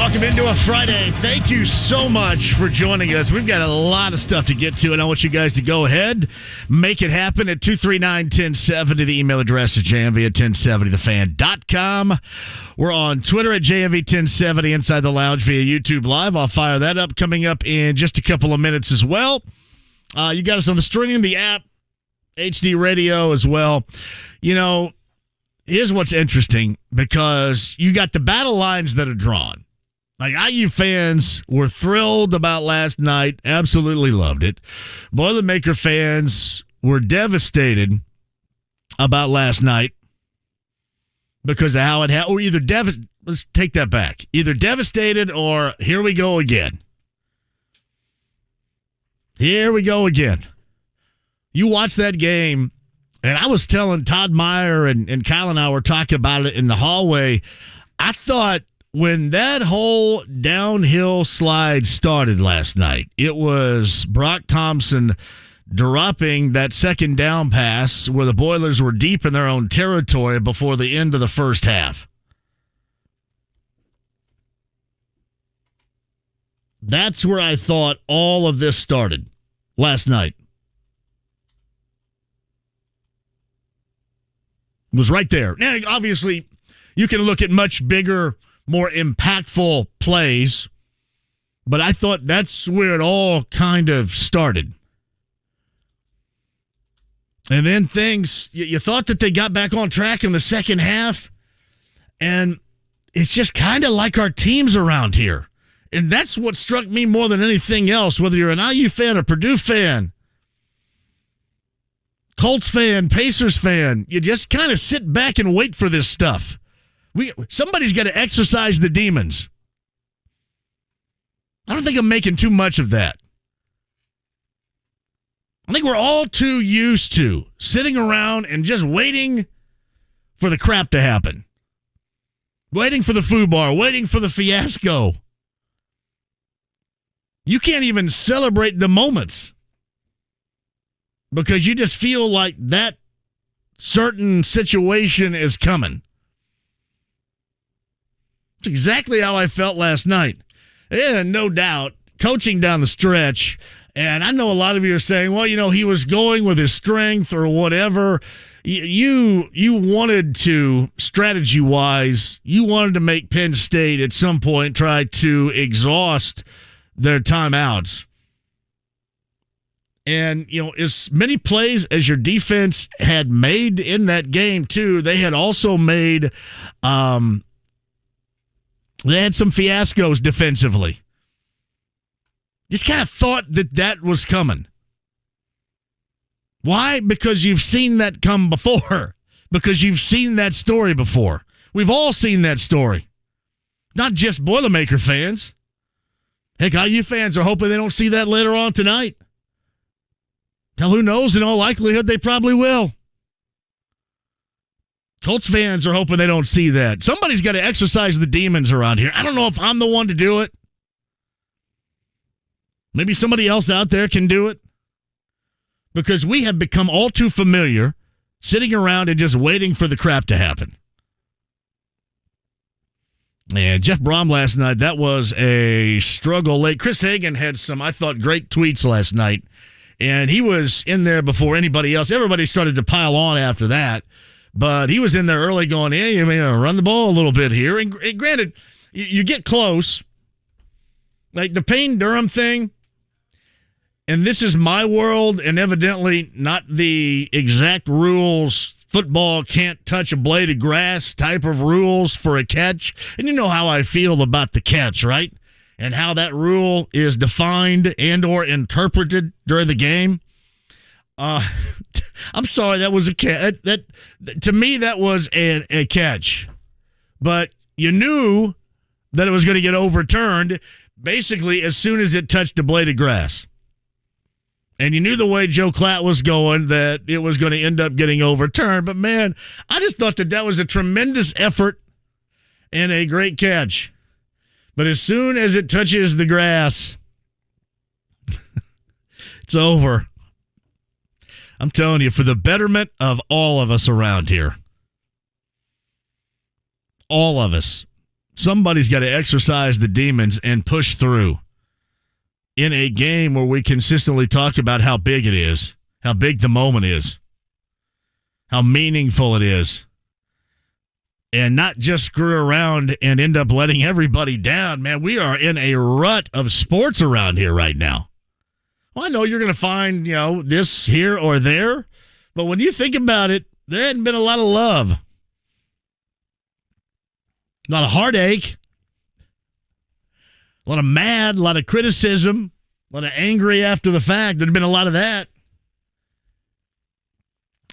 Welcome into a Friday. Thank you so much for joining us. We've got a lot of stuff to get to, and I want you guys to go ahead, make it happen at 239-1070. The email address is jmv at 1070thefan.com. We're on Twitter at JMV1070 Inside the Lounge via YouTube Live. I'll fire that up coming up in just a couple of minutes as well. You got us on the stream, the app, HD radio as well. You know, here's what's interesting, because you got the battle lines that are drawn. Like, IU fans were thrilled about last night, absolutely loved it. Boilermaker fans were devastated about last night because of how it happened. Or either let's take that back. Either devastated or here we go again. Here we go again. You watch that game, and I was telling Todd Meyer and Kyle and I were talking about it in the hallway. I thought when that whole downhill slide started last night, it was Brock Thompson dropping that second down pass where the Boilers were deep in their own territory before the end of the first half. That's where I thought all of this started last night. It was right there. Now, obviously, you can look at much bigger, more impactful plays, but I thought that's where it all kind of started. And then things, you thought that they got back on track in the second half, and it's just kind of like our teams around here. And that's what struck me more than anything else, whether you're an IU fan or Purdue fan, Colts fan, Pacers fan, you just kind of sit back and wait for this stuff. Somebody's got to exercise the demons. I don't think I'm making too much of that. I think we're all too used to sitting around and just waiting for the crap to happen. Waiting for the foobar, waiting for the fiasco. You can't even celebrate the moments because you just feel like that certain situation is coming. It's exactly how I felt last night. And no doubt, coaching down the stretch, and I know a lot of you are saying, well, you know, he was going with his strength or whatever. You wanted to, strategy-wise, you wanted to make Penn State at some point try to exhaust their timeouts. And, you know, as many plays as your defense had made in that game, too, they had also made they had some fiascos defensively. Just kind of thought that was coming. Why? Because you've seen that come before. Because you've seen that story before. We've all seen that story. Not just Boilermaker fans. Heck, IU fans are hoping they don't see that later on tonight. Now, who knows? In all likelihood, they probably will. Colts fans are hoping they don't see that. Somebody's got to exercise the demons around here. I don't know if I'm the one to do it. Maybe somebody else out there can do it. Because we have become all too familiar sitting around and just waiting for the crap to happen. And Jeff Brom last night, that was a struggle late. Chris Hagan had some, I thought, great tweets last night. And he was in there before anybody else. Everybody started to pile on after that. But he was in there early going, hey, you may run the ball a little bit here. And granted, you get close. Like the Payne-Durham thing, and this is my world, and evidently not the exact rules. Football can't touch a blade of grass type of rules for a catch. And you know how I feel about the catch, right? And how that rule is defined and or interpreted during the game. I'm sorry, that was a catch. That to me, that was a catch. But you knew that it was going to get overturned basically as soon as it touched a blade of grass. And you knew the way Joe Klatt was going that it was going to end up getting overturned. But, man, I just thought that was a tremendous effort and a great catch. But as soon as it touches the grass, it's over. I'm telling you, for the betterment of all of us around here, all of us, Somebody's got to exercise the demons and push through in a game where we consistently talk about how big it is, how big the moment is, how meaningful it is, and not just screw around and end up letting everybody down. Man, we are in a rut of sports around here right now. Well, I know you're going to find, this here or there, but when you think about it, there hadn't been a lot of love. A lot of heartache, a lot of mad, a lot of criticism, a lot of angry after the fact. There'd been a lot of that.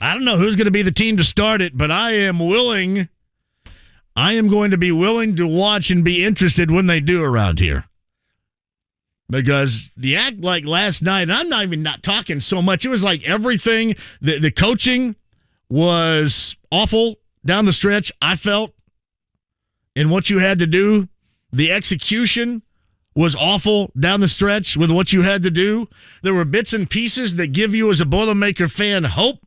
I don't know who's going to be the team to start it, but I am going to be willing to watch and be interested when they do around here. Because the act like last night, and I'm not talking so much, it was like everything, the coaching was awful down the stretch, I felt. And what you had to do, the execution was awful down the stretch with what you had to do. There were bits and pieces that give you as a Boilermaker fan hope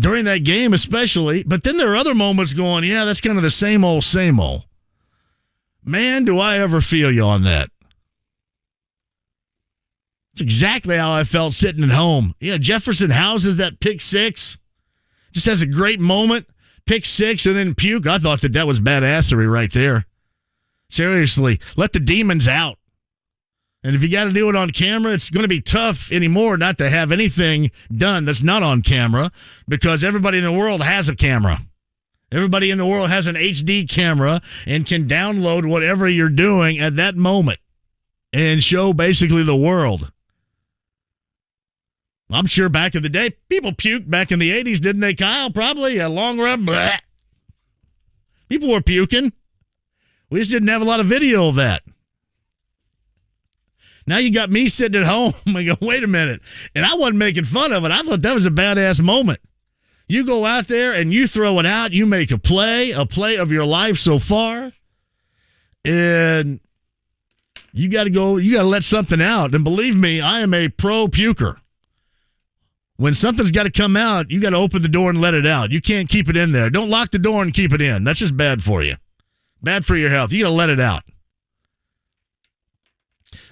during that game especially. But then there are other moments going, yeah, that's kind of the same old, same old. Man, do I ever feel you on that. It's exactly how I felt sitting at home. Yeah, Jefferson houses that pick six. Just has a great moment. Pick six and then puke. I thought that was badassery right there. Seriously, let the demons out. And if you got to do it on camera, it's going to be tough anymore not to have anything done that's not on camera because everybody in the world has a camera. Everybody in the world has an HD camera and can download whatever you're doing at that moment and show basically the world. I'm sure back in the day, people puked back in the 80s, didn't they, Kyle? Probably a long run. Bleh. People were puking. We just didn't have a lot of video of that. Now you got me sitting at home and go, wait a minute. And I wasn't making fun of it. I thought that was a badass moment. You go out there and you throw it out. You make a play of your life so far. And you got to let something out. And believe me, I am a pro puker. When something's got to come out, you got to open the door and let it out. You can't keep it in there. Don't lock the door and keep it in. That's just bad for you. Bad for your health. You got to let it out.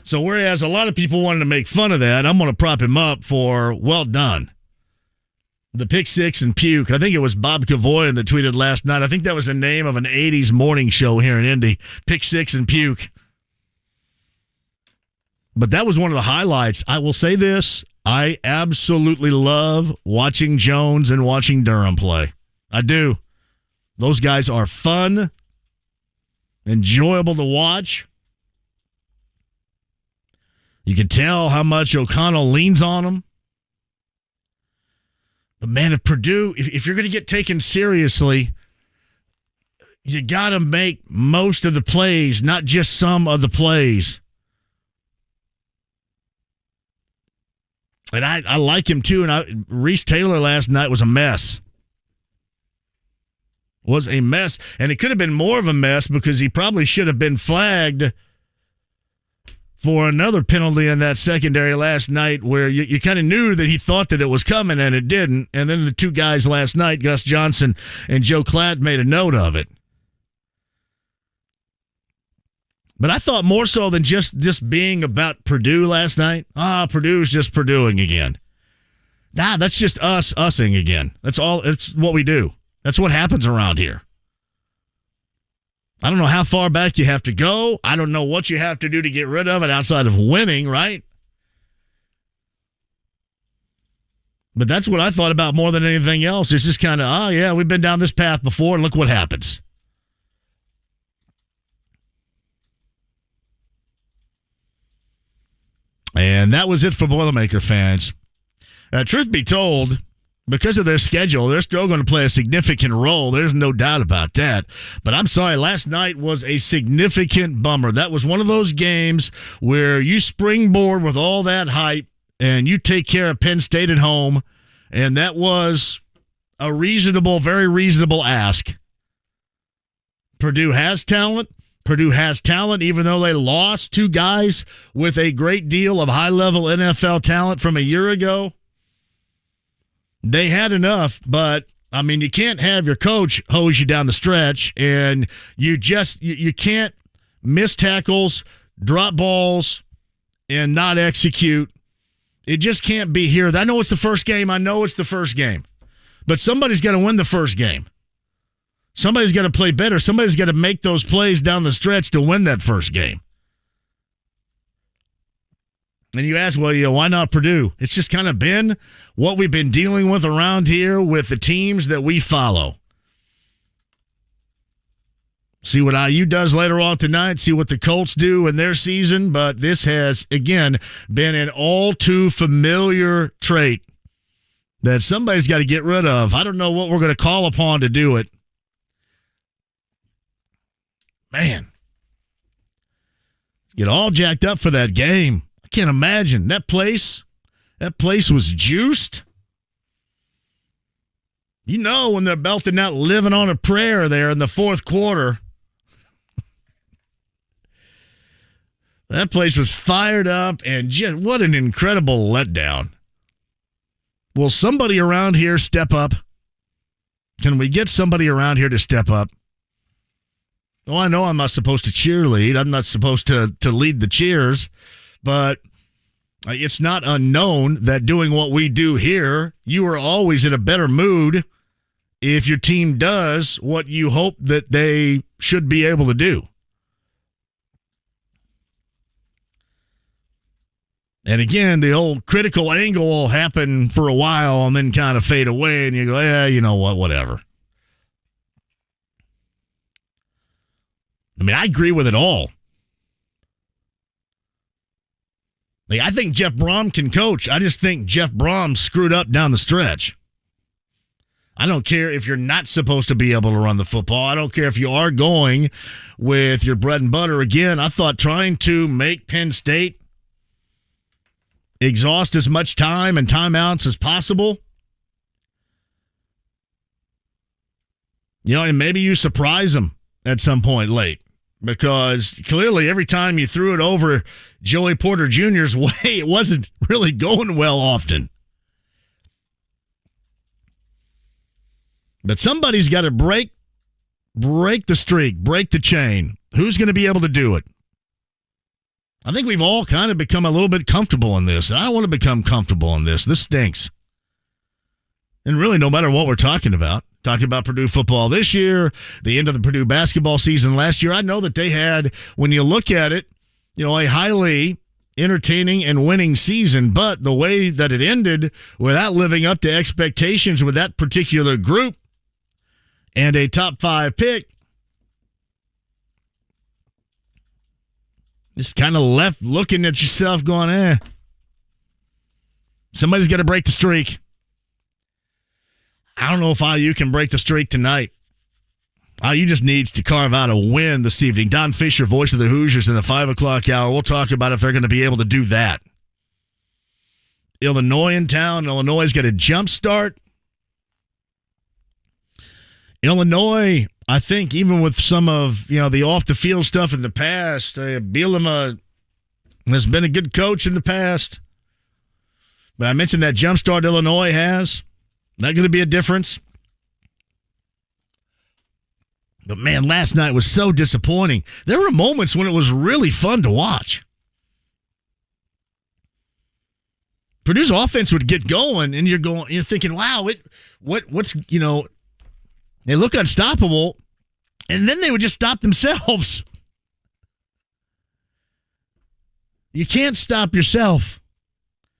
So whereas a lot of people wanted to make fun of that, I'm going to prop him up for well done. The pick six and puke. I think it was Bob Cavoy that tweeted last night. I think that was the name of an 80s morning show here in Indy. Pick six and puke. But that was one of the highlights. I will say this. I absolutely love watching Jones and watching Durham play. I do. Those guys are fun, enjoyable to watch. You can tell how much O'Connell leans on them. But, man, if Purdue, if you're going to get taken seriously, you got to make most of the plays, not just some of the plays. And I like him, too. And Reese Taylor last night was a mess. Was a mess. And it could have been more of a mess because he probably should have been flagged for another penalty in that secondary last night where you kind of knew that he thought that it was coming and it didn't. And then the two guys last night, Gus Johnson and Joe Klatt, made a note of it. But I thought more so than just this being about Purdue last night. Purdue's just Purdueing again. That's just using again. That's all. It's what we do. That's what happens around here. I don't know how far back you have to go. I don't know what you have to do to get rid of it outside of winning, right? But that's what I thought about more than anything else. It's just kind of, we've been down this path before, and look what happens. And that was it for Boilermaker fans. Truth be told, because of their schedule, they're still going to play a significant role. There's no doubt about that. But I'm sorry, last night was a significant bummer. That was one of those games where you springboard with all that hype and you take care of Penn State at home, and that was a reasonable, very reasonable ask. Purdue has talent. Purdue has talent, even though they lost two guys with a great deal of high-level NFL talent from a year ago. They had enough, but I mean, you can't have your coach hose you down the stretch, and you can't miss tackles, drop balls, and not execute. It just can't be here. I know it's the first game. But somebody's got to win the first game. Somebody's got to play better. Somebody's got to make those plays down the stretch to win that first game. And you ask, well, why not Purdue? It's just kind of been what we've been dealing with around here with the teams that we follow. See what IU does later on tonight. See what the Colts do in their season. But this has, again, been an all too familiar trait that somebody's got to get rid of. I don't know what we're going to call upon to do it. Man. Get all jacked up for that game. I can't imagine. That place was juiced. You know when they're belting out Living on a Prayer there in the fourth quarter. That place was fired up, and just what an incredible letdown. Will somebody around here step up? Can we get somebody around here to step up? Well, I know I'm not supposed to cheerlead. I'm not supposed to lead the cheers, but it's not unknown that doing what we do here, you are always in a better mood if your team does what you hope that they should be able to do. And again, the old critical angle will happen for a while and then kind of fade away, and you go, yeah, you know what, whatever. I mean, I agree with it all. I think Jeff Brom can coach. I just think Jeff Brom screwed up down the stretch. I don't care if you're not supposed to be able to run the football. I don't care if you are going with your bread and butter. Again, I thought trying to make Penn State exhaust as much time and timeouts as possible. And maybe you surprise them at some point late. Because clearly every time you threw it over Joey Porter Jr.'s way, it wasn't really going well often. But somebody's got to break the streak, break the chain. Who's going to be able to do it? I think we've all kind of become a little bit comfortable in this. I don't want to become comfortable in this. This stinks. And really, no matter what we're talking about Purdue football this year, the end of the Purdue basketball season last year, I know that they had, when you look at it, a highly entertaining and winning season, but the way that it ended without living up to expectations with that particular group and a top 5 pick, just kind of left looking at yourself going, somebody's got to break the streak. I don't know if IU can break the streak tonight. IU just needs to carve out a win this evening. Don Fisher, voice of the Hoosiers in the 5 o'clock hour. We'll talk about if they're going to be able to do that. Illinois in town. Illinois' got a jump start. Illinois, I think, even with some of the off-the-field stuff in the past, Bielema has been a good coach in the past. But I mentioned that jump start Illinois has. Not going to be a difference. But, man, last night was so disappointing. There were moments when it was really fun to watch. Purdue's offense would get going, and you're thinking, wow, what's they look unstoppable, and then they would just stop themselves. You can't stop yourself.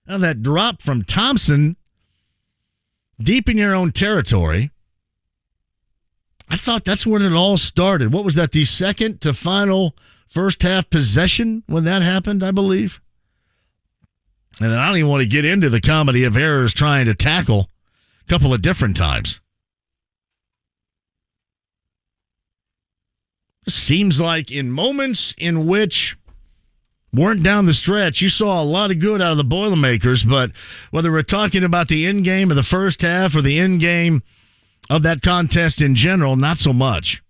Now, that drop from Thompson deep in your own territory, I thought that's when it all started. What was that, the second to final first half possession when that happened, I believe? And I don't even want to get into the comedy of errors trying to tackle a couple of different times. It seems like in moments in which weren't down the stretch, you saw a lot of good out of the Boilermakers, but whether we're talking about the end game of the first half or the end game of that contest in general, not so much.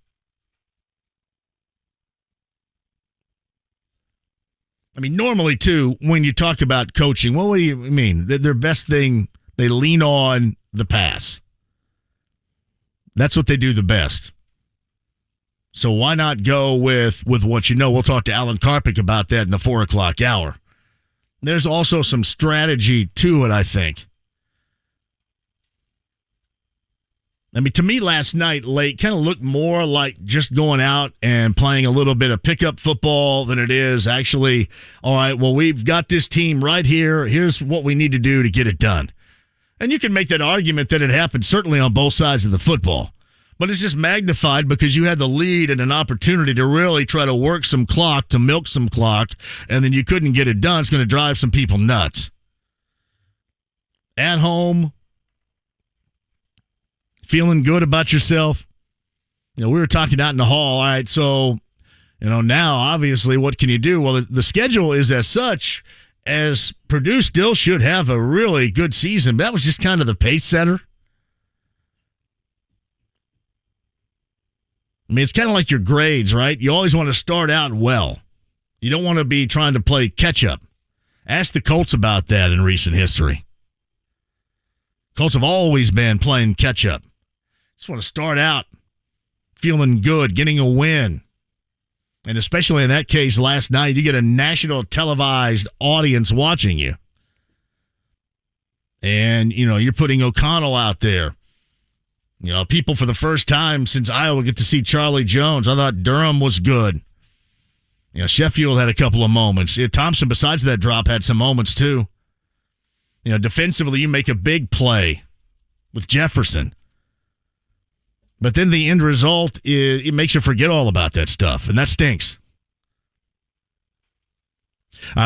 I mean, normally, too, when you talk about coaching, what do you mean? Their best thing, they lean on the pass. That's what they do the best. So why not go with what you know? We'll talk to Alan Karpick about that in the 4 o'clock hour. There's also some strategy to it, I think. I mean, to me, last night, late, kind of looked more like just going out and playing a little bit of pickup football than it is actually, all right, well, we've got this team right here. Here's what we need to do to get it done. And you can make that argument that it happened certainly on both sides of the football. But it's just magnified because you had the lead and an opportunity to really try to work some clock, to milk some clock, and then you couldn't get it done. It's going to drive some people nuts. At home, feeling good about yourself. We were talking out in the hall. All right, so, now, obviously, what can you do? Well, the schedule is as such as Purdue still should have a really good season. That was just kind of the pace setter. I mean, it's kind of like your grades, right? You always want to start out well. You don't want to be trying to play catch-up. Ask the Colts about that in recent history. Colts have always been playing catch-up. Just want to start out feeling good, getting a win. And especially in that case last night, you get a national televised audience watching you. And, you're putting O'Connell out there. People for the first time since Iowa get to see Charlie Jones. I thought Durham was good. Sheffield had a couple of moments. Thompson, besides that drop, had some moments too. Defensively, you make a big play with Jefferson. But then the end result, it makes you forget all about that stuff, and that stinks.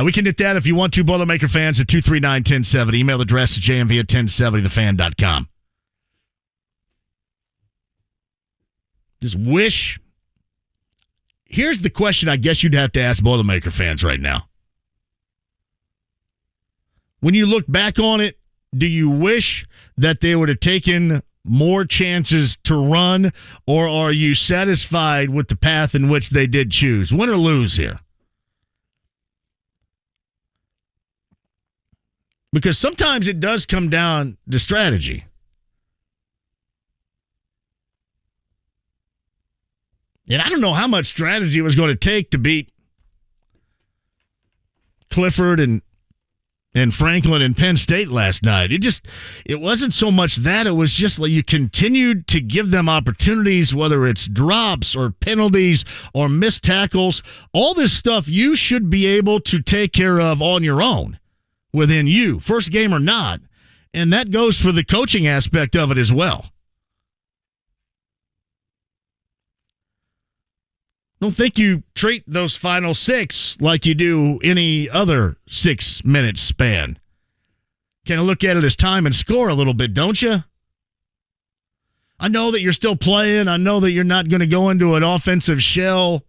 We can hit that if you want to, Boilermaker fans, at 239-1070. Email address is JMV at 1070thefan.com. Just wish. Here's the question I guess you'd have to ask Boilermaker fans right now. When you look back on it, do you wish that they would have taken more chances to run, or are you satisfied with the path in which they did choose? Win or lose here? Because sometimes it does come down to strategy. And I don't know how much strategy it was going to take to beat Clifford and Franklin and Penn State last night. It wasn't so much that. It was just like you continued to give them opportunities, whether it's drops or penalties or missed tackles. All this stuff you should be able to take care of on your own within you, first game or not. And that goes for the coaching aspect of it as well. Don't think you treat those final 6 like you do any other 6-minute span. Kind of look at it as time and score a little bit, don't you? I know that you're still playing. I know that you're not going to go into an offensive shell.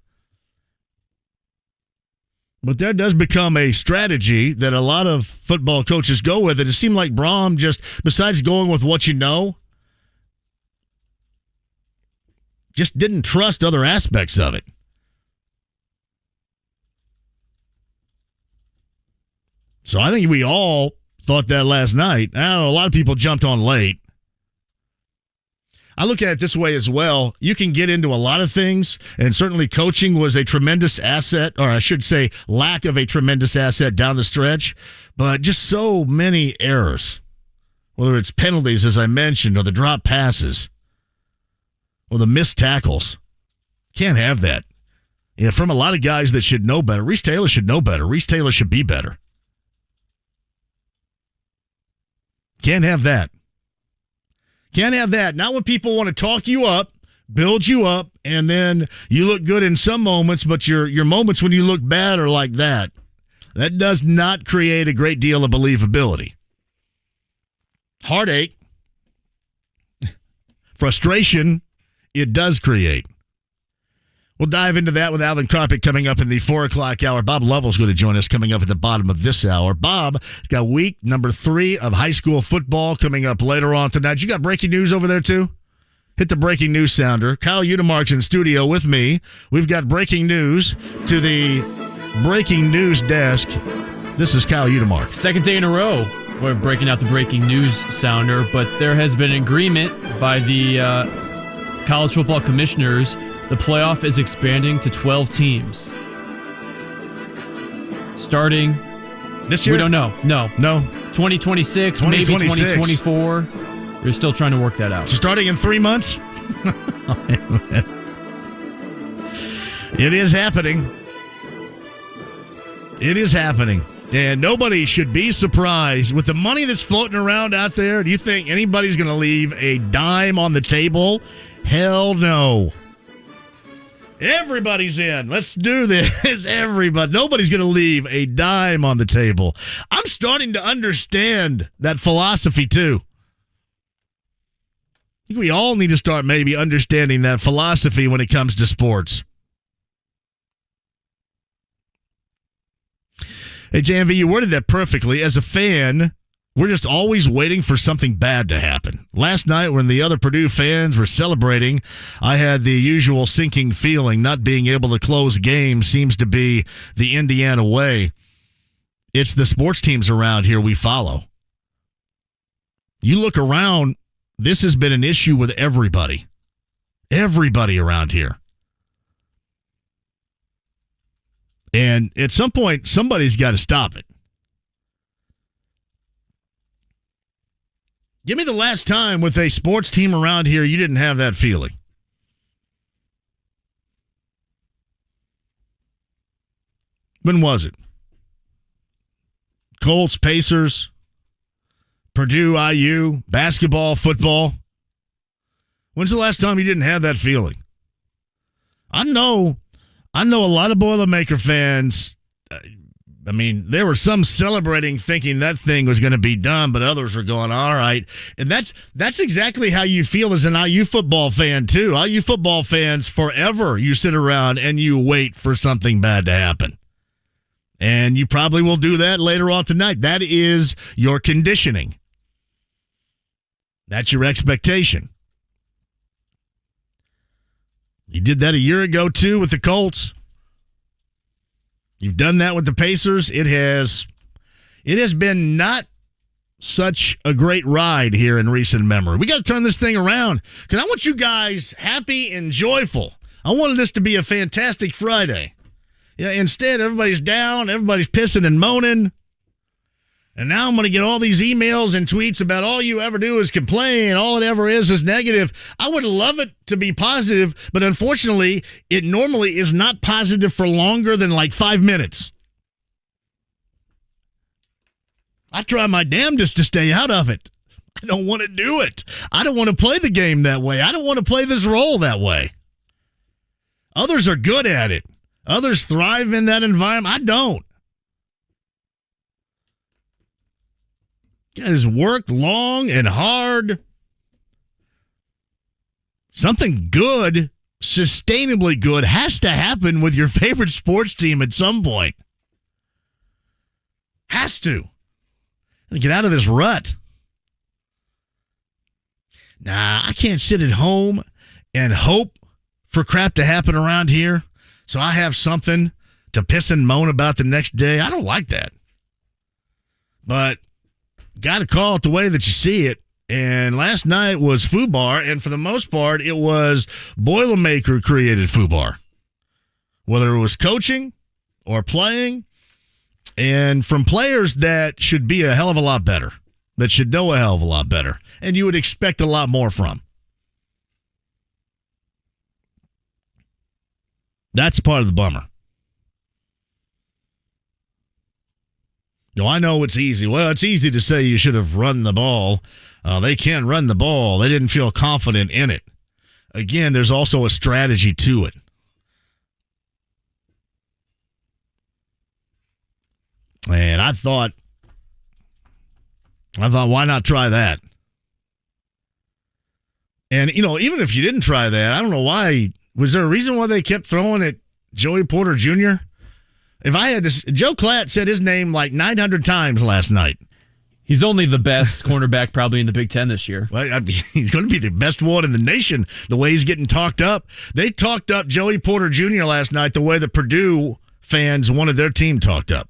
But there does become a strategy that a lot of football coaches go with. And it seemed like Braum just, besides going with what you know, just didn't trust other aspects of it. So I think we all thought that last night. I know a lot of people jumped on late. I look at it this way as well. You can get into a lot of things, and certainly coaching was a tremendous asset, or I should say lack of a tremendous asset down the stretch, but just so many errors, whether it's penalties, as I mentioned, or the drop passes, or the missed tackles. Can't have that. From a lot of guys that should know better. Reese Taylor should know better. Reese Taylor should be better. Can't have that. Can't have that. Not when people want to talk you up, build you up, and then you look good in some moments, but your moments when you look bad are like that. That does not create a great deal of believability. Heartache, frustration, it does create. We'll dive into that with Alan Karpick coming up in the 4 o'clock hour. Bob Lovell's going to join us coming up at the bottom of this hour. Bob has got week number 3 of high school football coming up later on tonight. You got breaking news over there, too? Hit the breaking news sounder. Kyle Udemark's in studio with me. We've got breaking news to the breaking news desk. This is Kyle Udemark. Second day in a row, we're breaking out the breaking news sounder, but there has been an agreement by the college football commissioners, the playoff is expanding to 12 teams. Starting this year? We don't know. No. 2026, maybe 2024. They're still trying to work that out. So starting in 3 months? It is happening. It is happening. And nobody should be surprised. With the money that's floating around out there, do you think anybody's going to leave a dime on the table? Hell no. Everybody's in. Let's do this. Everybody. Nobody's going to leave a dime on the table. I'm starting to understand that philosophy, too. I think we all need to start maybe understanding that philosophy when it comes to sports. Hey, JMV, you worded that perfectly. As a fan, we're just always waiting for something bad to happen. Last night, when the other Purdue fans were celebrating, I had the usual sinking feeling. Not being able to close games seems to be the Indiana way. It's the sports teams around here we follow. You look around, this has been an issue with everybody. Everybody around here. And at some point, somebody's got to stop it. Give me the last time with a sports team around here you didn't have that feeling. When was it? Colts, Pacers, Purdue, IU, basketball, football. When's the last time you didn't have that feeling? I know a lot of Boilermaker fans. I mean, there were some celebrating thinking that thing was going to be done, but others were going, all right. And that's exactly how you feel as an IU football fan, too. IU football fans, forever you sit around and you wait for something bad to happen. And you probably will do that later on tonight. That is your conditioning. That's your expectation. You did that a year ago, too, with the Colts. You've done that with the Pacers. It has been not such a great ride here in recent memory. We got to turn this thing around because I want you guys happy and joyful. I wanted this to be a fantastic Friday. Yeah, instead, everybody's down, everybody's pissing and moaning. And now I'm going to get all these emails and tweets about all you ever do is complain. All it ever is negative. I would love it to be positive, but unfortunately, it normally is not positive for longer than like 5 minutes. I try my damnedest to stay out of it. I don't want to do it. I don't want to play the game that way. I don't want to play this role that way. Others are good at it. Others thrive in that environment. I don't. Guys work long and hard. Something good, sustainably good, has to happen with your favorite sports team at some point. Has to. And get out of this rut. Nah, I can't sit at home and hope for crap to happen around here so I have something to piss and moan about the next day. I don't like that. But got to call it the way that you see it. And last night was FUBAR, and for the most part, it was Boilermaker-created FUBAR. Whether it was coaching or playing, and from players that should be a hell of a lot better, that should know a hell of a lot better, and you would expect a lot more from. That's part of the bummer. No, I know it's easy. Well, it's easy to say you should have run the ball. They can run the ball. They didn't feel confident in it. Again, there's also a strategy to it. And I thought, why not try that? And, even if you didn't try that, I don't know why. Was there a reason why they kept throwing at Joey Porter Jr.? If I had to, Joe Klatt said his name like 900 times last night. He's only the best cornerback probably in the Big Ten this year. Well, he's going to be the best one in the nation, the way he's getting talked up. They talked up Joey Porter Jr. last night the way the Purdue fans wanted their team talked up.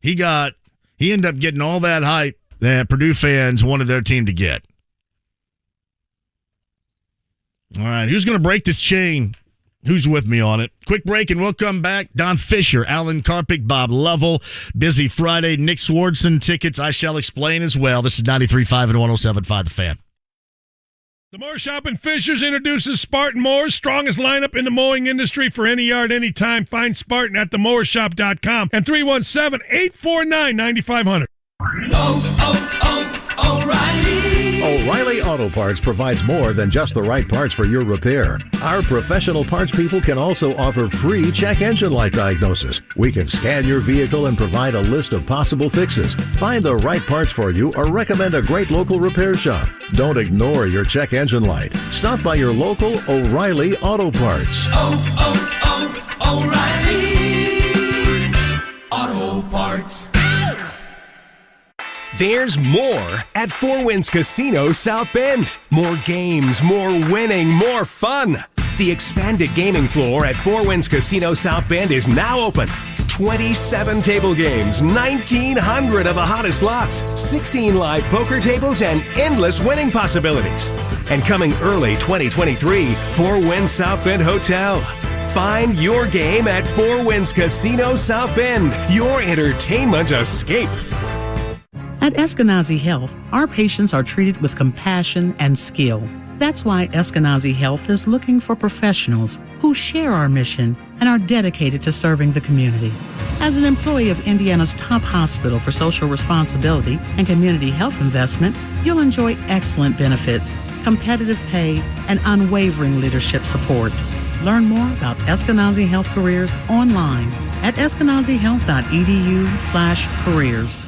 He ended up getting all that hype that Purdue fans wanted their team to get. All right, who's going to break this chain? Who's with me on it? Quick break, and we'll come back. Don Fisher, Alan Karpick, Bob Lovell. Busy Friday. Nick Swardson tickets. I shall explain as well. This is 93.5 and 107.5 The Fan. The Mower Shop in Fishers introduces Spartan Mowers, strongest lineup in the mowing industry for any yard, anytime. Find Spartan at themowershop.com and 317-849-9500. O'Reilly Auto Parts provides more than just the right parts for your repair. Our professional parts people can also offer free check engine light diagnosis. We can scan your vehicle and provide a list of possible fixes. Find the right parts for you or recommend a great local repair shop. Don't ignore your check engine light. Stop by your local O'Reilly Auto Parts. O'Reilly Auto Parts. There's more at Four Winds Casino South Bend. More games, more winning, more fun. The expanded gaming floor at Four Winds Casino South Bend is now open. 27 table games, 1,900 of the hottest slots, 16 live poker tables, and endless winning possibilities. And coming early 2023, Four Winds South Bend Hotel. Find your game at Four Winds Casino South Bend, your entertainment escape. At Eskenazi Health, our patients are treated with compassion and skill. That's why Eskenazi Health is looking for professionals who share our mission and are dedicated to serving the community. As an employee of Indiana's top hospital for social responsibility and community health investment, you'll enjoy excellent benefits, competitive pay, and unwavering leadership support. Learn more about Eskenazi Health careers online at eskenazihealth.edu/careers.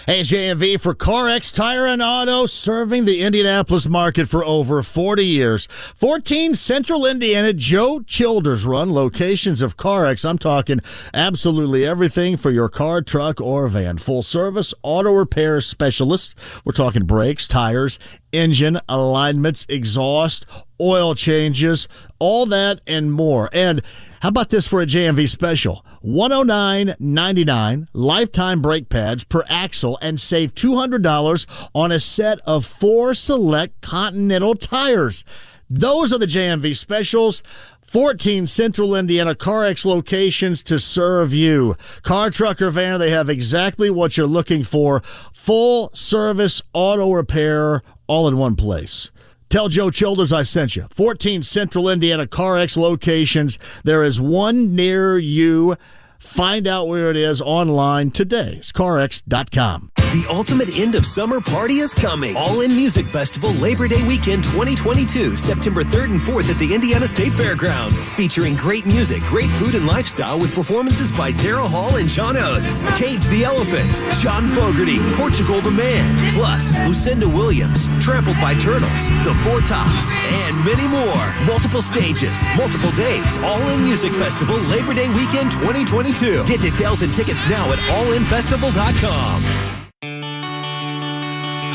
Hey, JMV for CarX Tire and Auto, serving the Indianapolis market for over 40 years. 14 Central Indiana, Joe Childers run locations of CarX. I'm talking absolutely everything for your car, truck, or van. Full service auto repair specialists. We're talking brakes, tires, engine alignments, exhaust, oil changes, all that and more. And how about this for a JMV special? $109.99 lifetime brake pads per axle and save $200 on a set of 4 select Continental tires. Those are the JMV specials. 14 Central Indiana CarX locations to serve you. Car, truck, or van, they have exactly what you're looking for. Full service auto repair all in one place. Tell Joe Childers I sent you. 14 Central Indiana CarX locations. There is one near you. Find out where it is online today. It's CarX.com. The ultimate end of summer party is coming. All-In Music Festival Labor Day Weekend 2022, September 3rd and 4th at the Indiana State Fairgrounds. Featuring great music, great food, and lifestyle with performances by Daryl Hall and John Oates, Cage the Elephant, John Fogerty, Portugal the Man, plus Lucinda Williams, Trampled by Turtles, The Four Tops, and many more. Multiple stages, multiple days. All-In Music Festival Labor Day Weekend 2022. Get details and tickets now at allinfestival.com.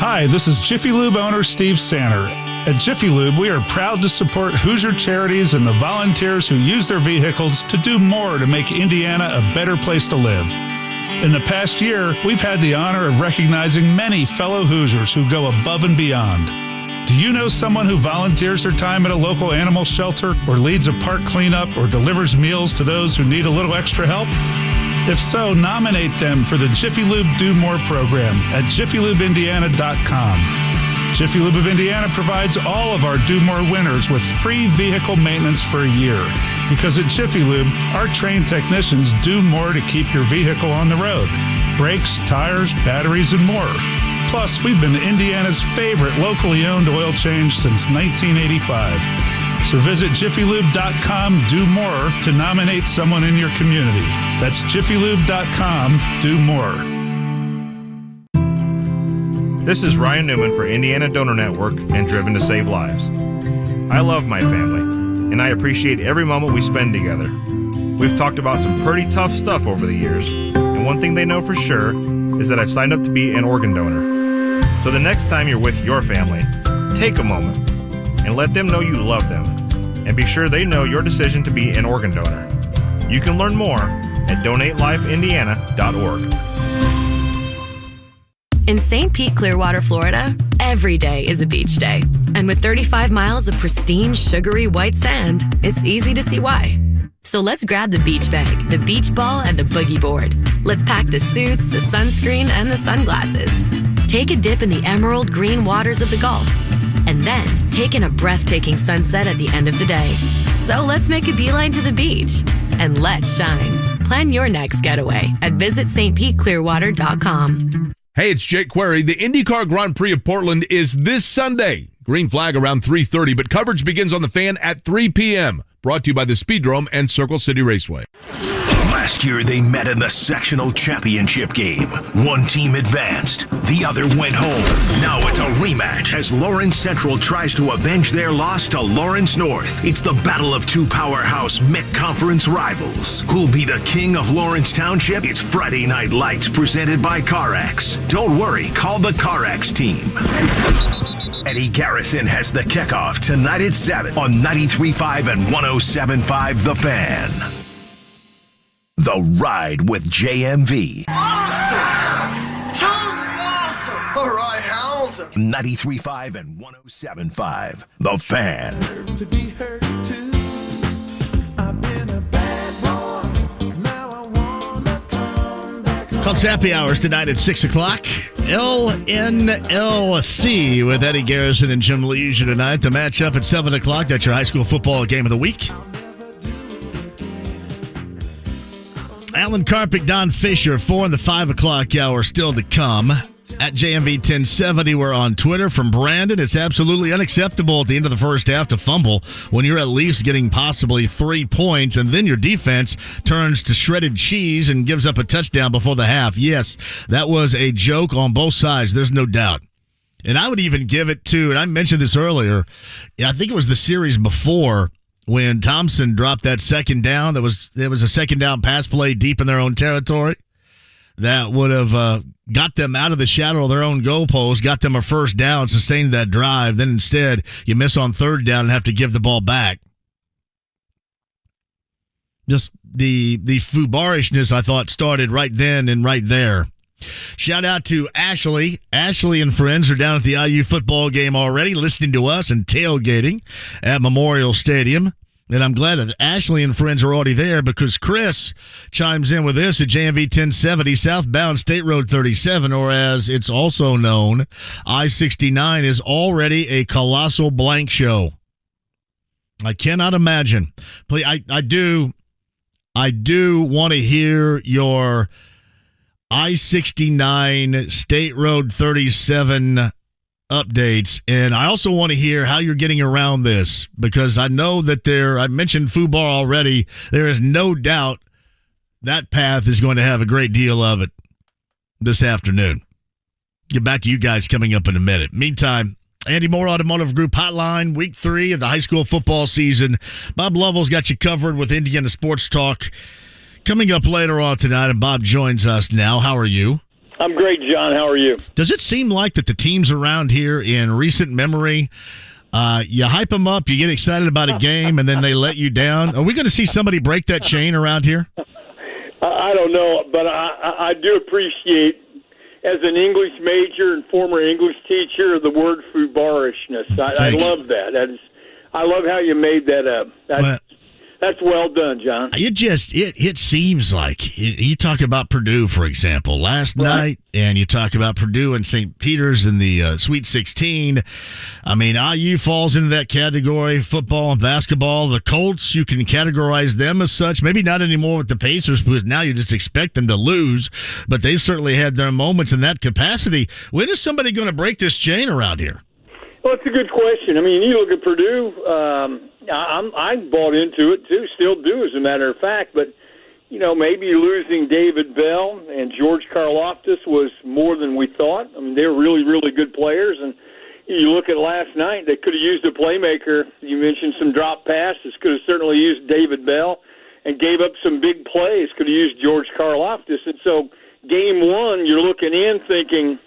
Hi, this is Jiffy Lube owner Steve Sanner. At Jiffy Lube, we are proud to support Hoosier charities and the volunteers who use their vehicles to do more to make Indiana a better place to live. In the past year, we've had the honor of recognizing many fellow Hoosiers who go above and beyond. Do you know someone who volunteers their time at a local animal shelter or leads a park cleanup or delivers meals to those who need a little extra help? If so, nominate them for the Jiffy Lube Do More program at jiffylubeindiana.com. Jiffy Lube of Indiana provides all of our Do More winners with free vehicle maintenance for a year. Because at Jiffy Lube, our trained technicians do more to keep your vehicle on the road. Brakes, tires, batteries, and more. Plus, we've been Indiana's favorite locally owned oil change since 1985. So visit jiffylube.com, do more to nominate someone in your community. That's jiffylube.com, do more. This is Ryan Newman for Indiana Donor Network and Driven to Save Lives. I love my family, and I appreciate every moment we spend together. We've talked about some pretty tough stuff over the years, and one thing they know for sure is that I've signed up to be an organ donor. So the next time you're with your family, take a moment and let them know you love them, and be sure they know your decision to be an organ donor. You can learn more at DonateLifeIndiana.org. In St. Pete, Clearwater, Florida, Every day is a beach day. And with 35 miles of pristine, sugary white sand, it's easy to see why. So let's grab the beach bag, the beach ball, and the boogie board. Let's pack the suits, the sunscreen, and the sunglasses. Take a dip in the emerald green waters of the Gulf. And then take in a breathtaking sunset at the end of the day. So let's make a beeline to the beach. And let's shine. Plan your next getaway at visitstpeteclearwater.com. Hey, it's Jake Query. The IndyCar Grand Prix of Portland is this Sunday. Green flag around 3:30, but coverage begins on the Fan at 3 p.m. Brought to you by the Speedrome and Circle City Raceway. Last year, they met in the sectional championship game. One team advanced, the other went home. Now it's a rematch as Lawrence Central tries to avenge their loss to Lawrence North. It's the battle of two powerhouse mid-conference rivals. Who'll be the king of Lawrence Township? It's Friday Night Lights presented by CarX. Don't worry, call the CarX team. Eddie Garrison has the kickoff tonight at 7 on 93.5 and 107.5 The Fan. The Ride with JMV. Awesome! Totally awesome! All right, Hamilton. 93.5 and 107.5 The Fan. To be heard too. I've been a bad boy. Now I wanna come back. Colts Happy Hours tonight at 6 o'clock. LNLC with Eddie Garrison and Jim Leisure tonight. The matchup at 7 o'clock. That's your high school football game of the week. Alan Karpick, Don Fisher, 4 in the 5 o'clock hour still to come. At JMV 1070, we're on Twitter from Brandon. It's absolutely unacceptable at the end of the first half to fumble when you're at least getting possibly 3 points, and then your defense turns to shredded cheese and gives up a touchdown before the half. Yes, that was a joke on both sides. There's no doubt. And I would even give it to, and I mentioned this earlier, I think it was the series before, when Thompson dropped that second down. There was a second down pass play deep in their own territory that would have got them out of the shadow of their own goalpost, got them a first down, sustained that drive. Then instead, you miss on third down and have to give the ball back. Just the foobarishness, I thought, started right then and right there. Shout out to Ashley. Ashley and friends are down at the IU football game already, listening to us and tailgating at Memorial Stadium. And I'm glad that Ashley and friends are already there, because Chris chimes in with this at JMV 1070, southbound State Road 37, or as it's also known, I-69 is already a colossal blank show. I cannot imagine. Please, I do want to hear your I-69 State Road 37 updates, and I also want to hear how you're getting around this, because I know that I mentioned FUBAR already. There is no doubt that path is going to have a great deal of it this afternoon. Get back to you guys coming up in a minute. Meantime, Andy Moore Automotive Group Hotline, week 3 of the high school football season. Bob Lovell's got you covered with Indiana Sports Talk coming up later on tonight, and Bob joins us now. How are you? I'm great, John. How are you? Does it seem like that the teams around here in recent memory, you hype them up, you get excited about a game, and then they let you down? Are we going to see somebody break that chain around here? I don't know, but I do appreciate, as an English major and former English teacher, the word foobarishness. I love that. I love how you made that up. That's well done, John. It seems like you talk about Purdue, for example, last night, and you talk about Purdue and St. Peter's in the Sweet 16. I mean, IU falls into that category, football and basketball. The Colts, you can categorize them as such. Maybe not anymore with the Pacers, because now you just expect them to lose, but they've certainly had their moments in that capacity. When is somebody going to break this chain around here? Well, it's a good question. I mean, you look at Purdue, I bought into it, too, still do, as a matter of fact. But, maybe losing David Bell and George Karlaftis was more than we thought. I mean, they're really, really good players. And you look at last night, they could have used a playmaker. You mentioned some drop passes. Could have certainly used David Bell and gave up some big plays. Could have used George Karlaftis. And so game one, you're looking in thinking,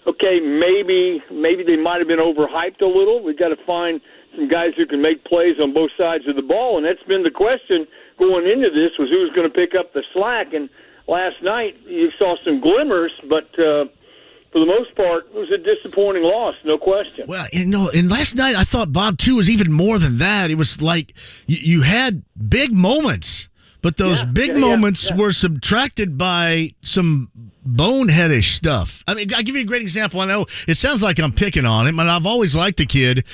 okay, maybe they might have been overhyped a little. We've got to find some guys who can make plays on both sides of the ball, and that's been the question going into this, was who was going to pick up the slack. And last night you saw some glimmers, but for the most part, it was a disappointing loss, no question. Well, and last night I thought Bob too was even more than that. It was like you had big moments, but those big moments were subtracted by some boneheadish stuff. I mean, I'll give you a great example. I know it sounds like I'm picking on him, and I've always liked the kid,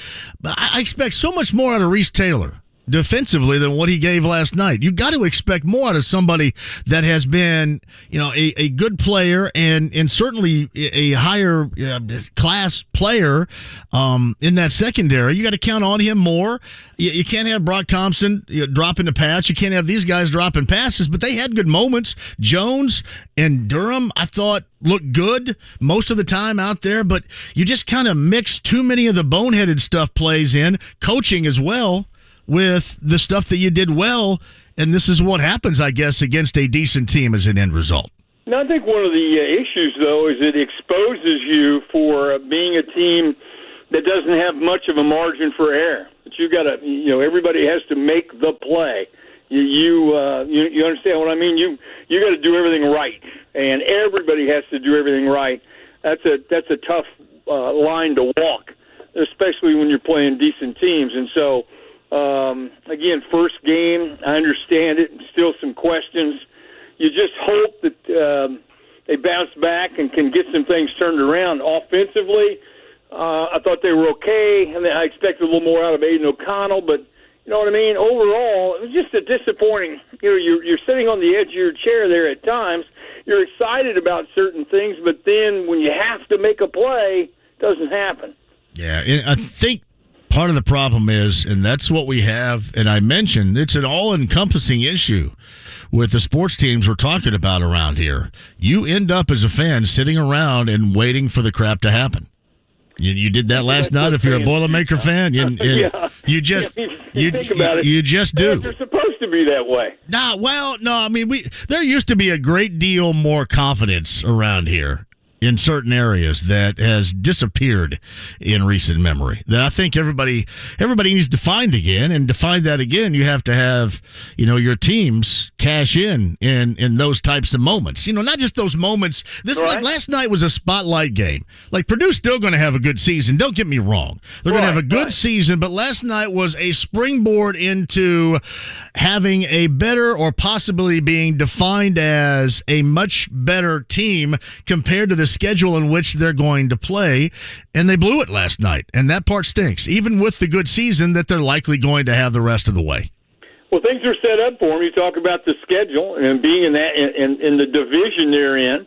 but I expect so much more out of Reese Taylor defensively than what he gave last night. You got to expect more out of somebody that has been, a good player and certainly a higher class player in that secondary. You got to count on him more. You can't have Brock Thompson dropping the pass. You can't have these guys dropping passes, but they had good moments. Jones and Durham, I thought, looked good most of the time out there, but you just kind of mix too many of the boneheaded stuff plays in, coaching as well, with the stuff that you did well, and this is what happens, I guess, against a decent team as an end result. No, I think one of the issues, though, is it exposes you for being a team that doesn't have much of a margin for error. But you got to, everybody has to make the play. You understand what I mean? You got to do everything right, and everybody has to do everything right. That's a tough line to walk, especially when you're playing decent teams, and so. Again, first game, I understand it. Still some questions. You just hope that they bounce back and can get some things turned around. Offensively, I thought they were okay, and I expected a little more out of Aiden O'Connell, but you know what I mean? Overall, it was just a disappointing. You're sitting on the edge of your chair there at times. You're excited about certain things, but then when you have to make a play, it doesn't happen. Yeah, I think part of the problem is, and that's what we have, and I mentioned, it's an all-encompassing issue with the sports teams we're talking about around here. You end up as a fan sitting around and waiting for the crap to happen. You did that last night. If you're a Boilermaker fan, you just do. They're supposed to be that way. No. I mean, there used to be a great deal more confidence around here in certain areas that has disappeared in recent memory. That I think everybody needs to find again, and to find that again, you have to have, your teams cash in those types of moments. Not just those moments. Like last night was a spotlight game. Like Purdue's still going to have a good season. Don't get me wrong. They're going to have a good season, but last night was a springboard into having a better, or possibly being defined as a much better team compared to the schedule in which they're going to play, and they blew it last night, and that part stinks, even with the good season that they're likely going to have the rest of the way. Well, things are set up for them. You talk about the schedule and being in that in the division they're in.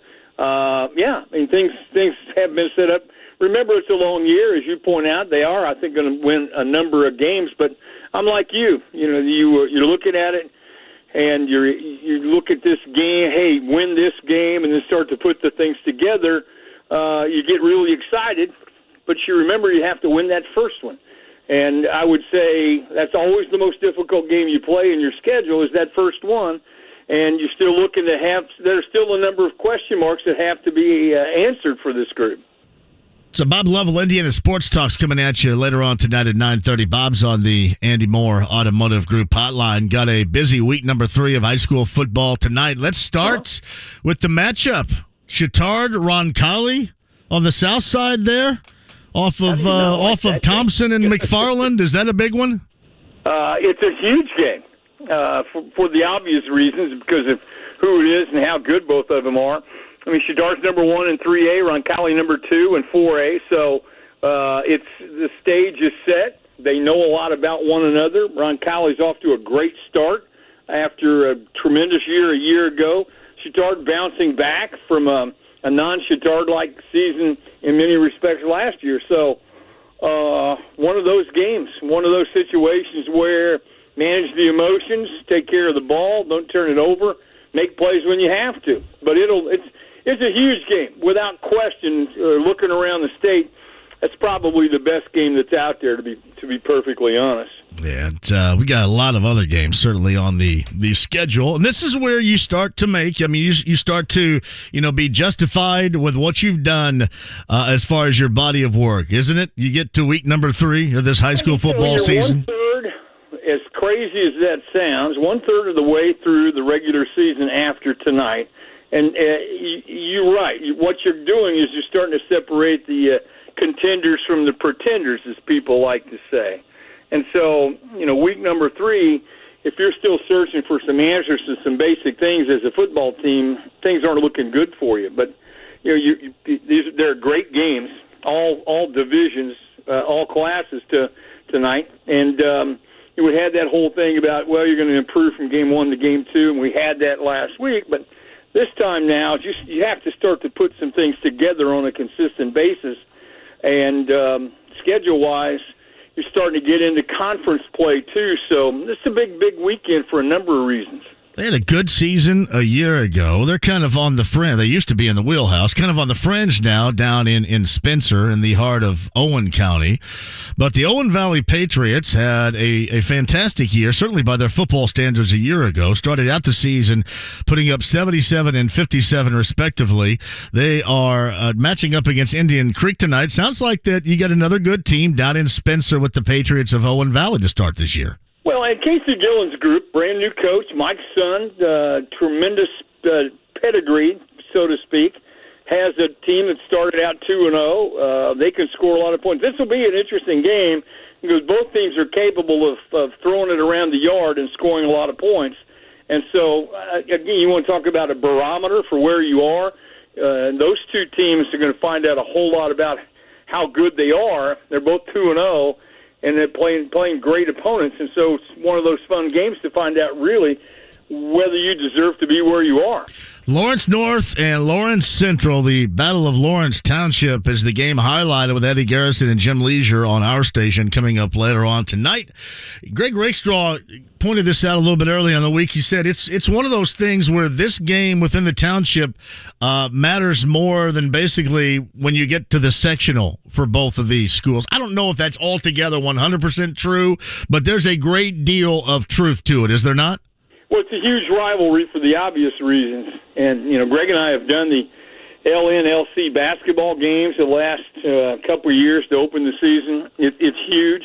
Things have been set up. Remember, it's a long year, as you point out. They are, I think, going to win a number of games. But I'm like you. You're looking at it, and you look at this game. Hey, win this game, and then start to put the things together. You get really excited, but you remember you have to win that first one. And I would say that's always the most difficult game you play in your schedule, is that first one. And you're still looking to have – there's still a number of question marks that have to be answered for this group. So Bob Lovell, Indiana Sports Talk's coming at you later on tonight at 9:30. Bob's on the Andy Moore Automotive Group hotline. Got a busy week number 3 of high school football tonight. Let's start with the matchup. Chittard, Roncalli on the south side there, off of Thompson and McFarland. Is that a big one? It's a huge game for the obvious reasons, because of who it is and how good both of them are. I mean, Chittard's number 1 in 3A, Roncalli number 2 in 4A. So the stage is set. They know a lot about one another. Roncalli's off to a great start after a tremendous year a year ago. Chittard bouncing back from a non-Chittard-like season in many respects last year. So one of those games, one of those situations where manage the emotions, take care of the ball, don't turn it over, make plays when you have to. But it's a huge game, without question. Looking around the state, that's probably the best game that's out there, to be perfectly honest. Yeah, we got a lot of other games certainly on the schedule, and this is where you start to make. I mean, you start to be justified with what you've done as far as your body of work, isn't it? You get to week number 3 of this high school football season. 1/3, as crazy as that sounds, 1/3 of the way through the regular season after tonight. And you're right. What you're doing is you're starting to separate the contenders from the pretenders, as people like to say. And so, week number 3, if you're still searching for some answers to some basic things as a football team, things aren't looking good for you. But they're great games, all divisions, all classes tonight, and we had that whole thing about, well, you're going to improve from game 1 to game 2, and we had that last week. But this time now, you have to start to put some things together on a consistent basis, and schedule-wise, you're starting to get into conference play too. So this is a big weekend for a number of reasons. They had a good season a year ago. They're kind of on the fringe. They used to be in the wheelhouse, kind of on the fringe now, down in Spencer in the heart of Owen County. But the Owen Valley Patriots had a fantastic year, certainly by their football standards a year ago. Started out the season putting up 77 and 57 respectively. They are matching up against Indian Creek tonight. Sounds like that you got another good team down in Spencer with the Patriots of Owen Valley to start this year. Well, and Casey Gillen's group, brand new coach, Mike's son, tremendous pedigree, so to speak, has a team that started out 2-0. They can score a lot of points. This will be an interesting game because both teams are capable of throwing it around the yard and scoring a lot of points. And so, again, you want to talk about a barometer for where you are. Those two teams are going to find out a whole lot about how good they are. They're both 2-0. And they're playing great opponents, and so it's one of those fun games to find out really whether you deserve to be where you are. Lawrence North and Lawrence Central, the Battle of Lawrence Township, is the game highlighted with Eddie Garrison and Jim Leisure on our station coming up later on tonight. Greg Rakestraw pointed this out a little bit earlier in the week. He said it's one of those things where this game within the township matters more than basically when you get to the sectional for both of these schools. I don't know if that's altogether 100% true, but there's a great deal of truth to it, is there not? Well, it's a huge rivalry for the obvious reasons. And, Greg and I have done the LNLC basketball games the last couple of years to open the season. It's huge.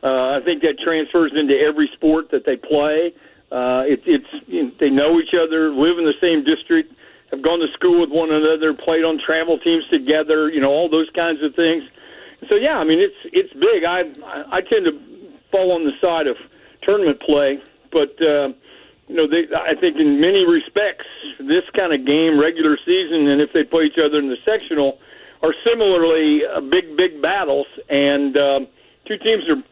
I think that transfers into every sport that they play. They know each other, live in the same district, have gone to school with one another, played on travel teams together, all those kinds of things. So, yeah, I mean, it's big. I tend to fall on the side of tournament play, but I think in many respects, this kind of game, regular season, and if they play each other in the sectional, are similarly big battles. And two teams are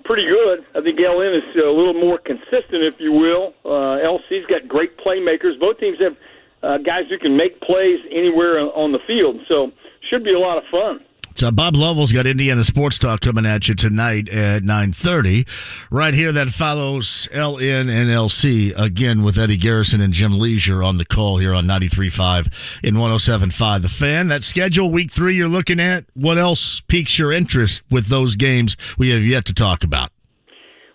pretty good. I think LN is a little more consistent, if you will. LC's got great playmakers. Both teams have guys who can make plays anywhere on the field. So should be a lot of fun. So Bob Lovell's got Indiana Sports Talk coming at you tonight at 9:30. Right here, that follows LN and LC, again with Eddie Garrison and Jim Leisure on the call here on 93.5 and 107.5. The Fan, that schedule, week 3 you're looking at, what else piques your interest with those games we have yet to talk about?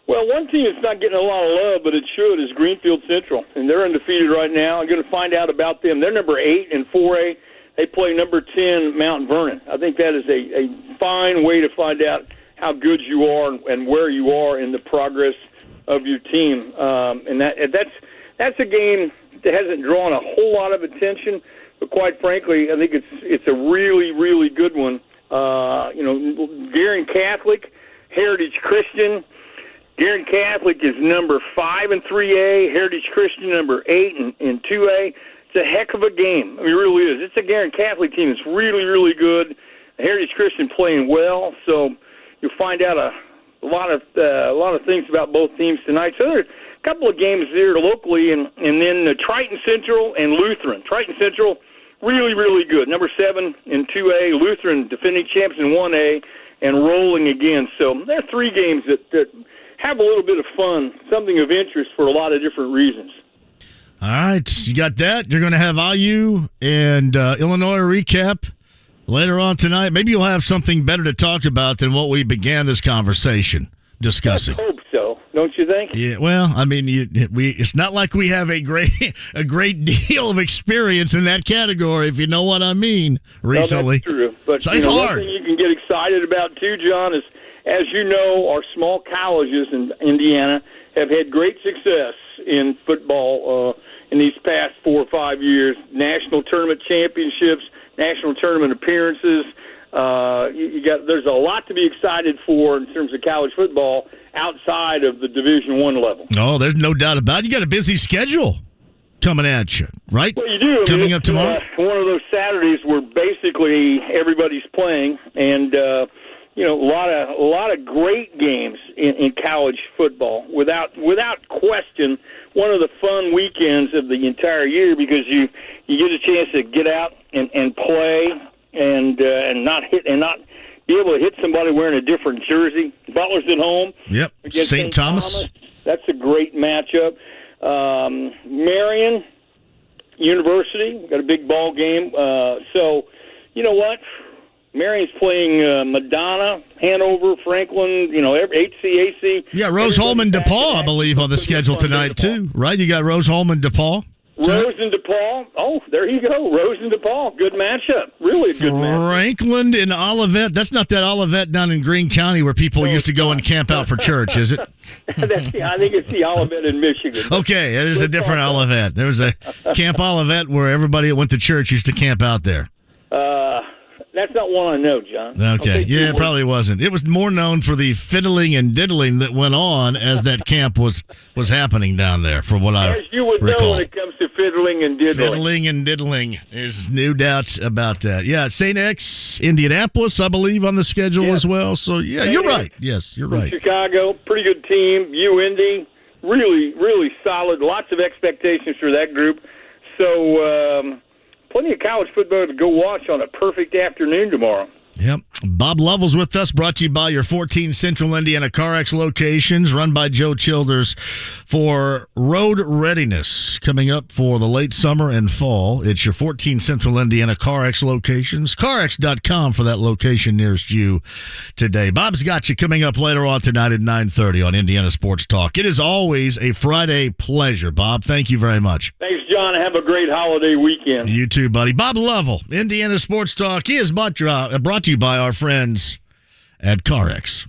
Well, one team that's not getting a lot of love, but it should, is Greenfield Central. And they're undefeated right now. I'm going to find out about them. They're number 8 in 4A. They play number 10, Mount Vernon. I think that is a fine way to find out how good you are and where you are in the progress of your team. And that's a game that hasn't drawn a whole lot of attention, but quite frankly, I think it's a really, really good one. Guerin Catholic, Heritage Christian. Guerin Catholic is number 5 in 3A, Heritage Christian number 8 in 2A. It's a heck of a game. I mean, it really is. It's a Guerin Catholic team that's really, really good. Heritage Christian playing well, so you'll find out a lot of things about both teams tonight. So there's a couple of games there locally, and then Triton Central and Lutheran. Triton Central, really, really good. Number 7 in 2A. Lutheran, defending champs in 1A, and rolling again. So there are 3 games that have a little bit of fun, something of interest for a lot of different reasons. All right, you got that. You're going to have IU and Illinois recap later on tonight. Maybe you'll have something better to talk about than what we began this conversation discussing. I hope so, don't you think? Yeah. Well, I mean, it's not like we have a great deal of experience in that category, if you know what I mean. Recently, that's true. But so it's hard. One thing you can get excited about too, John, is as you know, our small colleges in Indiana have had great success in football in these past 4 or 5 years. National tournament championships, national tournament appearances. There's a lot to be excited for in terms of college football outside of the Division I level. Oh, there's no doubt about it. You got a busy schedule coming at you, right? Well, you do. Coming up tomorrow? One of those Saturdays where basically everybody's playing, and a lot of great games in college football. Without question, one of the fun weekends of the entire year because you get a chance to get out and play and not be able to hit somebody wearing a different jersey. Butler's at home. Yep. Against St. Thomas. That's a great matchup. Marion University got a big ball game. So, you know what? Marion's playing Madonna, Hanover, Franklin, HCAC. Yeah, Rose-Hulman DePaul, I believe, on the schedule tonight, too, right? You got Rose-Hulman DePaul. Rose and DePaul. Oh, there you go. Rose and DePaul. Good matchup. Really a good matchup. Franklin and Olivet. That's not that Olivet down in Greene County where people used to go and camp out for church, is it? I think it's the Olivet in Michigan. Okay, there's a different Olivet. There was a Camp Olivet where everybody that went to church used to camp out there. That's not one I know, John. Okay, yeah, it probably wasn't. It was more known for the fiddling and diddling that went on as that camp was happening down there, from what I recall. As you would know when it comes to fiddling and diddling. Fiddling and diddling. There's no doubt about that. Yeah, St. X, Indianapolis, I believe, on the schedule as well. So, yeah, you're right. Yes, you're right. Chicago, pretty good team. UIndy, really, really solid. Lots of expectations for that group. So, plenty of college football to go watch on a perfect afternoon tomorrow. Yep. Bob Lovell's with us, brought to you by your 14 Central Indiana CarX locations, run by Joe Childers for road readiness coming up for the late summer and fall. It's your 14 Central Indiana CarX locations, CarX.com for that location nearest you today. Bob's got you coming up later on tonight at 9:30 on Indiana Sports Talk. It is always a Friday pleasure, Bob. Thank you very much. Thanks, John. Have a great holiday weekend. You too, buddy. Bob Lovell, Indiana Sports Talk. He is brought to you by our friends at CarX.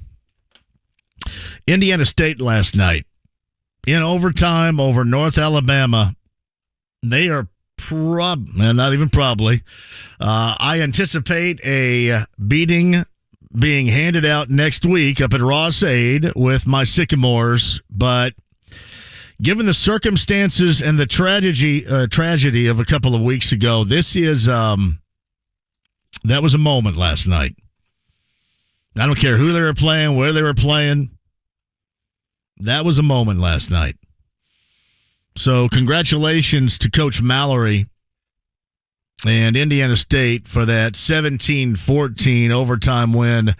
Indiana State last night in overtime over North Alabama. They are not even probably. I anticipate a beating being handed out next week up at Ross-Ade with my Sycamores, but given the circumstances and the tragedy of a couple of weeks ago, this is that was a moment last night. I don't care who they were playing, where they were playing. That was a moment last night. So congratulations to Coach Mallory and Indiana State for that 17-14 overtime win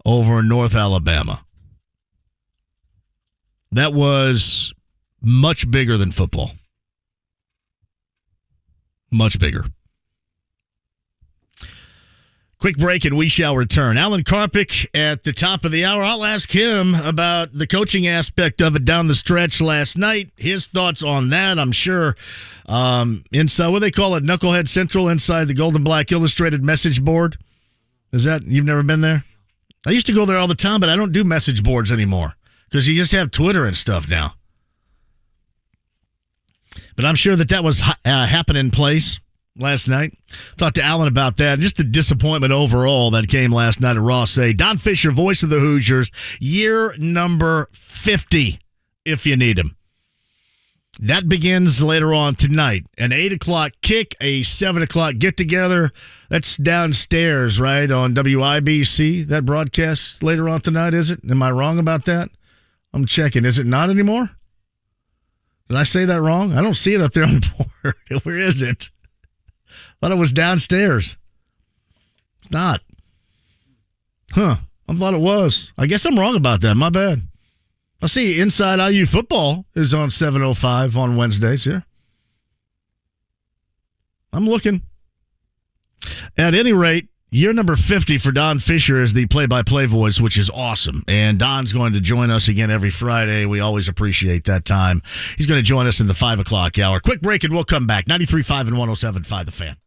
over North Alabama. That was much bigger than football. Much bigger. Quick break and we shall return. Alan Karpick at the top of the hour. I'll ask him about the coaching aspect of it down the stretch last night. His thoughts on that, I'm sure. Inside, what do they call it? Knucklehead Central inside the Golden Black Illustrated message board. Is that, you've never been there? I used to go there all the time, but I don't do message boards anymore because you just have Twitter and stuff now. But I'm sure that was happening in place last night. Talked to Alan about that. Just the disappointment overall that came last night at Ross-Ade. Don Fisher, voice of the Hoosiers, year number 50, if you need him. That begins later on tonight. An 8 o'clock kick, a 7 o'clock get-together. That's downstairs, right, on WIBC. That broadcast later on tonight, is it? Am I wrong about that? I'm checking. Is it not anymore? Did I say that wrong? I don't see it up there on the board. Where is it? Thought it was downstairs. It's not. Huh. I thought it was. I guess I'm wrong about that. My bad. I see Inside IU Football is on 7:05 on Wednesdays here. I'm looking. At any rate, year number 50 for Don Fisher as the play-by-play voice, which is awesome. And Don's going to join us again every Friday. We always appreciate that time. He's going to join us in the 5 o'clock hour. Quick break and we'll come back. 93.5 and 107.5 The Fan.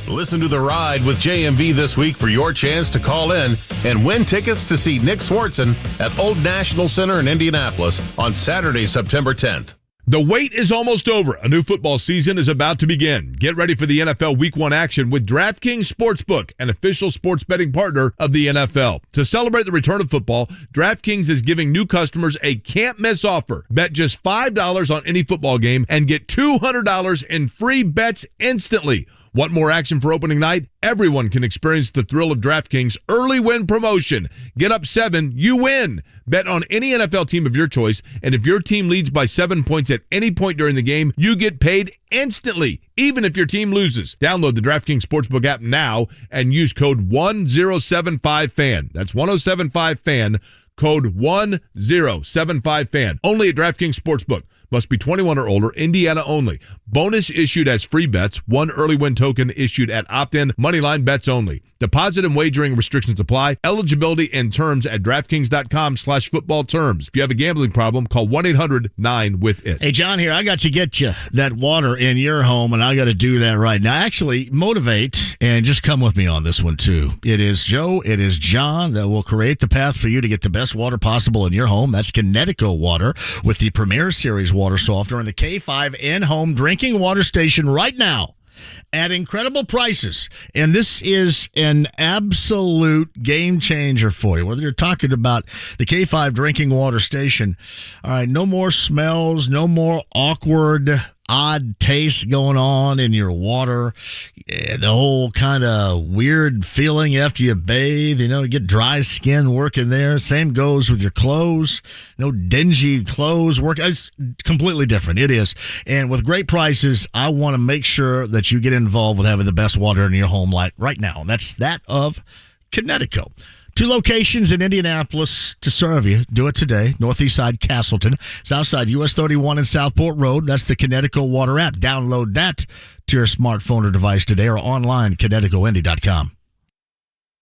Listen to The Ride with JMV this week for your chance to call in and win tickets to see Nick Swartzen at Old National Center in Indianapolis on Saturday, September 10th. The wait is almost over. A new football season is about to begin. Get ready for the NFL Week 1 action with DraftKings Sportsbook, an official sports betting partner of the NFL. To celebrate the return of football, DraftKings is giving new customers a can't-miss offer. Bet just $5 on any football game and get $200 in free bets instantly. Want more action for opening night? Everyone can experience the thrill of DraftKings early win promotion. Get up 7, you win. Bet on any NFL team of your choice, and if your team leads by 7 points at any point during the game, you get paid instantly, even if your team loses. Download the DraftKings Sportsbook app now and use code 1075FAN. That's 1075FAN, code 1075FAN. Only at DraftKings Sportsbook. Must be 21 or older, Indiana only. Bonus issued as free bets. 1 early win token issued at opt-in. Moneyline bets only. Deposit and wagering restrictions apply. Eligibility and terms at DraftKings.com/football terms. If you have a gambling problem, call 1-800-9-WITH-IT. Hey, John here. I got to get you that water in your home, and I got to do that right now. Actually, motivate and just come with me on this one, too. It is Joe, it is John that will create the path for you to get the best water possible in your home. That's Connecticut Water with the Premier Series water softener and the K5 in-home drinking water station right now at incredible prices. And this is an absolute game changer for you. Whether you're talking about the K5 drinking water station, all right, no more smells, no more awkward, odd taste going on in your water. Yeah, the whole kind of weird feeling after you bathe, you get dry skin working there. Same goes with your clothes. No dingy clothes work. It's completely different. It is. And with great prices, I want to make sure that you get involved with having the best water in your home like right now. And that's that of Connecticut. 2 locations in Indianapolis to serve you. Do it today. Northeast side Castleton, south side US 31 and Southport Road. That's the Connecticut Water app. Download that to your smartphone or device today or online, ConnecticutIndy.com.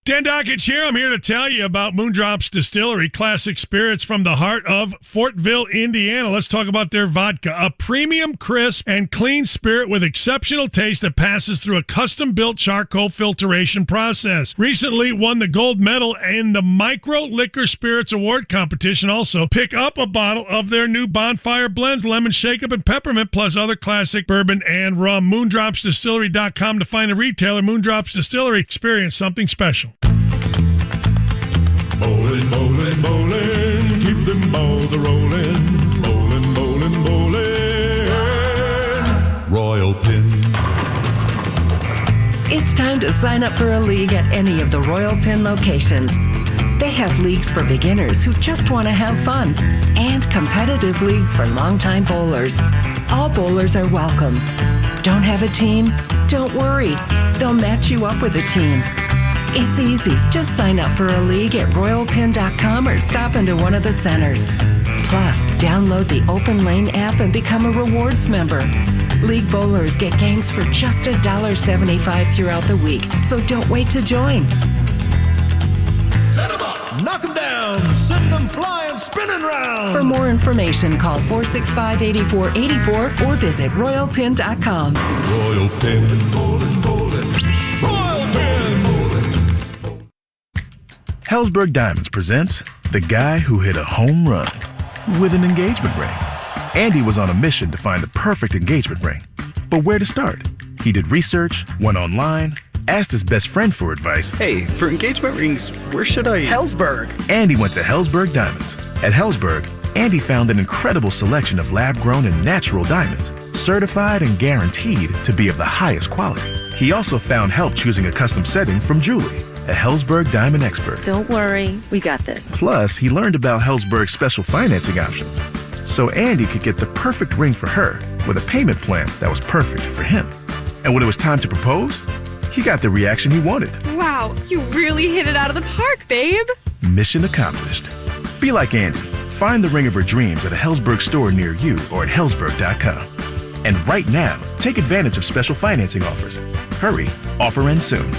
Dan Dockage here. I'm here to tell you about Moondrops Distillery, classic spirits from the heart of Fortville, Indiana. Let's talk about their vodka, a premium, crisp, and clean spirit with exceptional taste that passes through a custom-built charcoal filtration process. Recently won the gold medal in the Micro Liquor Spirits Award competition. Also, pick up a bottle of their new Bonfire Blends, Lemon Shake-Up, and Peppermint, plus other classic bourbon and rum. MoondropsDistillery.com to find a retailer. Moondrops Distillery. Experience something special. Bowling, bowling, bowling, keep them balls a-rolling. Bowling, bowling, bowling. Royal Pin. It's time to sign up for a league at any of the Royal Pin locations. They have leagues for beginners who just want to have fun and competitive leagues for longtime bowlers. All bowlers are welcome. Don't have a team? Don't worry. They'll match you up with a team. It's easy. Just sign up for a league at royalpin.com or stop into one of the centers. Plus, download the Open Lane app and become a rewards member. League bowlers get games for just $1.75 throughout the week, so don't wait to join. Set 'em up, knock 'em down, send them flying, spinning round. For more information, call 465-8484 or visit royalpin.com. Royal Pin, bowling, bowling. Royal Pin, bowling. Helzberg Diamonds presents the guy who hit a home run with an engagement ring. Andy was on a mission to find the perfect engagement ring. But where to start? He did research, went online, asked his best friend for advice. Hey, for engagement rings, where should I... Helzberg! Andy went to Helzberg Diamonds. At Helzberg, Andy found an incredible selection of lab-grown and natural diamonds, certified and guaranteed to be of the highest quality. He also found help choosing a custom setting from Julie, a Helzberg diamond expert. Don't worry, we got this. Plus, he learned about Helzberg's special financing options, so Andy could get the perfect ring for her with a payment plan that was perfect for him. And when it was time to propose, he got the reaction he wanted. Wow, you really hit it out of the park, babe. Mission accomplished. Be like Andy. Find the ring of her dreams at a Helzberg store near you or at Helzberg.com. And right now, take advantage of special financing offers. Hurry, offer ends soon.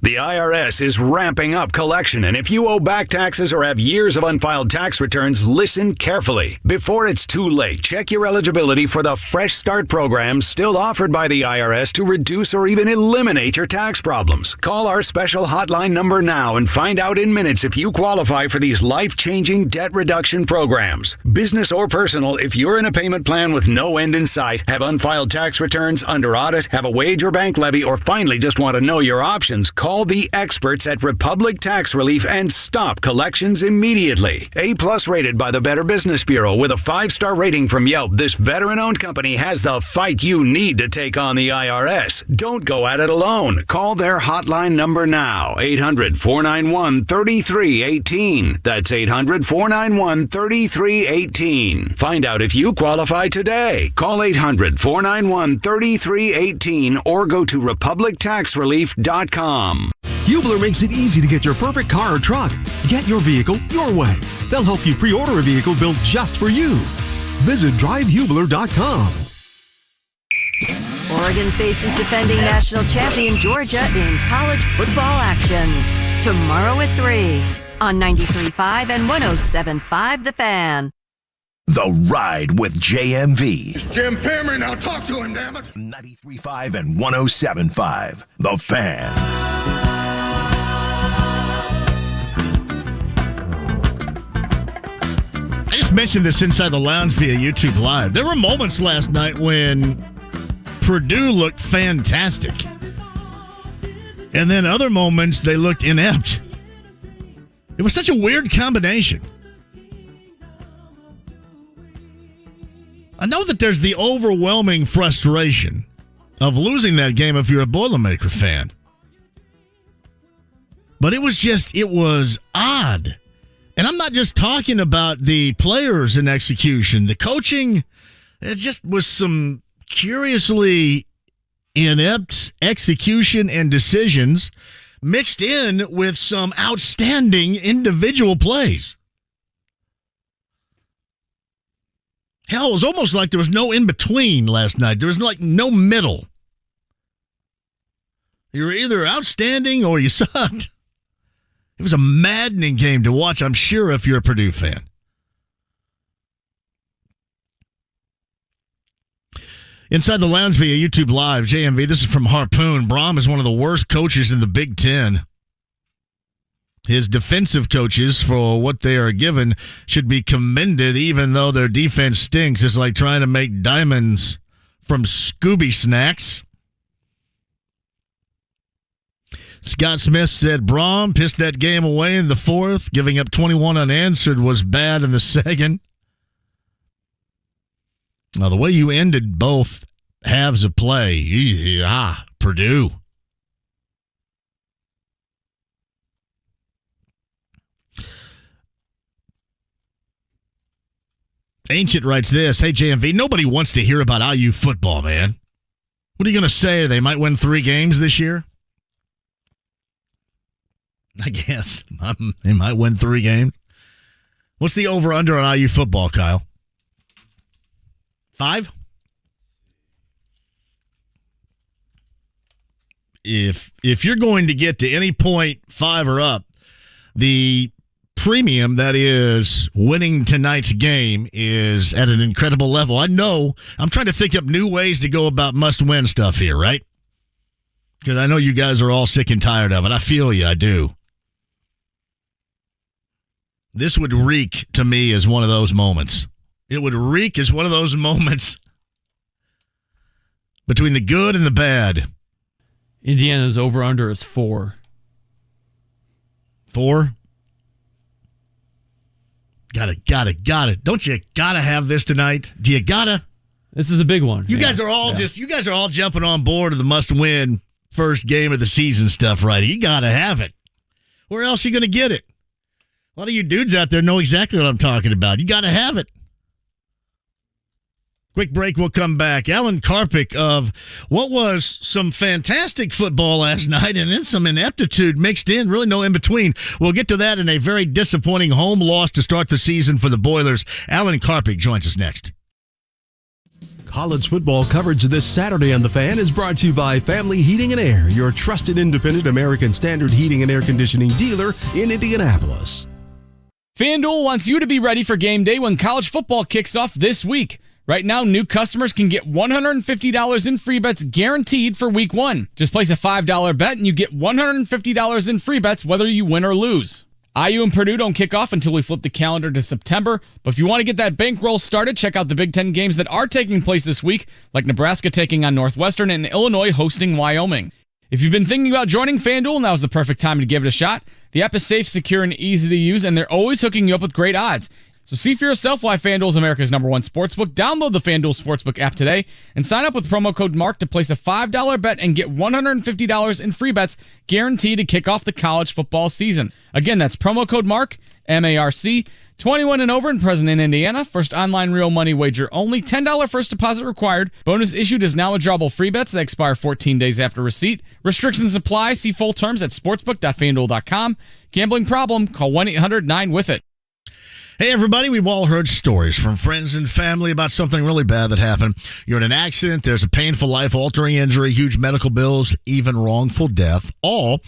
The IRS is ramping up collection, and if you owe back taxes or have years of unfiled tax returns, listen carefully. Before it's too late, check your eligibility for the Fresh Start program still offered by the IRS to reduce or even eliminate your tax problems. Call our special hotline number now and find out in minutes if you qualify for these life-changing debt reduction programs. Business or personal, if you're in a payment plan with no end in sight, have unfiled tax returns, under audit, have a wage or bank levy, or finally just want to know your options, call the experts at Republic Tax Relief and stop collections immediately. A-plus rated by the Better Business Bureau with a 5-star rating from Yelp, this veteran-owned company has the fight you need to take on the IRS. Don't go at it alone. Call their hotline number now, 800-491-3318. That's 800-491-3318. Find out if you qualify today. Call 800-491-3318 or go to republictaxrelief.com. Hubler makes it easy to get your perfect car or truck. Get your vehicle your way. They'll help you pre-order a vehicle built just for you. Visit drivehubler.com. Oregon faces defending national champion Georgia in college football action. Tomorrow at 3 on 93.5 and 107.5 The Fan. The Ride with JMV. It's Jim Perry, now talk to him, damn it. 93.5 and 107.5 The Fan. I just mentioned this inside the lounge via YouTube Live. There were moments last night when Purdue looked fantastic. And then other moments they looked inept. It was such a weird combination. I know that there's the overwhelming frustration of losing that game if you're a Boilermaker fan. But it was odd. And I'm not just talking about the players in execution. The coaching, it just was some curiously inept execution and decisions mixed in with some outstanding individual plays. Hell, it was almost like there was no in-between last night. There was like no middle. You were either outstanding or you sucked. It was a maddening game to watch, I'm sure, if you're a Purdue fan. Inside the lounge via YouTube Live, JMV, this is from Harpoon. Braum is one of the worst coaches in the Big Ten. His defensive coaches, for what they are given, should be commended, even though their defense stinks. It's like trying to make diamonds from Scooby snacks. Scott Smith said Braum pissed that game away in the fourth. Giving up 21 unanswered was bad in the second. Now, the way you ended both halves of play, Purdue. Ancient writes this, hey, JMV, nobody wants to hear about IU football, man. What are you going to say? They might win 3 games this year? I guess. They might win 3 games. What's the over-under on IU football, Kyle? 5? If you're going to get to any point 5 or up, the premium that is winning tonight's game is at an incredible level. I know. I'm trying to think up new ways to go about must-win stuff here, right? Because I know you guys are all sick and tired of it. I feel you. I do. This would reek to me as one of those moments. It would reek as one of those moments between the good and the bad. Indiana's over-under is 4. 4? Got it. Don't you gotta have this tonight? Do you gotta? This is a big one. You guys are all jumping on board of the must-win first game of the season stuff, right? You gotta have it. Where else are you gonna get it? A lot of you dudes out there know exactly what I'm talking about. You gotta have it. Quick break, we'll come back. Alan Karpik of what was some fantastic football last night and then some ineptitude mixed in, really no in-between. We'll get to that in a very disappointing home loss to start the season for the Boilers. Alan Karpik joins us next. College football coverage this Saturday on The Fan is brought to you by Family Heating and Air, your trusted independent American Standard heating and air conditioning dealer in Indianapolis. FanDuel wants you to be ready for game day when college football kicks off this week. Right now, new customers can get $150 in free bets guaranteed for week 1. Just place a $5 bet and you get $150 in free bets whether you win or lose. IU and Purdue don't kick off until we flip the calendar to September, but if you want to get that bankroll started, check out the Big Ten games that are taking place this week, like Nebraska taking on Northwestern and Illinois hosting Wyoming. If you've been thinking about joining FanDuel, now's the perfect time to give it a shot. The app is safe, secure, and easy to use, and they're always hooking you up with great odds. So see for yourself why FanDuel is America's #1 sportsbook. Download the FanDuel Sportsbook app today and sign up with promo code MARK to place a $5 bet and get $150 in free bets guaranteed to kick off the college football season. Again, that's promo code MARK, M-A-R-C, 21 and over and present in Indiana. First online real money wager only. $10 first deposit required. Bonus issued is now withdrawable free bets that expire 14 days after receipt. Restrictions apply. See full terms at sportsbook.fanduel.com. Gambling problem? Call 1-800-9-WITH-IT. Hey, everybody, we've all heard stories from friends and family about something really bad that happened. You're in an accident, there's a painful, life-altering injury, huge medical bills, even wrongful death, all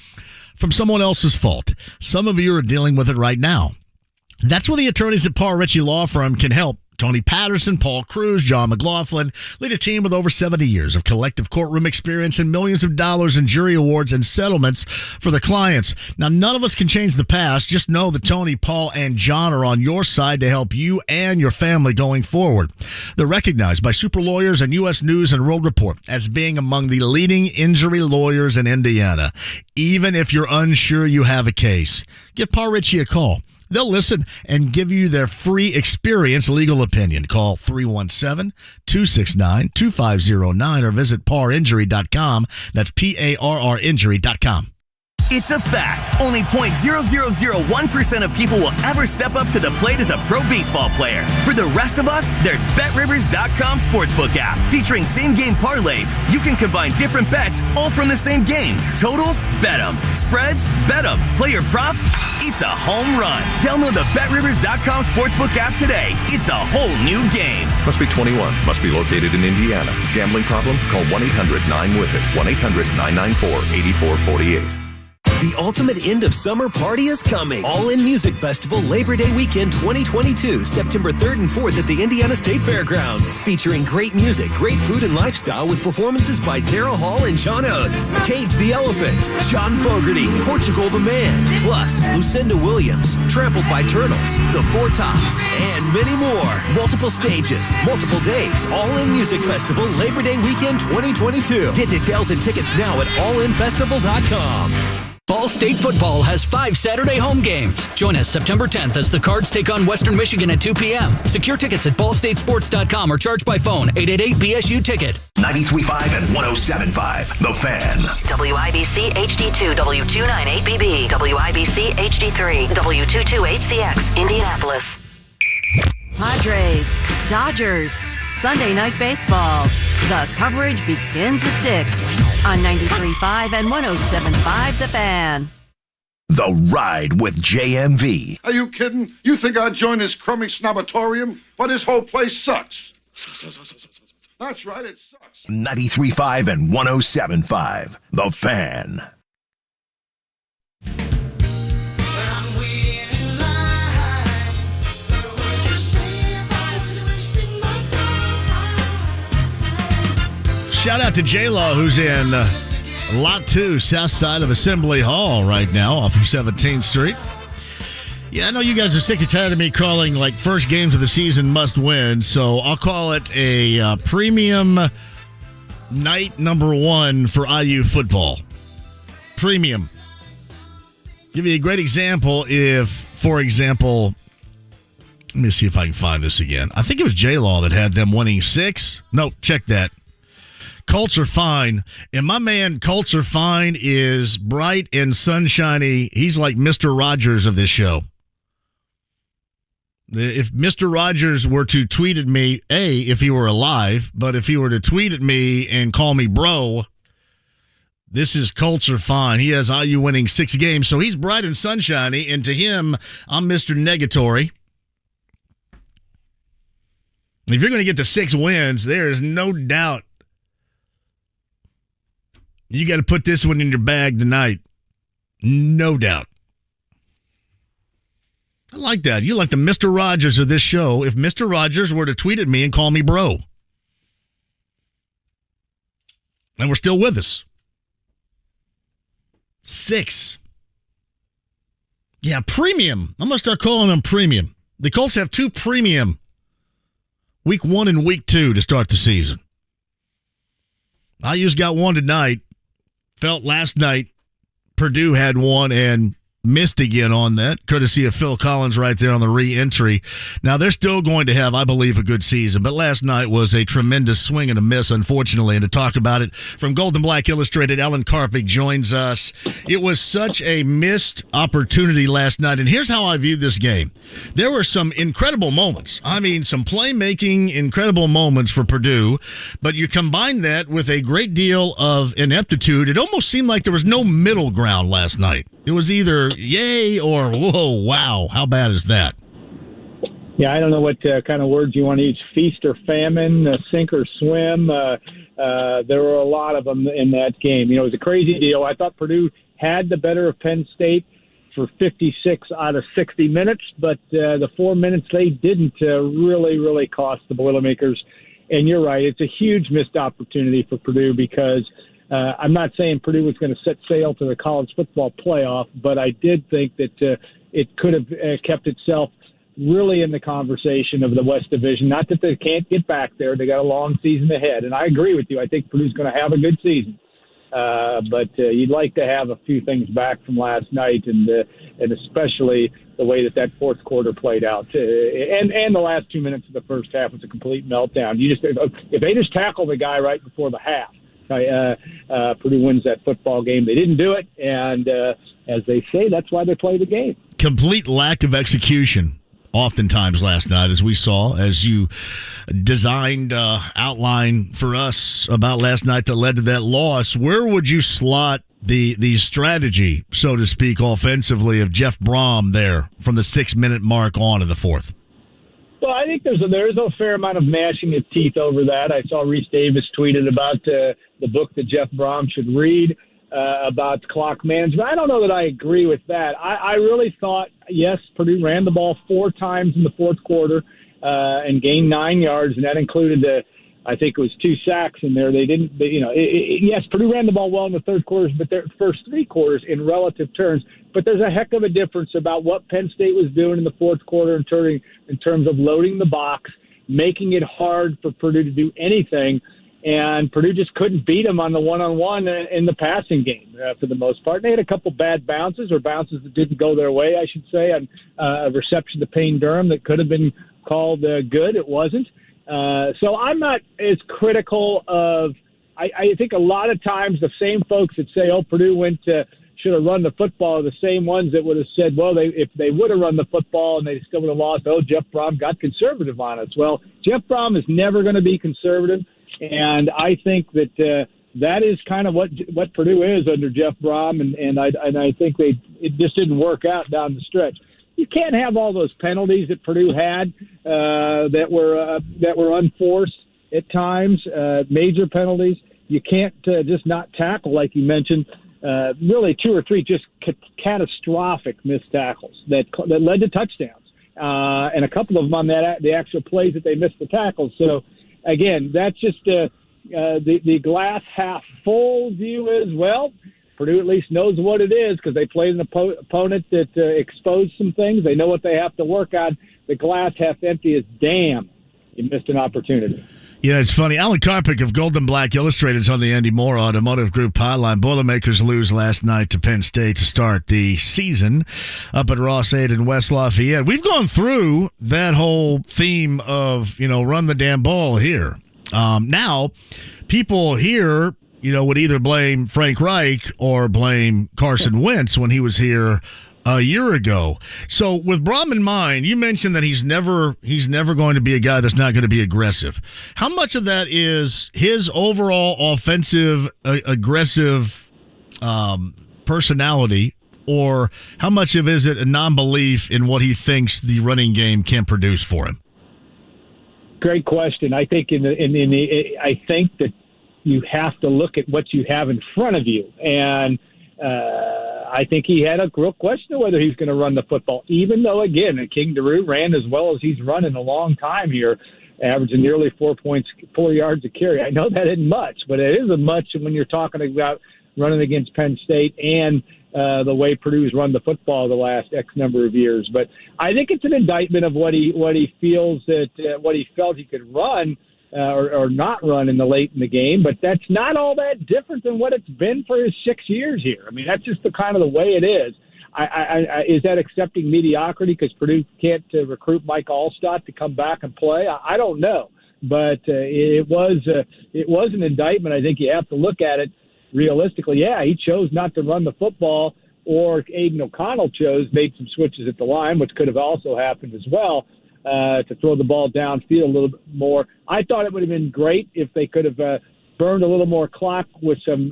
from someone else's fault. Some of you are dealing with it right now. That's where the attorneys at Paul Ritchie Law Firm can help. Tony Patterson, Paul Cruz, John McLaughlin lead a team with over 70 years of collective courtroom experience and millions of dollars in jury awards and settlements for their clients. Now, none of us can change the past. Just know that Tony, Paul, and John are on your side to help you and your family going forward. They're recognized by Super Lawyers and U.S. News and World Report as being among the leading injury lawyers in Indiana. Even if you're unsure you have a case, give Paul Ritchie a call. They'll listen and give you their free experience legal opinion. Call 317-269-2509 or visit parinjury.com. That's P-A-R-R injury.com. It's a fact. Only 0.0001% of people will ever step up to the plate as a pro baseball player. For the rest of us, there's BetRivers.com Sportsbook app. Featuring same-game parlays, you can combine different bets all from the same game. Totals? Bet 'em. Spreads? Bet 'em. Player props? It's a home run. Download the BetRivers.com Sportsbook app today. It's a whole new game. Must be 21. Must be located in Indiana. Gambling problem? Call 1-800-9-WITH-IT. 1-800-994-8448. The ultimate end of summer party is coming. All In Music Festival Labor Day Weekend 2022, September 3rd and 4th at the Indiana State Fairgrounds. Featuring great music, great food and lifestyle with performances by Daryl Hall and John Oates, Cage the Elephant, John Fogerty, Portugal the Man, plus Lucinda Williams, Trampled by Turtles, The Four Tops, and many more. Multiple stages, multiple days. All In Music Festival Labor Day Weekend 2022. Get details and tickets now at allinfestival.com. Ball State football has 5 Saturday home games. Join us September 10th as the Cards take on Western Michigan at 2 p.m. Secure tickets at ballstatesports.com or charge by phone 888-BSU-TICKET. 93.5 and 107.5. The Fan. WIBC HD2 W298BB, WIBC HD3 W228CX, Indianapolis. Padres, Dodgers, Sunday Night Baseball. The coverage begins at 6 on 93.5 and 107.5 The Fan. The Ride with JMV. Are you kidding? You think I'd join this crummy snobatorium? But this whole place sucks. That's right, it sucks. 93.5 and 107.5. The Fan. Shout out to J-Law, who's in Lot 2, south side of Assembly Hall right now off of 17th Street. Yeah, I know you guys are sick and tired of me calling, like, first games of the season must win, so I'll call it a premium night number 1 for IU football. Premium. Give you a great example if, for example, let me see if I can find this again. I think it was J-Law that had them winning 6. No, check that. Colts are fine. And my man, Colts are fine, is bright and sunshiny. He's like Mr. Rogers of this show. If Mr. Rogers were to tweet at me, if he were alive, but if he were to tweet at me and call me bro, this is Colts are fine. He has IU winning 6 games, so he's bright and sunshiny, and to him, I'm Mr. Negatory. If you're going to get to 6 wins, there is no doubt you got to put this one in your bag tonight. No doubt. I like that. You're like the Mr. Rogers of this show. If Mr. Rogers were to tweet at me and call me bro. And we're still with us. 6. Yeah, premium. I'm going to start calling them premium. The Colts have 2 premium. Week 1 and week 2 to start the season. IU's got one tonight. Felt last night Purdue had one and missed again on that, courtesy of Phil Collins right there on the re-entry. Now, they're still going to have, I believe, a good season, but last night was a tremendous swing and a miss, unfortunately. And to talk about it from Golden Black Illustrated, Alan Karpik joins us. It was such a missed opportunity last night, and here's how I view this game. There were some incredible moments. I mean, some playmaking, incredible moments for Purdue, but you combine that with a great deal of ineptitude. It almost seemed like there was no middle ground last night. It was either yay or whoa, wow. How bad is that? Yeah, I don't know what kind of words you want to use. Feast or famine, sink or swim. There were a lot of them in that game. It was a crazy deal. I thought Purdue had the better of Penn State for 56 out of 60 minutes, but the 4 minutes they didn't really cost the Boilermakers. And you're right, it's a huge missed opportunity for Purdue because I'm not saying Purdue was going to set sail to the college football playoff, but I did think that it could have kept itself really in the conversation of the West Division. Not that they can't get back there. They got a long season ahead. And I agree with you. I think Purdue's going to have a good season. But you'd like to have a few things back from last night, and especially the way that fourth quarter played out. And the last 2 minutes of the first half was a complete meltdown. If they just tackle the guy right before the half, Purdue wins that football game. They didn't do it, and as they say, that's why they play the game. Complete lack of execution oftentimes last night, as we saw, as you designed outline for us about last night that led to that loss. Where would you slot the strategy, so to speak, offensively of Jeff Brom there from the 6-minute mark on in the fourth? Well, I think there's a fair amount of gnashing of teeth over that. I saw Reese Davis tweeted about the book that Jeff Brom should read about clock management. I don't know that I agree with that. I really thought, yes, Purdue ran the ball 4 times in the fourth quarter and gained 9 yards, and that included I think it was 2 sacks in there. They didn't, yes, Purdue ran the ball well in the third quarters, but their first 3 quarters in relative terms. But there's a heck of a difference about what Penn State was doing in the fourth quarter in terms of loading the box, making it hard for Purdue to do anything. And Purdue just couldn't beat them on the one-on-one in the passing game for the most part. They had a couple bad bounces, or bounces that didn't go their way, I should say, on a reception to Payne Durham that could have been called good. It wasn't. So I'm not as critical of – I think a lot of times the same folks that say, Purdue should have run the football are the same ones that would have said, well, if they would have run the football and they still would have lost, Jeff Brom got conservative on us. Well, Jeff Brom is never going to be conservative, and I think that that is kind of what Purdue is under Jeff Brom, and I think it just didn't work out down the stretch. You can't have all those penalties that Purdue had that were unforced at times, major penalties. You can't just not tackle, like you mentioned. Really 2 or 3 just catastrophic missed tackles that led to touchdowns, and a couple of them on the actual plays that they missed the tackles. So, again, that's just the glass half full view is, well, Purdue at least knows what it is because they played an opponent that exposed some things. They know what they have to work on. The glass half empty is, damn, you missed an opportunity. Yeah, it's funny. Alan Karpik of Golden Black Illustrated is on the Andy Moore Automotive Group hotline. Boilermakers lose last night to Penn State to start the season up at Ross 8 in West Lafayette. We've gone through that whole theme of, run the damn ball here. Now, people here, would either blame Frank Reich or blame Carson Wentz when he was here a year ago. So with Brom in mind, you mentioned that he's never going to be a guy that's not going to be aggressive. How much of that is his overall offensive, aggressive personality, or how much of is it a non-belief in what he thinks the running game can produce for him? Great question. I think I think that you have to look at what you have in front of you, and I think he had a real question of whether he's going to run the football. Even though, again, King Daru ran as well as he's run in a long time here, averaging nearly 4 yards a carry. I know that isn't much, but it is a much when you're talking about running against Penn State and the way Purdue's run the football the last X number of years. But I think it's an indictment of what he feels that what he felt he could run or not run in the game. But that's not all that different than what it's been for his 6 years here. I mean, that's just the kind of the way it is. Is that accepting mediocrity because Purdue can't recruit Mike Allstott to come back and play? I don't know, but it was an indictment. I think you have to look at it realistically. Yeah, he chose not to run the football, or Aiden O'Connell made some switches at the line, which could have also happened as well, to throw the ball downfield a little bit more. I thought it would have been great if they could have burned a little more clock with some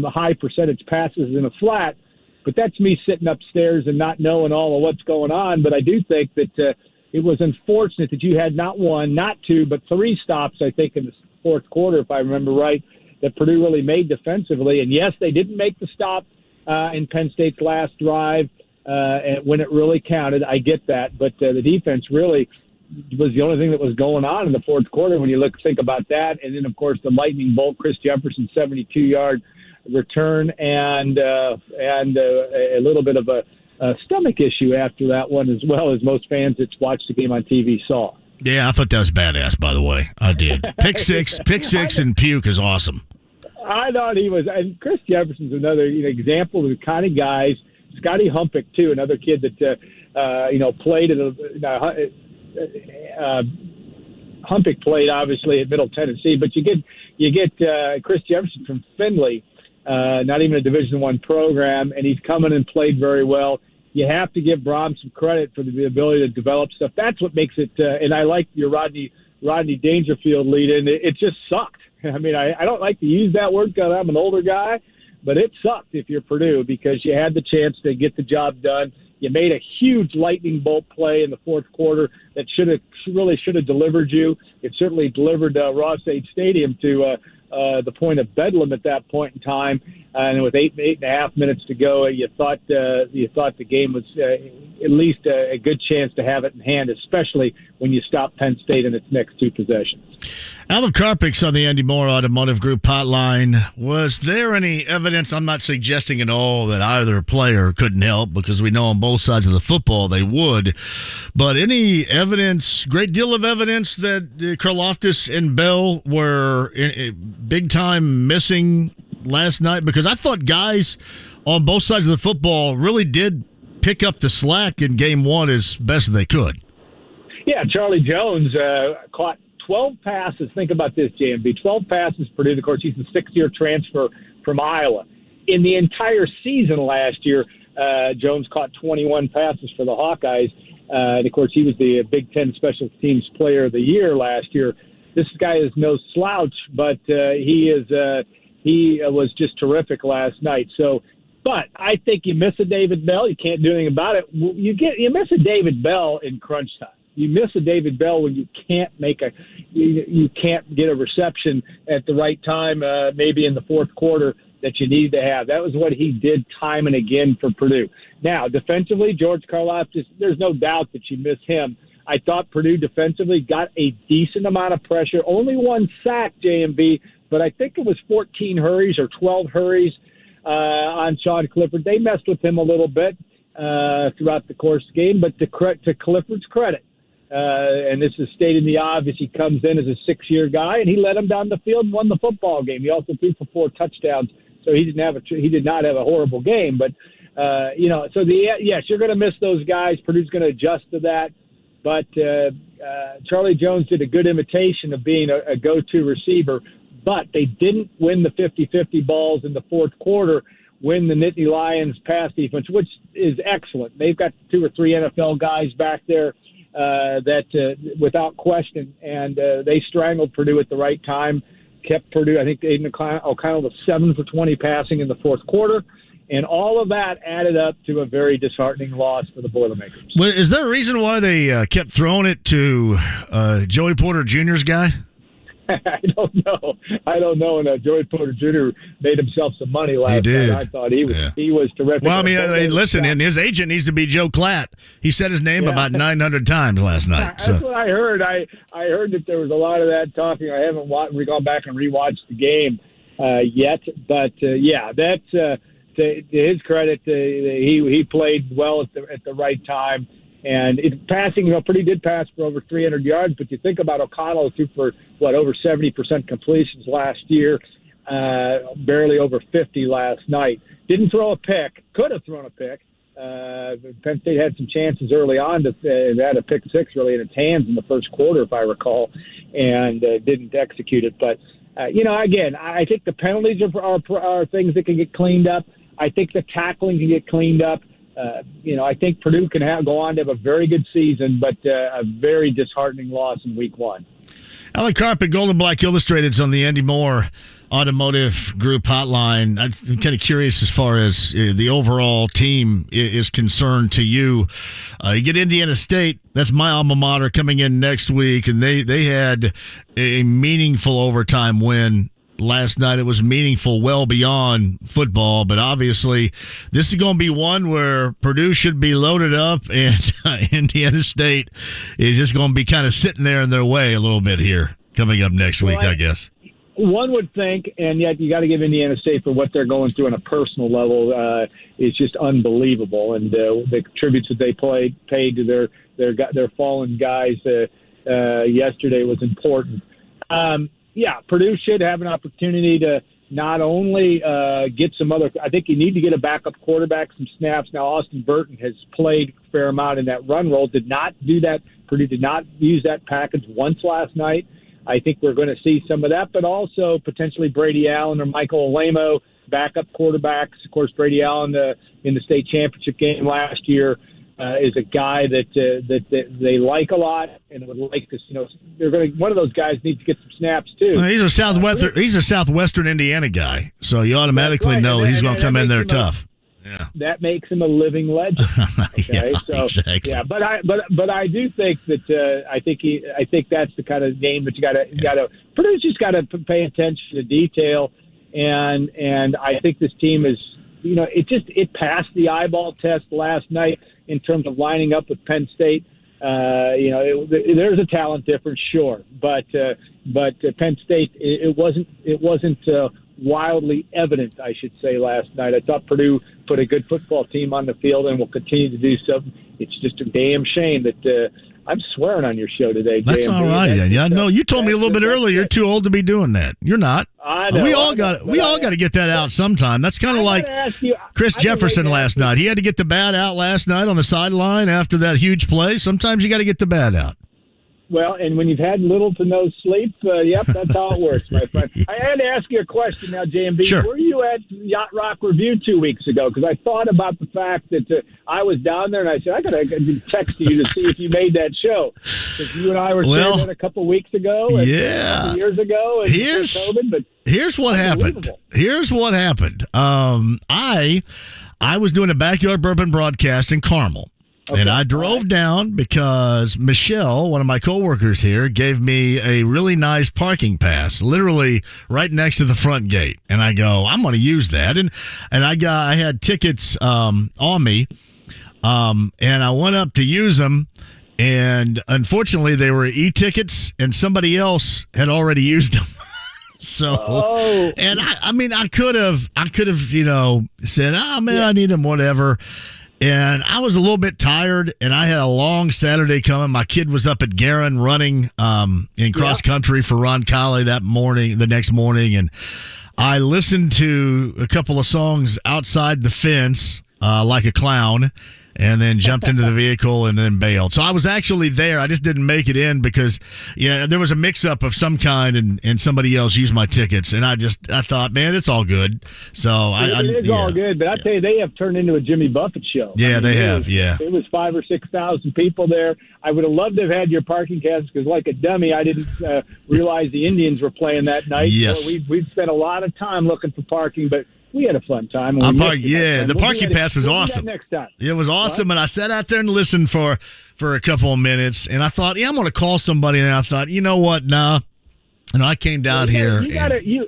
high percentage passes in a flat. But that's me sitting upstairs and not knowing all of what's going on. But I do think that it was unfortunate that you had not one, not two, but three stops, I think, in the fourth quarter, if I remember right, that Purdue really made defensively. And, yes, they didn't make the stop in Penn State's last drive when it really counted. I get that. But the defense really was the only thing that was going on in the fourth quarter when you think about that. And then, of course, the lightning bolt, Chris Jefferson, 72-yard return, and a little bit of a stomach issue after that one, as well as most fans that watched the game on TV saw. Yeah, I thought that was badass, by the way. I did. Pick six and puke is awesome. I thought he was. And Chris Jefferson's another example of the kind of guys. Scotty Humpick, too, another kid that played at Humpick played obviously at Middle Tennessee, but you get Chris Jefferson from Findlay. Not even a Division I program, and he's come in and played very well. You have to give Brom some credit for the ability to develop stuff. That's what makes it, and I like your Rodney Dangerfield lead in. It just sucked. I mean, I don't like to use that word because I'm an older guy, but it sucked if you're Purdue because you had the chance to get the job done. You made a huge lightning bolt play in the fourth quarter that really should have delivered you. It certainly delivered Ross-Ade Stadium to the point of bedlam at that point in time, and with eight and a half minutes to go, you thought the game was at least a good chance to have it in hand, especially when you stop Penn State in its next two possessions. Alan Karpik's on the Andy Moore Automotive Group hotline. Was there any evidence? I'm not suggesting at all that either player couldn't help because we know on both sides of the football they would, but any evidence, great deal of evidence that Karlaftis and Bell were big time missing last night? Because I thought guys on both sides of the football really did pick up the slack in game one as best as they could. Yeah, Charlie Jones caught 12 passes. Think about this, JMV. 12 passes Purdue. Of course, he's a sixth-year transfer from Iowa. In the entire season last year, Jones caught 21 passes for the Hawkeyes. And, of course, he was the Big Ten Special Teams Player of the Year last year. This guy is no slouch, but he was just terrific last night. So, but I think you miss a David Bell. You can't do anything about it. You miss a David Bell in crunch time. You miss a David Bell when you can't you can't get a reception at the right time, maybe in the fourth quarter that you need to have. That was what he did time and again for Purdue. Now, defensively, George Karlaftis, there's no doubt that you miss him. I thought Purdue defensively got a decent amount of pressure. Only one sack, JMV, but I think it was 14 hurries or 12 hurries on Sean Clifford. They messed with him a little bit throughout the course of the game, but to Clifford's credit, and this is stating the obvious, he comes in as a six-year guy, and he led them down the field and won the football game. He also threw for 4 touchdowns, so he did not have a horrible game. But yes, you're going to miss those guys. Purdue's going to adjust to that. But Charlie Jones did a good imitation of being a go-to receiver, but they didn't win the 50-50 balls in the fourth quarter, win the Nittany Lions pass defense, which is excellent. They've got 2 or 3 NFL guys back there that without question, and they strangled Purdue at the right time, kept Purdue. I think Aiden O'Connell was 7 for 20 passing in the fourth quarter, And all of that added up to a very disheartening loss for the Boilermakers. Well, is there a reason why they kept throwing it to Joey Porter Jr.'s guy? I don't know. And Joey Porter Jr. made himself some money last did. night. I thought he was terrific. Well, I mean, listen, and his agent needs to be Joe Klatt. He said his name about 900 times last night. That's what I heard. I heard that there was a lot of that talking. I haven't gone back and rewatched the game yet, but that's to his credit. He played well at the right time. And passing, Purdue did pass for over 300 yards, but you think about O'Connell, who threw for, over 70% completions last year, barely over 50 last night. Didn't throw a pick. Could have thrown a pick. Penn State had some chances early on. They had a pick six really in its hands in the first quarter, if I recall, and didn't execute it. But, again, I think the penalties are things that can get cleaned up. I think the tackling can get cleaned up. I think Purdue can go on to have a very good season, but a very disheartening loss in week one. Alan Carpet, Gold and Black Illustrated is on the Andy Moore Automotive Group hotline. I'm kind of curious as far as the overall team is concerned to you. You get Indiana State, that's my alma mater, coming in next week, and they had a meaningful overtime win last night. It was meaningful well beyond football, but obviously this is going to be one where Purdue should be loaded up, and Indiana State is just going to be kind of sitting there in their way a little bit here coming up next week, I guess. One would think, and yet you got to give Indiana State for what they're going through on a personal level is just unbelievable, and the tributes that they paid to their fallen guys yesterday was important. Purdue should have an opportunity to not only get some other – I think you need to get a backup quarterback some snaps. Now, Austin Burton has played a fair amount in that run role, did not do that. Purdue did not use that package once last night. I think we're going to see some of that, but also potentially Brady Allen or Michael Olamo, backup quarterbacks. Of course, Brady Allen in the state championship game last year is a guy that they like a lot and would like to. They're going to. One of those guys needs to get some snaps too. Well, he's a Southwestern Indiana guy, so you automatically know he's going to come in there tough. Yeah, that makes him a living legend. Okay, exactly. Yeah, but I do think that I think that's the kind of game that you got to. Purdue's just got to pay attention to detail, and I think this team is. It passed the eyeball test last night in terms of lining up with Penn State. There's a talent difference, sure, but Penn State it wasn't wildly evident, I should say, last night. I thought Purdue put a good football team on the field and will continue to do so. It's just a damn shame that I'm swearing on your show today. That's JMV. all right. I know you told me a little bit earlier you're too old to be doing that. You're not. I know. We all got to get that out sometime. That's kind of like Chris Jefferson last night. He had to get the bat out last night on the sideline after that huge play. Sometimes you got to get the bat out. Well, and when you've had little to no sleep, that's how it works, my friend. I had to ask you a question now, JMV. Sure. Were you at Yacht Rock Review 2 weeks ago? Because I thought about the fact that I was down there, and I said, I got to text you to see if you made that show. Because you and I were there a couple of weeks ago, and a couple years ago, and COVID, but here's what happened. I was doing a backyard bourbon broadcast in Carmel. Okay. And I drove down because Michelle, one of my coworkers here, gave me a really nice parking pass, literally right next to the front gate. And I go, I'm going to use that. And I had tickets on me, and I went up to use them. And unfortunately, they were e-tickets, and somebody else had already used them. And I could have, said, I need them, whatever. And I was a little bit tired, and I had a long Saturday coming. My kid was up at Guerin running in cross country for Ron Colley the next morning, and I listened to a couple of songs outside the fence like a clown, and then jumped into the vehicle and then bailed. So I was actually there. I just didn't make it in because, there was a mix-up of some kind, and somebody else used my tickets. And I thought, man, it's all good. So it is all good. But I tell you, they have turned into a Jimmy Buffett show. Yeah, they have. It was 5,000 or 6,000 people there. I would have loved to have had your parking pass because, like a dummy, I didn't realize the Indians were playing that night. Yes. So we'd spent a lot of time looking for parking, but we had a fun time. The parking pass was we'll do that awesome. next time. It was awesome, and I sat out there and listened for a couple of minutes, and I thought, I'm going to call somebody, and I thought, you know what, nah. And I came down here.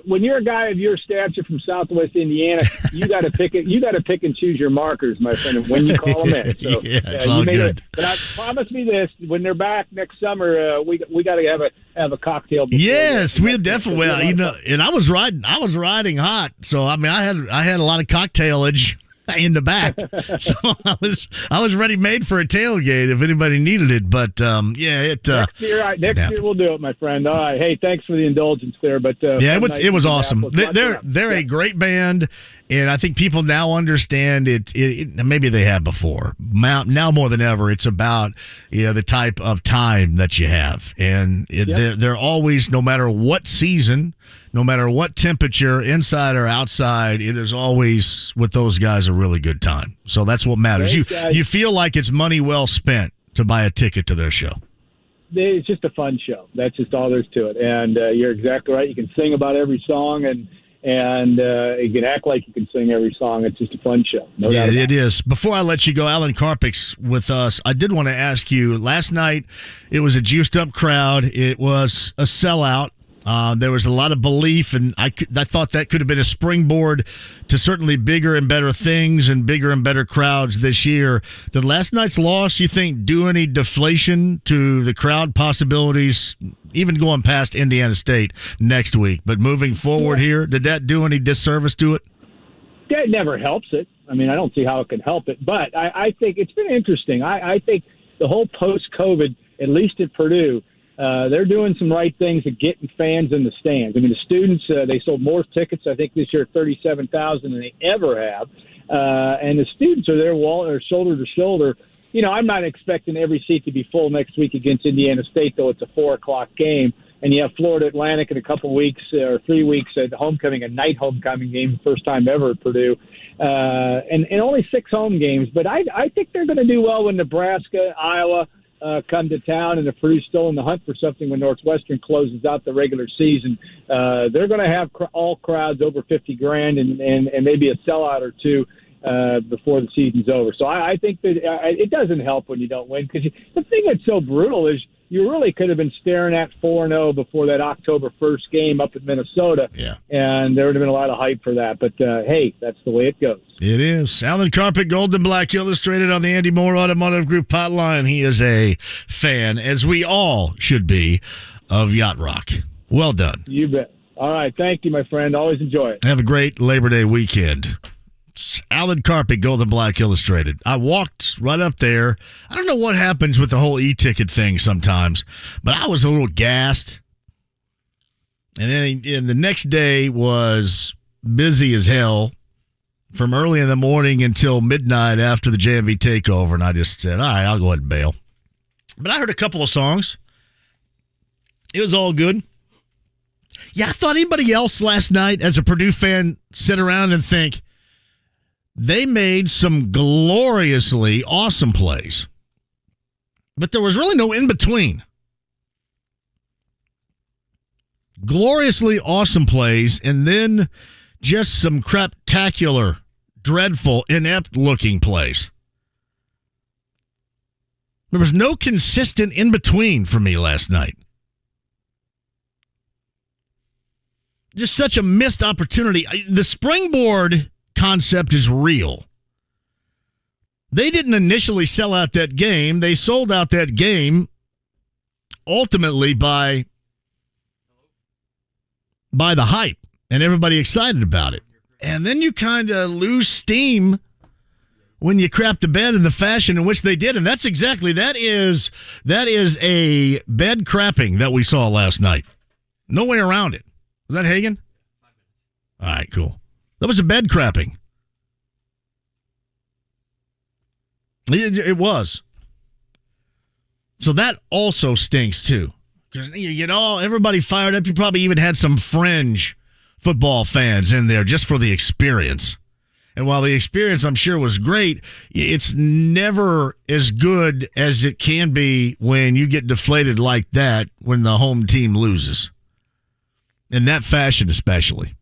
When you're a guy of your stature from Southwest Indiana, you got to pick it. You got to pick and choose your markers, my friend, when you call them in. So, it's all good. But promise me this: when they're back next summer, we got to have a cocktail. Yes, we definitely. Well, and I was riding hot, so I mean, I had a lot of cocktailage in the back, so I was ready made for a tailgate if anybody needed it. But next year we'll do it, my friend. All right, hey, thanks for the indulgence there. But it was awesome. They're a great band, and I think people now understand it. Maybe they have before. Now more than ever, it's about the type of time that you have, and they're always, no matter what season, no matter what temperature, inside or outside, it is always, with those guys, a really good time. So that's what matters. You feel like it's money well spent to buy a ticket to their show. It's just a fun show. That's just all there's to it. And you're exactly right. You can sing about every song, and you can act like you can sing every song. It's just a fun show. No doubt. It is. Before I let you go, Alan Karpik's with us. I did want to ask you, last night it was a juiced-up crowd. It was a sellout. There was a lot of belief, and I thought that could have been a springboard to certainly bigger and better things and bigger and better crowds this year. Did last night's loss, you think, do any deflation to the crowd possibilities, even going past Indiana State next week? But moving forward here, did that do any disservice to it? Yeah, it never helps it. I mean, I don't see how it can help it. But I think it's been interesting. I think the whole post-COVID, at least at Purdue, they're doing some right things at getting fans in the stands. I mean, the students, they sold more tickets, I think, this year, 37,000 than they ever have. And the students are there shoulder to shoulder. I'm not expecting every seat to be full next week against Indiana State, though it's a 4 o'clock game. And you have Florida Atlantic in a couple weeks or 3 weeks at homecoming, a night homecoming game, first time ever at Purdue. And only 6 home games. But I think they're going to do well when Nebraska, Iowa, come to town, and if Purdue's still in the hunt for something when Northwestern closes out the regular season. They're going to have all crowds over 50 grand and maybe a sellout or two before the season's over. So I think that it doesn't help when you don't win, because the thing that's so brutal is you really could have been staring at 4-0 before that October 1st game up in Minnesota. Yeah. And there would have been a lot of hype for that. But, hey, that's the way it goes. It is. Alan Karpik, Gold and Black Illustrated on the Andy Moore Automotive Group hotline. He is a fan, as we all should be, of Yacht Rock. Well done. You bet. All right. Thank you, my friend. Always enjoy it. Have a great Labor Day weekend. Alan Karpik, Gold and Black Illustrated. I walked right up there. I don't know what happens with the whole e-ticket thing sometimes, but I was a little gassed. And then the next day was busy as hell from early in the morning until midnight after the JMV takeover, and I just said, all right, I'll go ahead and bail. But I heard a couple of songs. It was all good. Yeah, I thought anybody else last night as a Purdue fan sit around and think, they made some gloriously awesome plays, but there was really no in-between. Gloriously awesome plays, and then just some craptacular, dreadful, inept-looking plays. There was no consistent in-between for me last night. Just such a missed opportunity. The springboard concept is real. They didn't initially sell out that game. They sold out that game ultimately by the hype and everybody excited about it. And then you kind of lose steam when you crap the bed in the fashion in which they did. And that is a bed crapping that we saw last night. No way around it. Was that Hagen? All right, cool. That was a bed crapping. It was. So that also stinks, too. Because you get everybody fired up. You probably even had some fringe football fans in there just for the experience. And while the experience, I'm sure, was great, it's never as good as it can be when you get deflated like that when the home team loses. In that fashion, especially.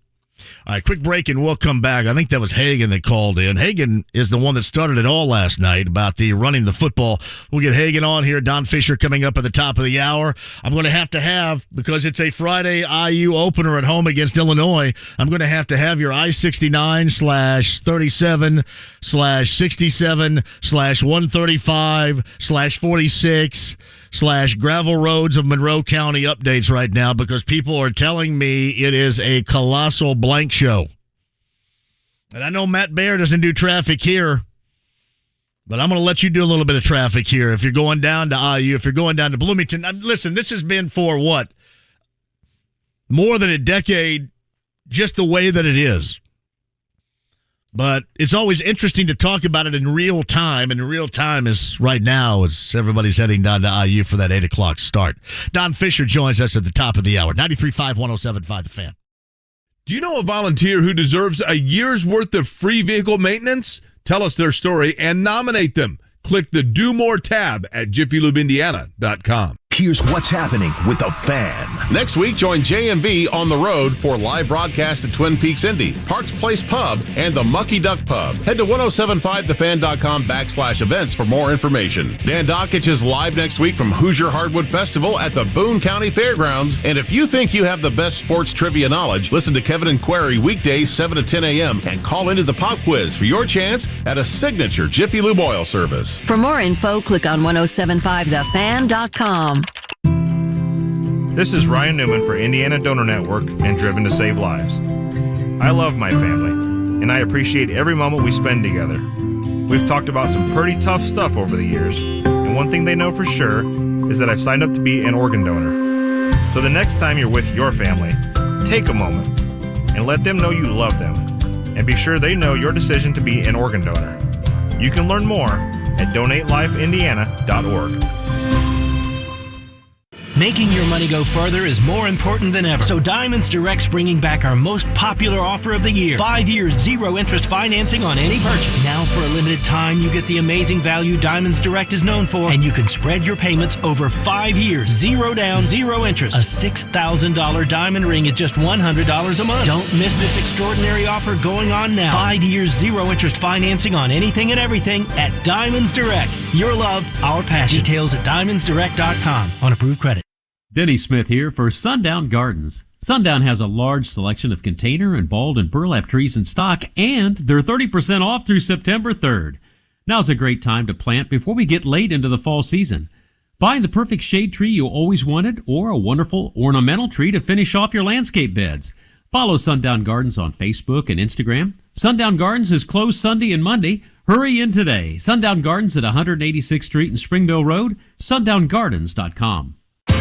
All right, quick break and we'll come back. I think that was Hagan that called in. Hagan is the one that started it all last night about the running the football. We'll get Hagan on here. Don Fisher coming up at the top of the hour. I'm going to have, because it's a Friday IU opener at home against Illinois, I'm going to have your I-69/37/67/135/46 gravel roads of Monroe County updates right now, because people are telling me it is a colossal blank show. And I know Matt Baer doesn't do traffic here, but I'm going to let you do a little bit of traffic here. If you're going down to IU, if you're going down to Bloomington, listen, this has been for what? More than a decade, just the way that it is. But it's always interesting to talk about it in real time, and in real time is right now as everybody's heading down to IU for that 8 o'clock start. Don Fisher joins us at the top of the hour. 93.5, 107.5 The Fan. Do you know a volunteer who deserves a year's worth of free vehicle maintenance? Tell us their story and nominate them. Click the Do More tab at JiffyLubeIndiana.com. Here's what's happening with the Fan. Next week, join JMV on the road for live broadcast at Twin Peaks Indy, Parks Place Pub, and the Mucky Duck Pub. Head to 1075thefan.com/events for more information. Dan Dockich is live next week from Hoosier Hardwood Festival at the Boone County Fairgrounds. And if you think you have the best sports trivia knowledge, listen to Kevin and Query weekdays 7 to 10 a.m. and call into the pop quiz for your chance at a signature Jiffy Lube oil service. For more info, click on 1075thefan.com. This is Ryan Newman for Indiana Donor Network and Driven to Save Lives. I love my family, and I appreciate every moment we spend together. We've talked about some pretty tough stuff over the years, and one thing they know for sure is that I've signed up to be an organ donor. So the next time you're with your family, take a moment and let them know you love them, and be sure they know your decision to be an organ donor. You can learn more at donatelifeindiana.org. Making your money go further is more important than ever. So Diamonds Direct's bringing back our most popular offer of the year. 5 years, zero interest financing on any purchase. Now for a limited time, you get the amazing value Diamonds Direct is known for, and you can spread your payments over 5 years. Zero down, zero interest. A $6,000 diamond ring is just $100 a month. Don't miss this extraordinary offer going on now. 5 years, zero interest financing on anything and everything at Diamonds Direct. Your love, our passion. Details at diamondsdirect.com on approved credit. Denny Smith here for Sundown Gardens. Sundown has a large selection of container and balled and burlap trees in stock, and they're 30% off through September 3rd. Now's a great time to plant before we get late into the fall season. Find the perfect shade tree you always wanted, or a wonderful ornamental tree to finish off your landscape beds. Follow Sundown Gardens on Facebook and Instagram. Sundown Gardens is closed Sunday and Monday. Hurry in today. Sundown Gardens at 186th Street and Springville Road, sundown.gardens.com.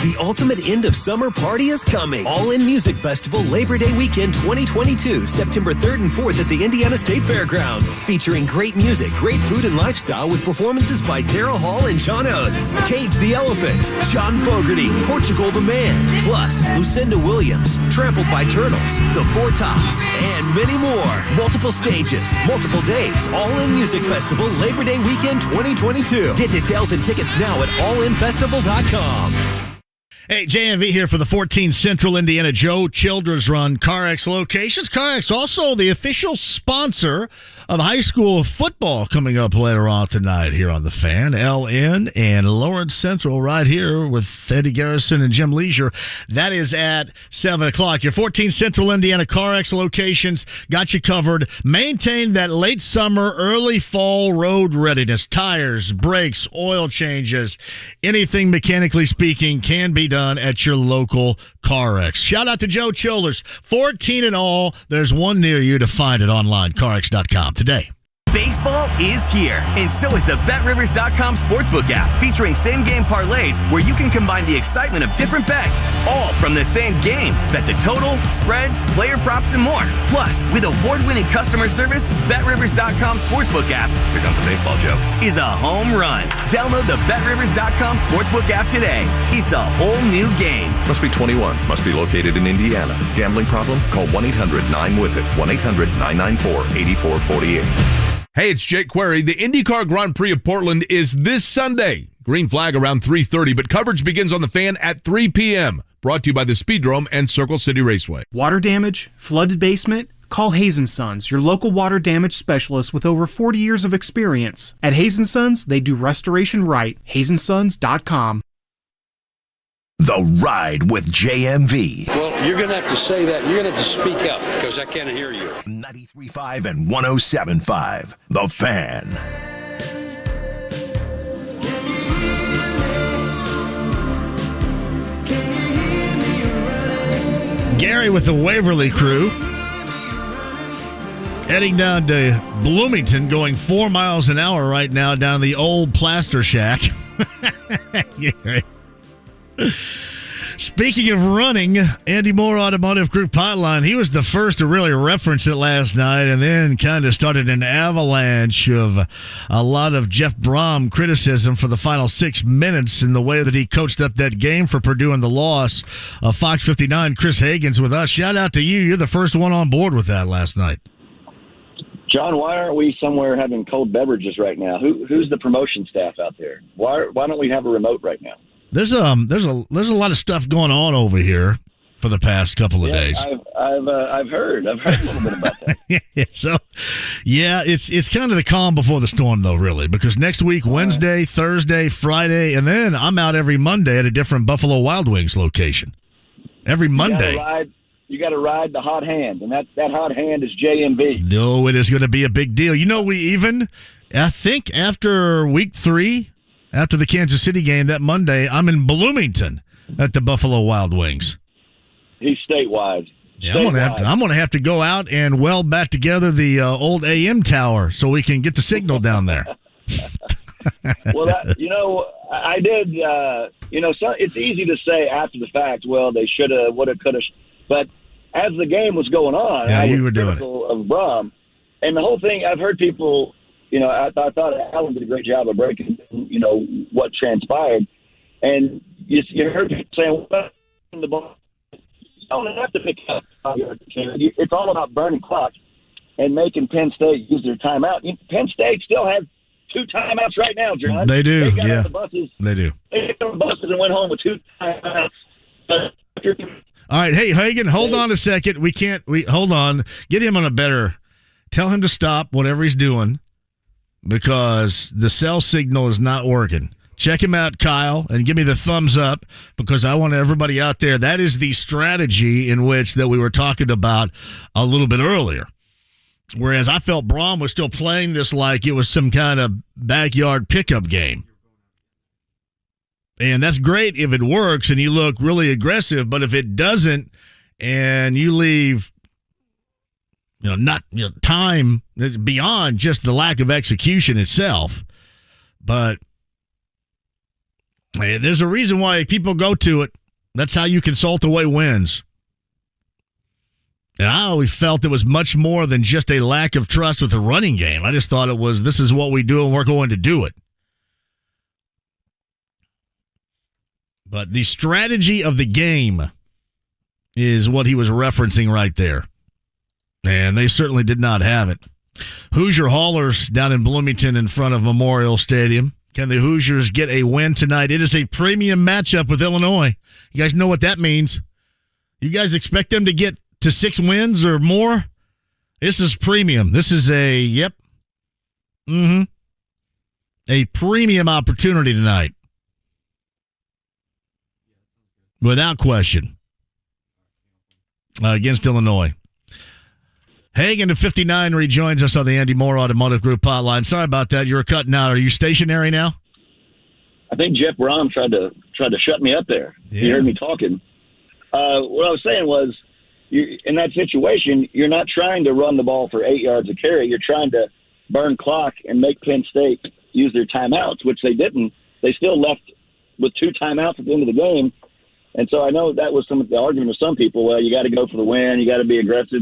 The ultimate end of summer party is coming. All In Music Festival Labor Day Weekend 2022, September 3rd and 4th at the Indiana State Fairgrounds. Featuring great music, great food, and lifestyle with performances by Daryl Hall and John Oates, Cage the Elephant, John Fogerty, Portugal the Man, plus Lucinda Williams, Trampled by Turtles, The Four Tops, and many more. Multiple stages, multiple days. All In Music Festival Labor Day Weekend 2022. Get details and tickets now at allinfestival.com. Hey, JMV here for the 14 Central Indiana Joe Childress Run CarX locations. CarX also the official sponsor of high school football coming up later on tonight here on The Fan. LN and Lawrence Central right here with Eddie Garrison and Jim Leisure. That is at 7 o'clock. Your 14 Central Indiana CarX locations got you covered. Maintain that late summer, early fall road readiness. Tires, brakes, oil changes, anything mechanically speaking can be done at your local CarX. Shout out to Joe Childress. 14 in all. There's one near you to find it online. CarX.com today. Baseball is here, and so is the BetRivers.com sportsbook app, featuring same-game parlays where you can combine the excitement of different bets, all from the same game. Bet the total, spreads, player props, and more. Plus, with award-winning customer service, BetRivers.com sportsbook app, here comes a baseball joke, is a home run. Download the BetRivers.com sportsbook app today. It's a whole new game. Must be 21. Must be located in Indiana. Gambling problem? Call 1-800-9-WITH-IT. 1-800-994-8448. Hey, it's Jake Query. The IndyCar Grand Prix of Portland is this Sunday. Green flag around 3:30, but coverage begins on The Fan at 3 p.m. Brought to you by the Speedrome and Circle City Raceway. Water damage, flooded basement, Call Hayes & Sons, your local water damage specialist with over 40 years of experience. At Hayes & Sons, they do restoration right. HayesandSons.com. The Ride with JMV. Well, you're going to have to say that. You're going to have to speak up because I can't hear you. 93.5 and 107.5. The Fan. Gary with the Waverly crew heading down to Bloomington, going 4 miles an hour right now down the old plaster shack. Gary. Speaking of running, Andy Moore Automotive Group Hotline, he was the first to really reference it last night and then kind of started an avalanche of a lot of Jeff Brom criticism for the final 6 minutes and the way that he coached up that game for Purdue and the loss. Fox 59, Chris Hagan's with us. Shout out to you. You're the first one on board with that last night. John, why aren't we somewhere having cold beverages right now? Who's the promotion staff out there? Why don't we have a remote right now? There's a lot of stuff going on over here for the past couple of days. I've heard a little bit about that. So, yeah, it's kind of the calm before the storm, though, really, because next week, Wednesday, Thursday, Friday, and then I'm out every Monday at a different Buffalo Wild Wings location. Every Monday. You got to ride the hot hand, and that hot hand is JMV. No, it is going to be a big deal. You know, I think after week 3, after the Kansas City game that Monday, I'm in Bloomington at the Buffalo Wild Wings. He's statewide. Yeah, I'm gonna have to go out and weld back together the old AM tower so we can get the signal down there. Well, I did. So it's easy to say after the fact. Well, they should have, would have, could have. But as the game was going on, yeah, I was you were doing it. Of Brom, and the whole thing. I've heard people. I thought Alan did a great job of breaking, what transpired. And you heard people saying, well, the ball, you don't have to pick up. It's all about burning clock and making Penn State use their timeout. Penn State still has 2 timeouts right now, John. They do, they got yeah. The buses. They do. They got the buses and went home with 2 timeouts. All right, hey, Hagan, hold on a second. Hold on. Get him on a better, tell him to stop whatever he's doing, because the cell signal is not working. Check him out, Kyle, and give me the thumbs up, because I want everybody out there. That is the strategy that we were talking about a little bit earlier. Whereas I felt Brom was still playing this like it was some kind of backyard pickup game. And that's great if it works and you look really aggressive, but if it doesn't and you leave time beyond just the lack of execution itself. But there's a reason why people go to it. That's how you consult away wins. And I always felt it was much more than just a lack of trust with the running game. I just thought it was, this is what we do and we're going to do it. But the strategy of the game is what he was referencing right there. And they certainly did not have it. Hoosier Haulers down in Bloomington in front of Memorial Stadium. Can the Hoosiers get a win tonight? It is a premium matchup with Illinois. You guys know what that means. You guys expect them to get to 6 wins or more? This is premium. This is a premium opportunity tonight. Without question. Against Illinois. Hagan to 59 rejoins us on the Andy Moore Automotive Group hotline. Sorry about that. You were cutting out. Are you stationary now? I think Jeff Brom tried to shut me up there. Yeah. He heard me talking. What I was saying was, in that situation, you're not trying to run the ball for 8 yards a carry. You're trying to burn clock and make Penn State use their timeouts, which they didn't. They still left with 2 timeouts at the end of the game. And so I know that was some of the argument of some people. Well, you got to go for the win. You got to be aggressive.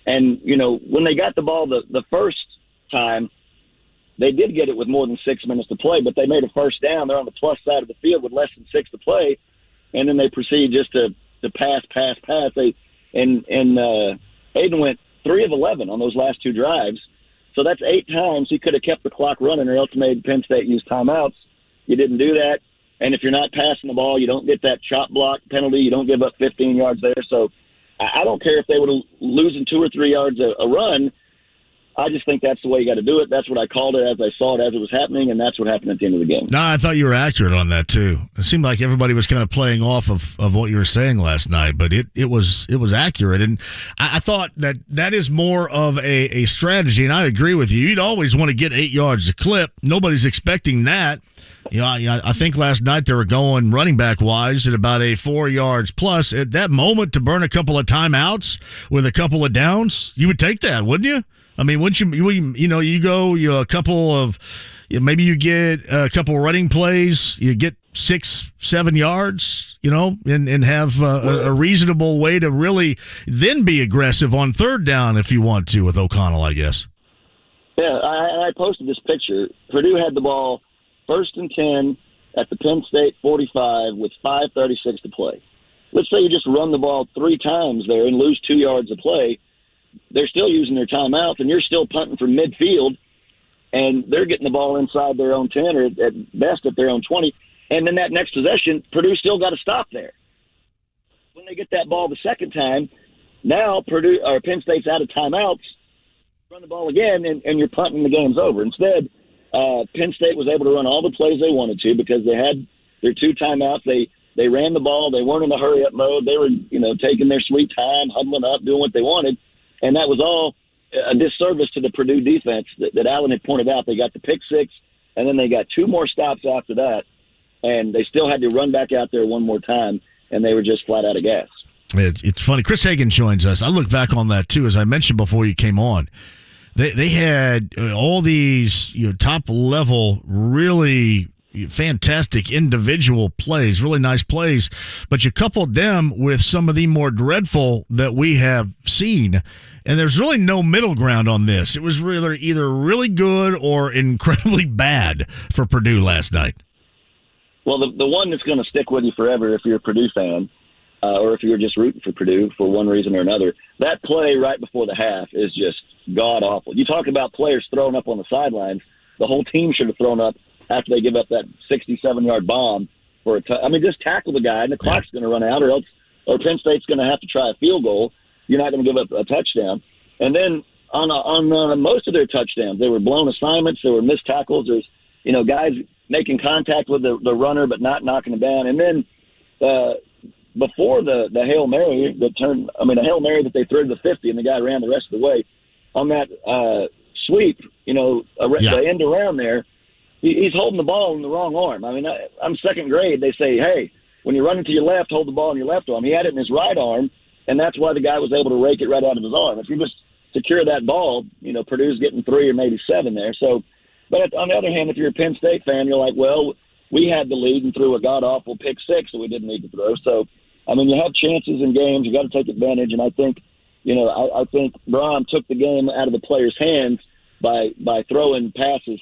And, when they got the ball the first time, they did get it with more than 6 minutes to play, but they made a first down. They're on the plus side of the field with less than 6 to play. And then they proceed just to pass. Aiden went 3 of 11 on those last 2 drives. So that's 8 times he could have kept the clock running or else made Penn State use timeouts. You didn't do that. And if you're not passing the ball, you don't get that chop block penalty. You don't give up 15 yards there. So I don't care if they were losing 2 or 3 yards a run. I just think that's the way you got to do it. That's what I called it as I saw it as it was happening, and that's what happened at the end of the game. No, I thought you were accurate on that too. It seemed like everybody was kind of playing off of what you were saying last night, but it was accurate, and I thought that is more of a strategy, and I agree with you. You'd always want to get 8 yards a clip. Nobody's expecting that. I think last night they were going running back wise at about a 4 yards plus. At that moment, to burn a couple of timeouts with a couple of downs, you would take that, wouldn't you? I mean, wouldn't you go a couple of, maybe you get a couple of running plays, you get 6-7 yards, and have a reasonable way to really then be aggressive on third down if you want to with O'Connell, I guess. Yeah, I posted this picture. Purdue had the ball 1st and 10 at the Penn State 45 with 5:36 to play. Let's say you just run the ball 3 times there and lose 2 yards of play. They're still using their timeouts, and you're still punting from midfield, and they're getting the ball inside their own 10 or at best at their own 20. And then that next possession, Purdue still got to stop there. When they get that ball the second time, now Penn State's out of timeouts, run the ball again, and you're punting, the game's over. Instead, Penn State was able to run all the plays they wanted to because they had their 2 timeouts. They ran the ball. They weren't in the hurry-up mode. They were, taking their sweet time, huddling up, doing what they wanted. And that was all a disservice to the Purdue defense that Allen had pointed out. They got the pick 6, and then they got 2 more stops after that, and they still had to run back out there one more time, and they were just flat out of gas. It's funny. Chris Hagan joins us. I look back on that, too, as I mentioned before you came on. They had all these top-level, really fantastic individual plays, really nice plays, but you coupled them with some of the more dreadful that we have seen, and there's really no middle ground on this. It was really either really good or incredibly bad for Purdue last night. Well, the one that's going to stick with you forever if you're a Purdue fan, or if you're just rooting for Purdue for one reason or another, that play right before the half is just god-awful. You talk about players throwing up on the sidelines. The whole team should have thrown up after they give up that 67-yard bomb for just tackle the guy, and the clock's going to run out, or Penn State's going to have to try a field goal. You're not going to give up a touchdown. And then on most of their touchdowns, they were blown assignments, there were missed tackles. There's guys making contact with the runner but not knocking him down. And then before the Hail Mary a Hail Mary that they threw to the 50 and the guy ran the rest of the way on that sweep, the end around there. He's holding the ball in the wrong arm. I'm second grade. They say, hey, when you're running to your left, hold the ball in your left arm. He had it in his right arm, and that's why the guy was able to rake it right out of his arm. If you just secure that ball, Purdue's getting 3 or maybe 7 there. So, but on the other hand, if you're a Penn State fan, you're like, well, we had the lead and threw a god-awful pick 6 that we didn't need to throw. So, you have chances in games. You got to take advantage, and I think, I think Brom took the game out of the players' hands by throwing passes,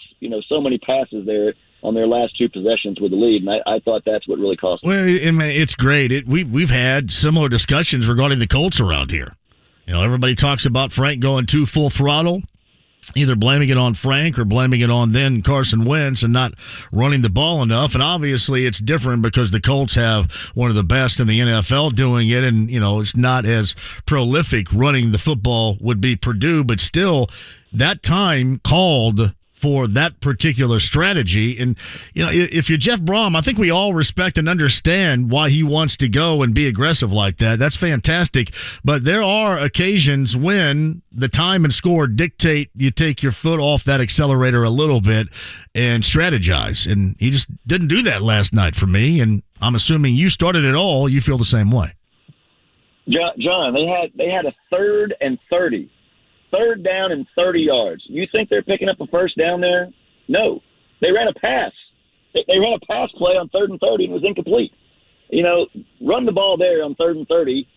so many passes there on their last 2 possessions with the lead, and I thought that's what really cost them. Well, it's great. We've had similar discussions regarding the Colts around here. Everybody talks about Frank going too full throttle, either blaming it on Frank or blaming it on then Carson Wentz and not running the ball enough. And obviously it's different because the Colts have one of the best in the NFL doing it, and it's not as prolific running the football would be Purdue, but still that time called for that particular strategy. And, if you're Jeff Brom, I think we all respect and understand why he wants to go and be aggressive like that. That's fantastic. But there are occasions when the time and score dictate you take your foot off that accelerator a little bit and strategize. And he just didn't do that last night for me. And I'm assuming you started it all. You feel the same way. John, they had a 3rd and 30. 3rd down and 30 yards. You think they're picking up a first down there? No. They ran a pass. They ran a pass play on 3rd and 30 and it was incomplete. Run the ball there on 3rd and 30.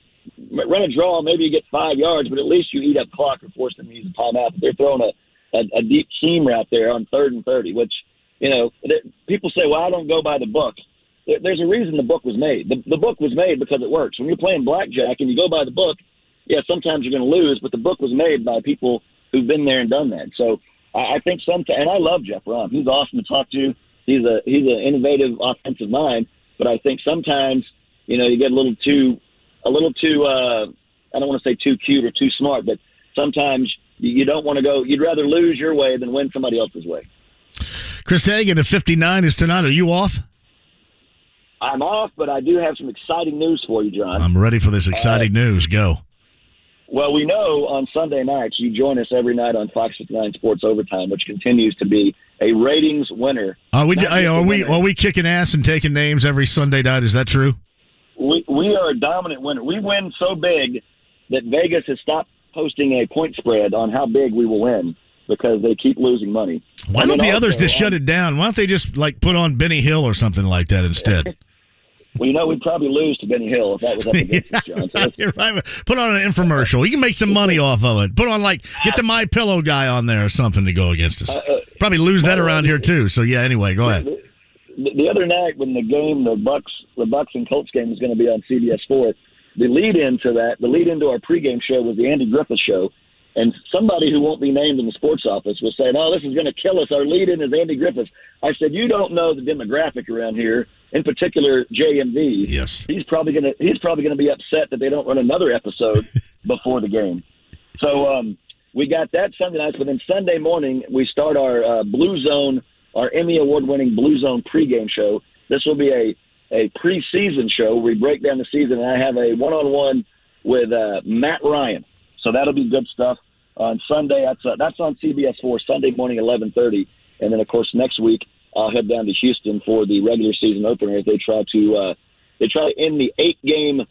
Run a draw, maybe you get 5 yards, but at least you eat up clock or force them to use a timeout. But they're throwing a deep seam route there on 3rd and 30, which, people say, well, I don't go by the book. There's a reason the book was made. The book was made because it works. When you're playing blackjack and you go by the book, yeah, sometimes you're going to lose, but the book was made by people who've been there and done that. So I think and I love Jeff Brom. He's awesome to talk to. He's an innovative offensive mind, but I think sometimes, you get a little too I don't want to say too cute or too smart, but sometimes you don't want to go. You'd rather lose your way than win somebody else's way. Chris Hagan at 59 is tonight. Are you off? I'm off, but I do have some exciting news for you, John. I'm ready for this exciting news. Go. Well, we know on Sunday nights you join us every night on Fox 59 Sports Overtime, which continues to be a ratings winner. Are we kicking ass and taking names every Sunday night? Is that true? We are a dominant winner. We win so big that Vegas has stopped posting a point spread on how big we will win because they keep losing money. Why don't the others just shut it down? Why don't they just put on Benny Hill or something like that instead? Well, we'd probably lose to Benny Hill if that was up against us, John. So you're right. Put on an infomercial. You can make some money off of it. Put on get the My Pillow guy on there or something to go against us. Probably lose that around here too. So yeah. Anyway, go ahead. The other night when the Bucks and Colts game was going to be on CBS 4, the lead into our pregame show was the Andy Griffith Show. And somebody who won't be named in the sports office was saying, "Oh, this is going to kill us. Our lead-in is Andy Griffith." I said, "You don't know the demographic around here, in particular JMV. Yes, he's probably going to be upset that they don't run another episode before the game." So we got that Sunday night, but then Sunday morning we start our Blue Zone, our Emmy Award-winning Blue Zone pregame show. This will be a preseason show where we break down the season, and I have a one-on-one with Matt Ryan. So that'll be good stuff on Sunday. That's on CBS 4 Sunday morning, 11:30, and then of course next week I'll head down to Houston for the regular season opener as they try to end the 8-game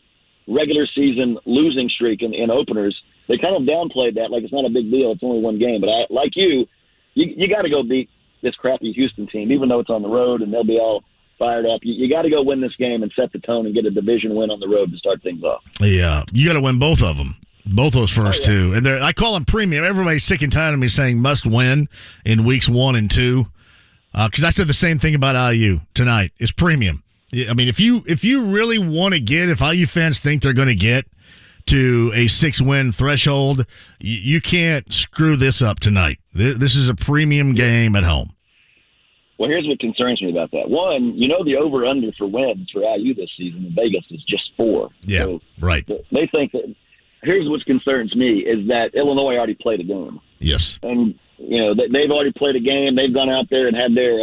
regular season losing streak in openers. They kind of downplayed that like it's not a big deal. It's only one game, but like you got to go beat this crappy Houston team, even though it's on the road and they'll be all fired up. You got to go win this game and set the tone and get a division win on the road to start things off. Yeah, you got to win both of them. Both those first two. And I call them premium. Everybody's sick and tired of me saying must win in weeks 1 and 2. Because I said the same thing about IU tonight. It's premium. I mean, if you really want to if IU fans think they're going to get to a 6-win threshold, you can't screw this up tonight. This is a premium game at home. Well, here's what concerns me about that. One, the over-under for wins for IU this season in Vegas is just 4. Yeah, so right. They think that. Here's what concerns me is that Illinois already played a game. Yes. And, they've already played a game. They've gone out there and had their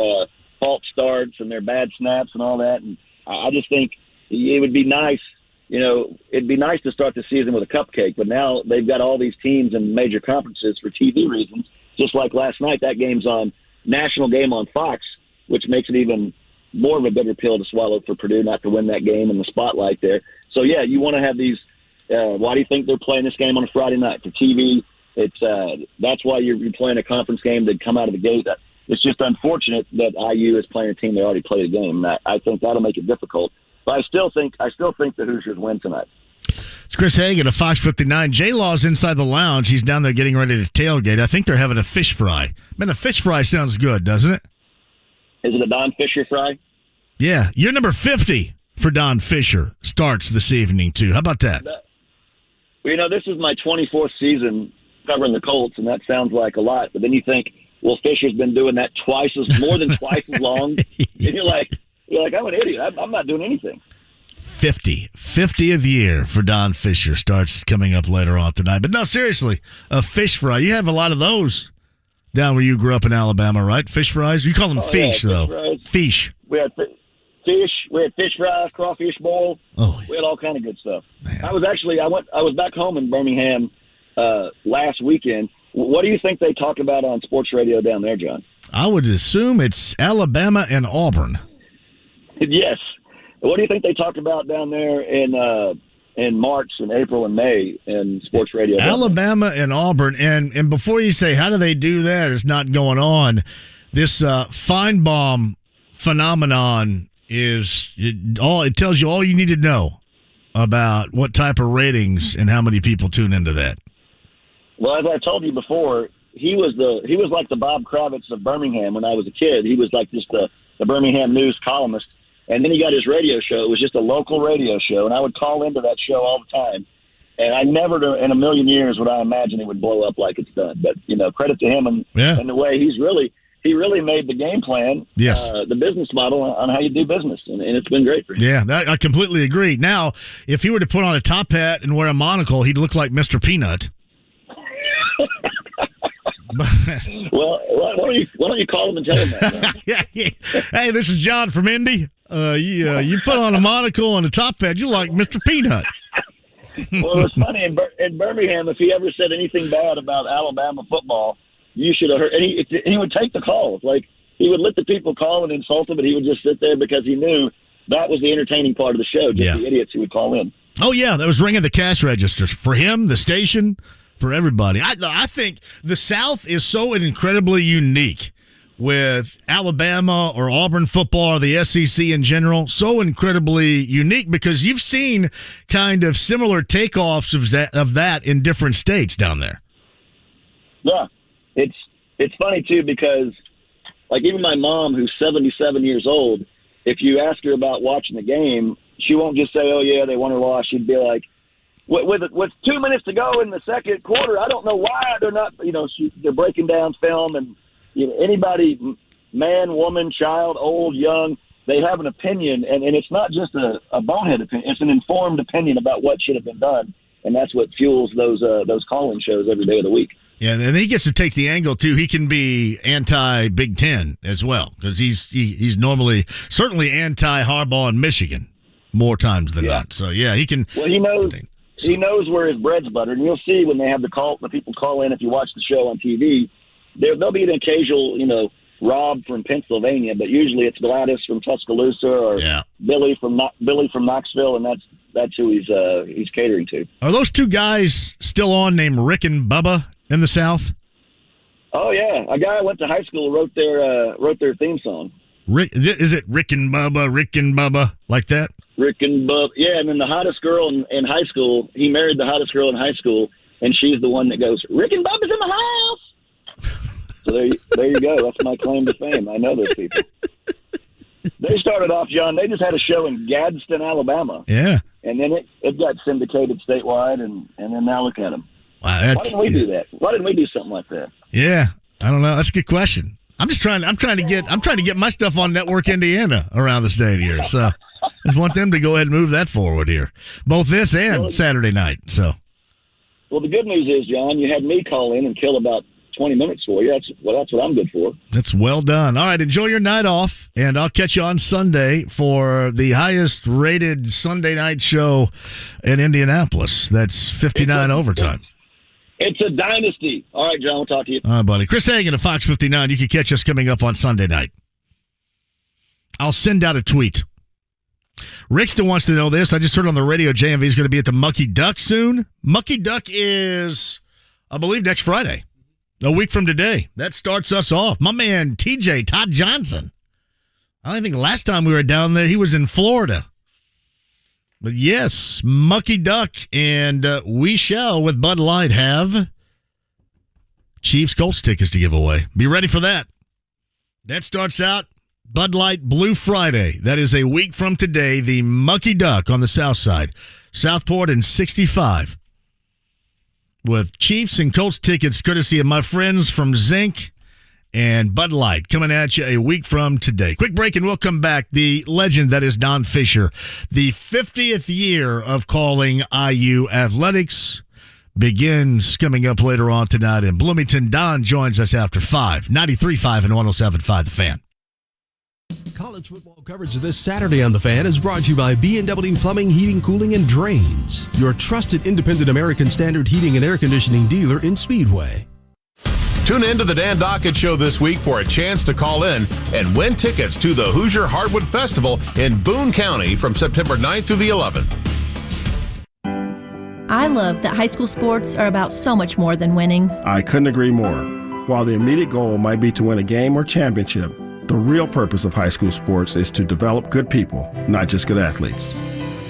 false starts and their bad snaps and all that. And I just think it would be nice, it'd be nice to start the season with a cupcake. But now they've got all these teams in major conferences for TV reasons. Just like last night, that game's on national game on Fox, which makes it even more of a bitter pill to swallow for Purdue not to win that game in the spotlight there. So, yeah, you want to have these why do you think they're playing this game on a Friday night for TV? That's why you're playing a conference game to come out of the gate. It's just unfortunate that IU is playing a team that already played a game. And I think that'll make it difficult. But I still think the Hoosiers win tonight. It's Chris Hagan of Fox 59. J-Law's inside the lounge. He's down there getting ready to tailgate. I think they're having a fish fry. Man, a fish fry sounds good, doesn't it? Is it a Don Fisher fry? Yeah. You're number 50 for Don Fisher. Starts this evening, too. How about that? Well, this is my 24th season covering the Colts, and that sounds like a lot. But then you think, well, Fisher's been doing that more than twice as long. And you're like, I'm an idiot. I'm not doing anything. 50th year for Don Fisher starts coming up later on tonight. But no, seriously, a fish fry. You have a lot of those down where you grew up in Alabama, right? Fish fries. You call them fish, though. Fries. Fish. We had fish. We had fish fries, crawfish bowl. Oh, we had all kind of good stuff. Man. I was back home in Birmingham last weekend. What do you think they talk about on sports radio down there, John? I would assume it's Alabama and Auburn. Yes. What do you think they talk about down there in March and April and May in sports radio? Alabama and Auburn. And before you say, how do they do that? It's not going on. This Feinbaum phenomenon it tells you all you need to know about what type of ratings and how many people tune into that. Well, as I told you before, he was like the Bob Kravitz of Birmingham when I was a kid. He was like just the Birmingham news columnist. And then he got his radio show. It was just a local radio show, and I would call into that show all the time. And I never in a million years would I imagine it would blow up like it's done. But, credit to him and the way he's he really made the game plan, yes, the business model on how you do business, and it's been great for him. Yeah, I completely agree. Now, if he were to put on a top hat and wear a monocle, he'd look like Mr. Peanut. Well, why don't you call him and tell him that? Hey, this is John from Indy. You put on a monocle and a top hat, you like Mr. Peanut. Well, it's funny in Birmingham. If he ever said anything bad about Alabama football, you should have heard. And he would take the calls. Like, he would let the people call and insult him, but he would just sit there because he knew that was the entertaining part of the show. Just the idiots who would call in. Oh yeah, that was ringing the cash registers for him, the station, for everybody. I think the South is so incredibly unique with Alabama or Auburn football or the SEC in general, so incredibly unique because you've seen kind of similar takeoffs of that in different states down there. Yeah, it's funny too because like even my mom, who's 77 years old, if you ask her about watching the game, she won't just say, "Oh yeah, they won or lost." She'd be like, "With 2 minutes to go in the second quarter, I don't know why they're not." They're breaking down film and. Anybody, man, woman, child, old, young, they have an opinion, and it's not just a bonehead opinion. It's an informed opinion about what should have been done, and that's what fuels those call-in shows every day of the week. Yeah, and he gets to take the angle, too. He can be anti-Big Ten as well, because he's normally certainly anti-Harbaugh in Michigan more times than not. So, yeah, he can. Well, he knows. He knows where his bread's buttered, and you'll see when they have the people call in. If you watch the show on TV, there'll be an occasional, Rob from Pennsylvania, but usually it's Gladys from Tuscaloosa or Billy from Knoxville, and that's who he's catering to. Are those two guys still on named Rick and Bubba in the South? Oh yeah, a guy I went to high school wrote their theme song. Is it Rick and Bubba, like that? Rick and Bubba, yeah. And then the hottest girl in high school, he married the hottest girl in high school, and she's the one that goes, "Rick and Bubba's in the house." So there you go. That's my claim to fame. I know those people. They started off, John. They just had a show in Gadsden, Alabama. Yeah. And then it got syndicated statewide, and then now look at them. Wow, why didn't we do that? Why didn't we do something like that? Yeah, I don't know. That's a good question. I'm trying to get my stuff on Network Indiana around the state here. So I just want them to go ahead and move that forward here, both this and Saturday night. So. Well, the good news is, John, you had me call in and kill about 20 minutes for you. That's what I'm good for. That's well done. All right, enjoy your night off, and I'll catch you on Sunday for the highest rated Sunday night show in Indianapolis. That's 59 overtime. It's a dynasty. All right, John, we'll talk to you. All right, buddy. Chris Hagan at Fox 59. You can catch us coming up on Sunday night. I'll send out a tweet. Rick still wants to know this. I just heard on the radio JMV is going to be at the Mucky Duck soon. Mucky Duck is, I believe, next Friday. A week from today. That starts us off. My man, TJ, Todd Johnson. I think last time we were down there, he was in Florida. But yes, Mucky Duck, and we shall, with Bud Light, have Chiefs Colts tickets to give away. Be ready for that. That starts out Bud Light Blue Friday. That is a week from today, the Mucky Duck on the south side. Southport and 65. With Chiefs and Colts tickets courtesy of my friends from Zinc and Bud Light coming at you a week from today. Quick break and we'll come back. The legend that is Don Fisher, the 50th year of calling IU athletics, begins coming up later on tonight in Bloomington. Don joins us after 5, 93.5 and 107.5 The Fan. College football coverage this Saturday on The Fan is brought to you by B&W Plumbing, Heating, Cooling, and Drains, your trusted independent American Standard heating and air conditioning dealer in Speedway. Tune in to the Dan Dockett Show this week for a chance to call in and win tickets to the Hoosier Hardwood Festival in Boone County from September 9th through the 11th. I love that high school sports are about so much more than winning. I couldn't agree more. While the immediate goal might be to win a game or championship, the real purpose of high school sports is to develop good people, not just good athletes.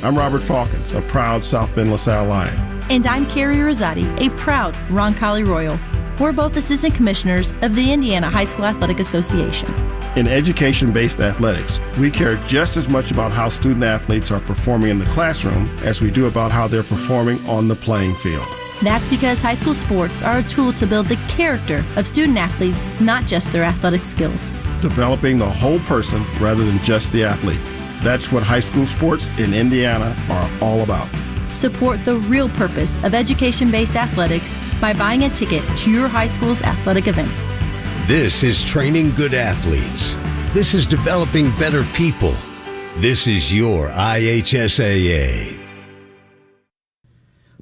I'm Robert Falkins, a proud South Bend LaSalle Lion. And I'm Carrie Rosati, a proud Roncalli Royal. We're both assistant commissioners of the Indiana High School Athletic Association. In education-based athletics, we care just as much about how student athletes are performing in the classroom as we do about how they're performing on the playing field. That's because high school sports are a tool to build the character of student athletes, not just their athletic skills. Developing the whole person rather than just the athlete. That's what high school sports in Indiana are all about. Support the real purpose of education-based athletics by buying a ticket to your high school's athletic events. This is training good athletes. This is developing better people. This is your IHSAA.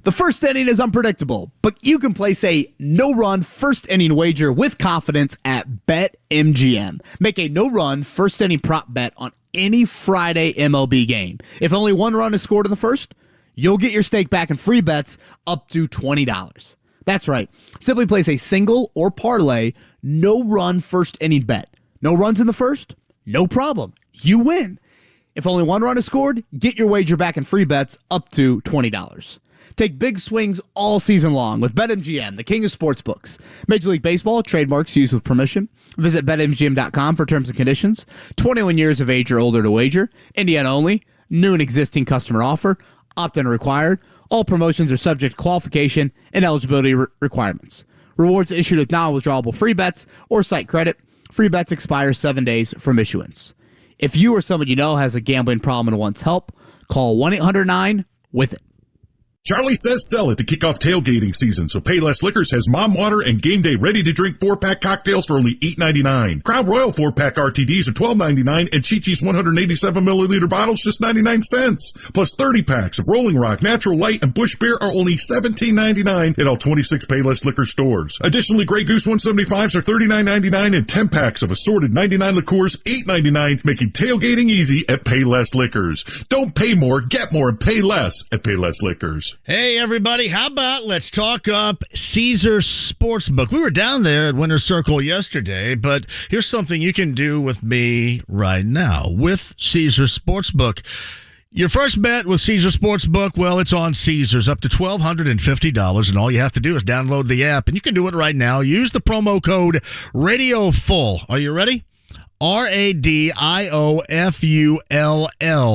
The first inning is unpredictable, but you can place a no-run first inning wager with confidence at BetMGM. Make a no-run first inning prop bet on any Friday MLB game. If only one run is scored in the first, you'll get your stake back in free bets up to $20. That's right. Simply place a single or parlay no-run first inning bet. No runs in the first? No problem. You win. If only one run is scored, get your wager back in free bets up to $20. Take big swings all season long with BetMGM, the king of sportsbooks. Major League Baseball, trademarks used with permission. Visit BetMGM.com for terms and conditions. 21 years of age or older to wager. Indiana only. New and existing customer offer. Opt-in required. All promotions are subject to qualification and eligibility requirements. Rewards issued with non-withdrawable free bets or site credit. Free bets expire 7 days from issuance. If you or someone you know has a gambling problem and wants help, call 1-800-9-WITH-IT. Charlie says sell it to kick off tailgating season, so Payless Liquors has Mom Water and Game Day ready-to-drink 4-pack cocktails for only $8.99. Crown Royal 4-pack RTDs are $12.99, and Chi-Chi's 187-milliliter bottles just 99 cents. Plus 30 packs of Rolling Rock, Natural Light, and Busch Beer are only $17.99 at all 26 Payless Liquor stores. Additionally, Grey Goose 175s are $39.99, and 10 packs of assorted 99 liqueurs, $8.99, making tailgating easy at Payless Liquors. Don't pay more, get more, and pay less at Payless Liquors. Hey, everybody, how about let's talk up Caesars Sportsbook. We were down there at Winter Circle yesterday, but here's something you can do with me right now with Caesars Sportsbook. Your first bet with Caesars Sportsbook, well, it's on Caesars, up to $1,250, and all you have to do is download the app, and you can do it right now. Use the promo code RADIOFULL. Are you ready? RADIOFULL.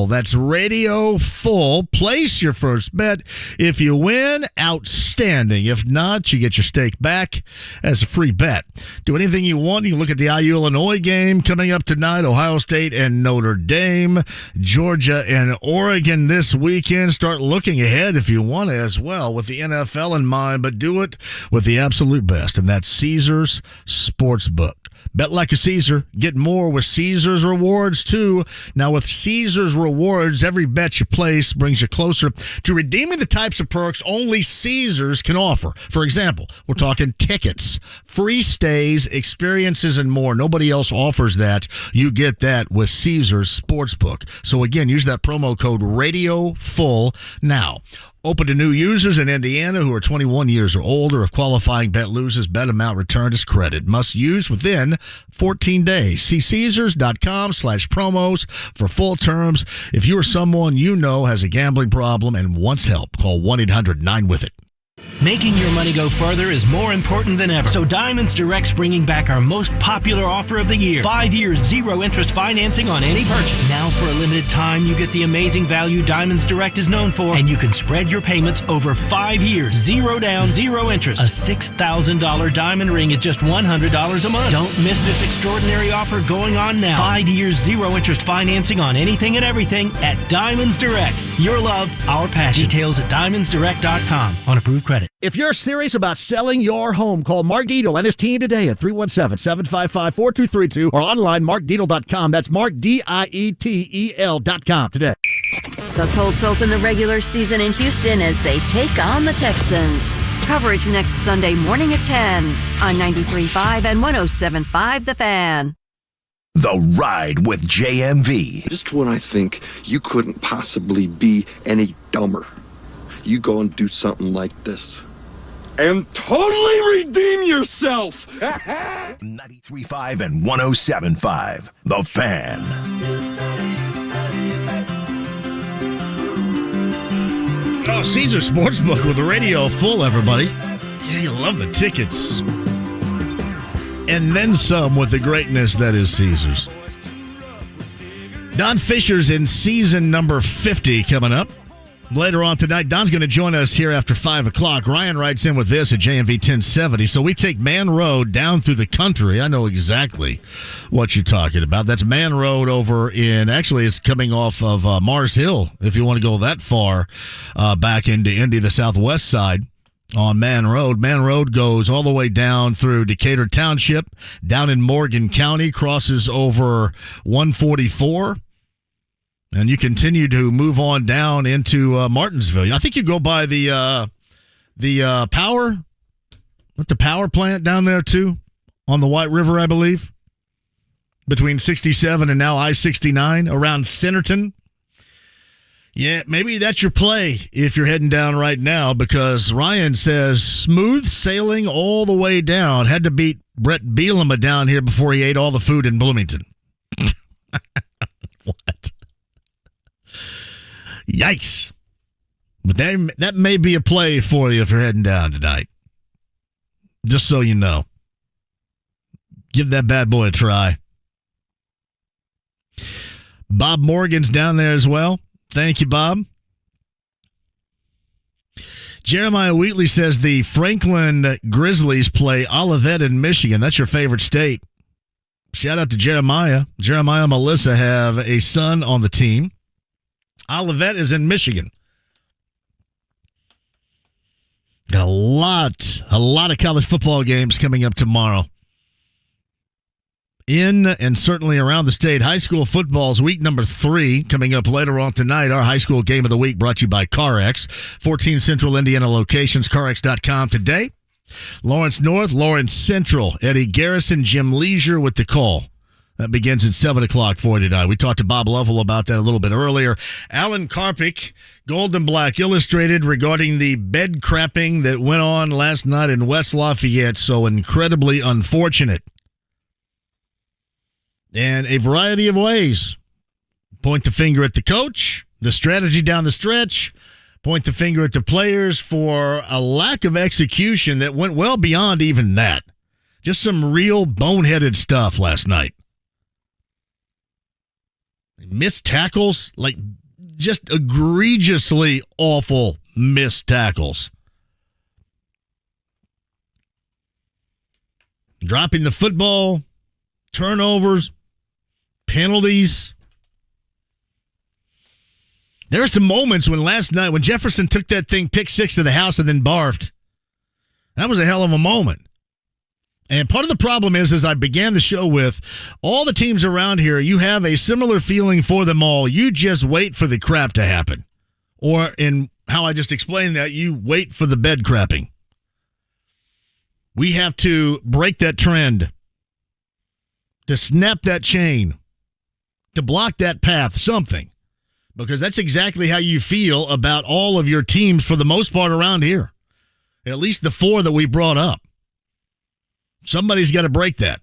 That's Radio Full. Place your first bet. If you win, outstanding. If not, you get your stake back as a free bet. Do anything you want. You can look at the IU-Illinois game coming up tonight, Ohio State and Notre Dame, Georgia and Oregon this weekend. Start looking ahead if you want to as well with the NFL in mind, but do it with the absolute best, and that's Caesars Sportsbook. Bet like a Caesar. Get more with Caesars Rewards, too. Now, with Caesars Rewards, every bet you place brings you closer to redeeming the types of perks only Caesars can offer. For example, we're talking tickets, free stays, experiences, and more. Nobody else offers that. You get that with Caesars Sportsbook. So, again, use that promo code RADIOFULL now. Open to new users in Indiana who are 21 years or older. If qualifying bet loses, bet amount returned is credit. Must use within 14 days. See Caesars.com/promos for full terms. If you or someone you know has a gambling problem and wants help, call 1-800-9-WITH-IT. Making your money go further is more important than ever. So Diamonds Direct's bringing back our most popular offer of the year. 5 years, zero interest financing on any purchase. Now for a limited time, you get the amazing value Diamonds Direct is known for, and you can spread your payments over 5 years. Zero down, zero interest. A $6,000 diamond ring is just $100 a month. Don't miss this extraordinary offer going on now. 5 years, zero interest financing on anything and everything at Diamonds Direct. Your love, our passion. Details at diamondsdirect.com on approved credit. If you're serious about selling your home, call Mark Dietel and his team today at 317-755-4232 or online markdietel.com. That's markdietel.com today. The Colts open the regular season in Houston as they take on the Texans. Coverage next Sunday morning at 10 on 93.5 and 107.5 The Fan. The Ride with JMV. Just when I think you couldn't possibly be any dumber, you go and do something like this and totally redeem yourself. 93.5 and 107.5 The Fan. Oh, Caesar Sportsbook with the radio full, everybody. Yeah, you love the tickets. And then some with the greatness that is Caesars. Don Fisher's in season number 50 coming up. Later on tonight, Don's going to join us here after 5 o'clock. Ryan writes in with this at JMV 1070. So we take Man Road down through the country. I know exactly what you're talking about. That's Man Road over in, actually, it's coming off of Mars Hill, if you want to go that far back into Indy, the southwest side on Man Road. Man Road goes all the way down through Decatur Township, down in Morgan County, crosses over 144. And you continue to move on down into Martinsville. I think you go by the power plant down there too, on the White River, I believe, between 67 and now I-69 around Centerton. Yeah, maybe that's your play if you're heading down right now, because Ryan says smooth sailing all the way down. Had to beat Brett Bielema down here before he ate all the food in Bloomington. What? Yikes. But that may be a play for you if you're heading down tonight. Just so you know. Give that bad boy a try. Bob Morgan's down there as well. Thank you, Bob. Jeremiah Wheatley says the Franklin Grizzlies play Olivet in Michigan. That's your favorite state. Shout out to Jeremiah. Jeremiah and Melissa have a son on the team. Olivet is in Michigan. Got a lot of college football games coming up tomorrow. In and certainly around the state. High school football's week number 3 coming up later on tonight. Our high school game of the week brought to you by CarX. 14 Central Indiana locations, CarX.com today. Lawrence North, Lawrence Central. Eddie Garrison, Jim Leisure with the call. That begins at 7 o'clock for you tonight. We talked to Bob Lovell about that a little bit earlier. Alan Karpic, Gold and Black Illustrated, regarding the bed crapping that went on last night in West Lafayette. So incredibly unfortunate. And a variety of ways. Point the finger at the coach, the strategy down the stretch, point the finger at the players for a lack of execution that went well beyond even that. Just some real boneheaded stuff last night. Missed tackles, like just egregiously awful missed tackles. Dropping the football, turnovers, penalties. There are some moments when last night, when Jefferson took that thing pick 6 to the house and then barfed. That was a hell of a moment. And part of the problem is, as I began the show with, all the teams around here, you have a similar feeling for them all. You just wait for the crap to happen. Or in how I just explained that, you wait for the bed crapping. We have to break that trend, to snap that chain, to block that path, something. Because that's exactly how you feel about all of your teams for the most part around here. At least the 4 that we brought up. Somebody's got to break that.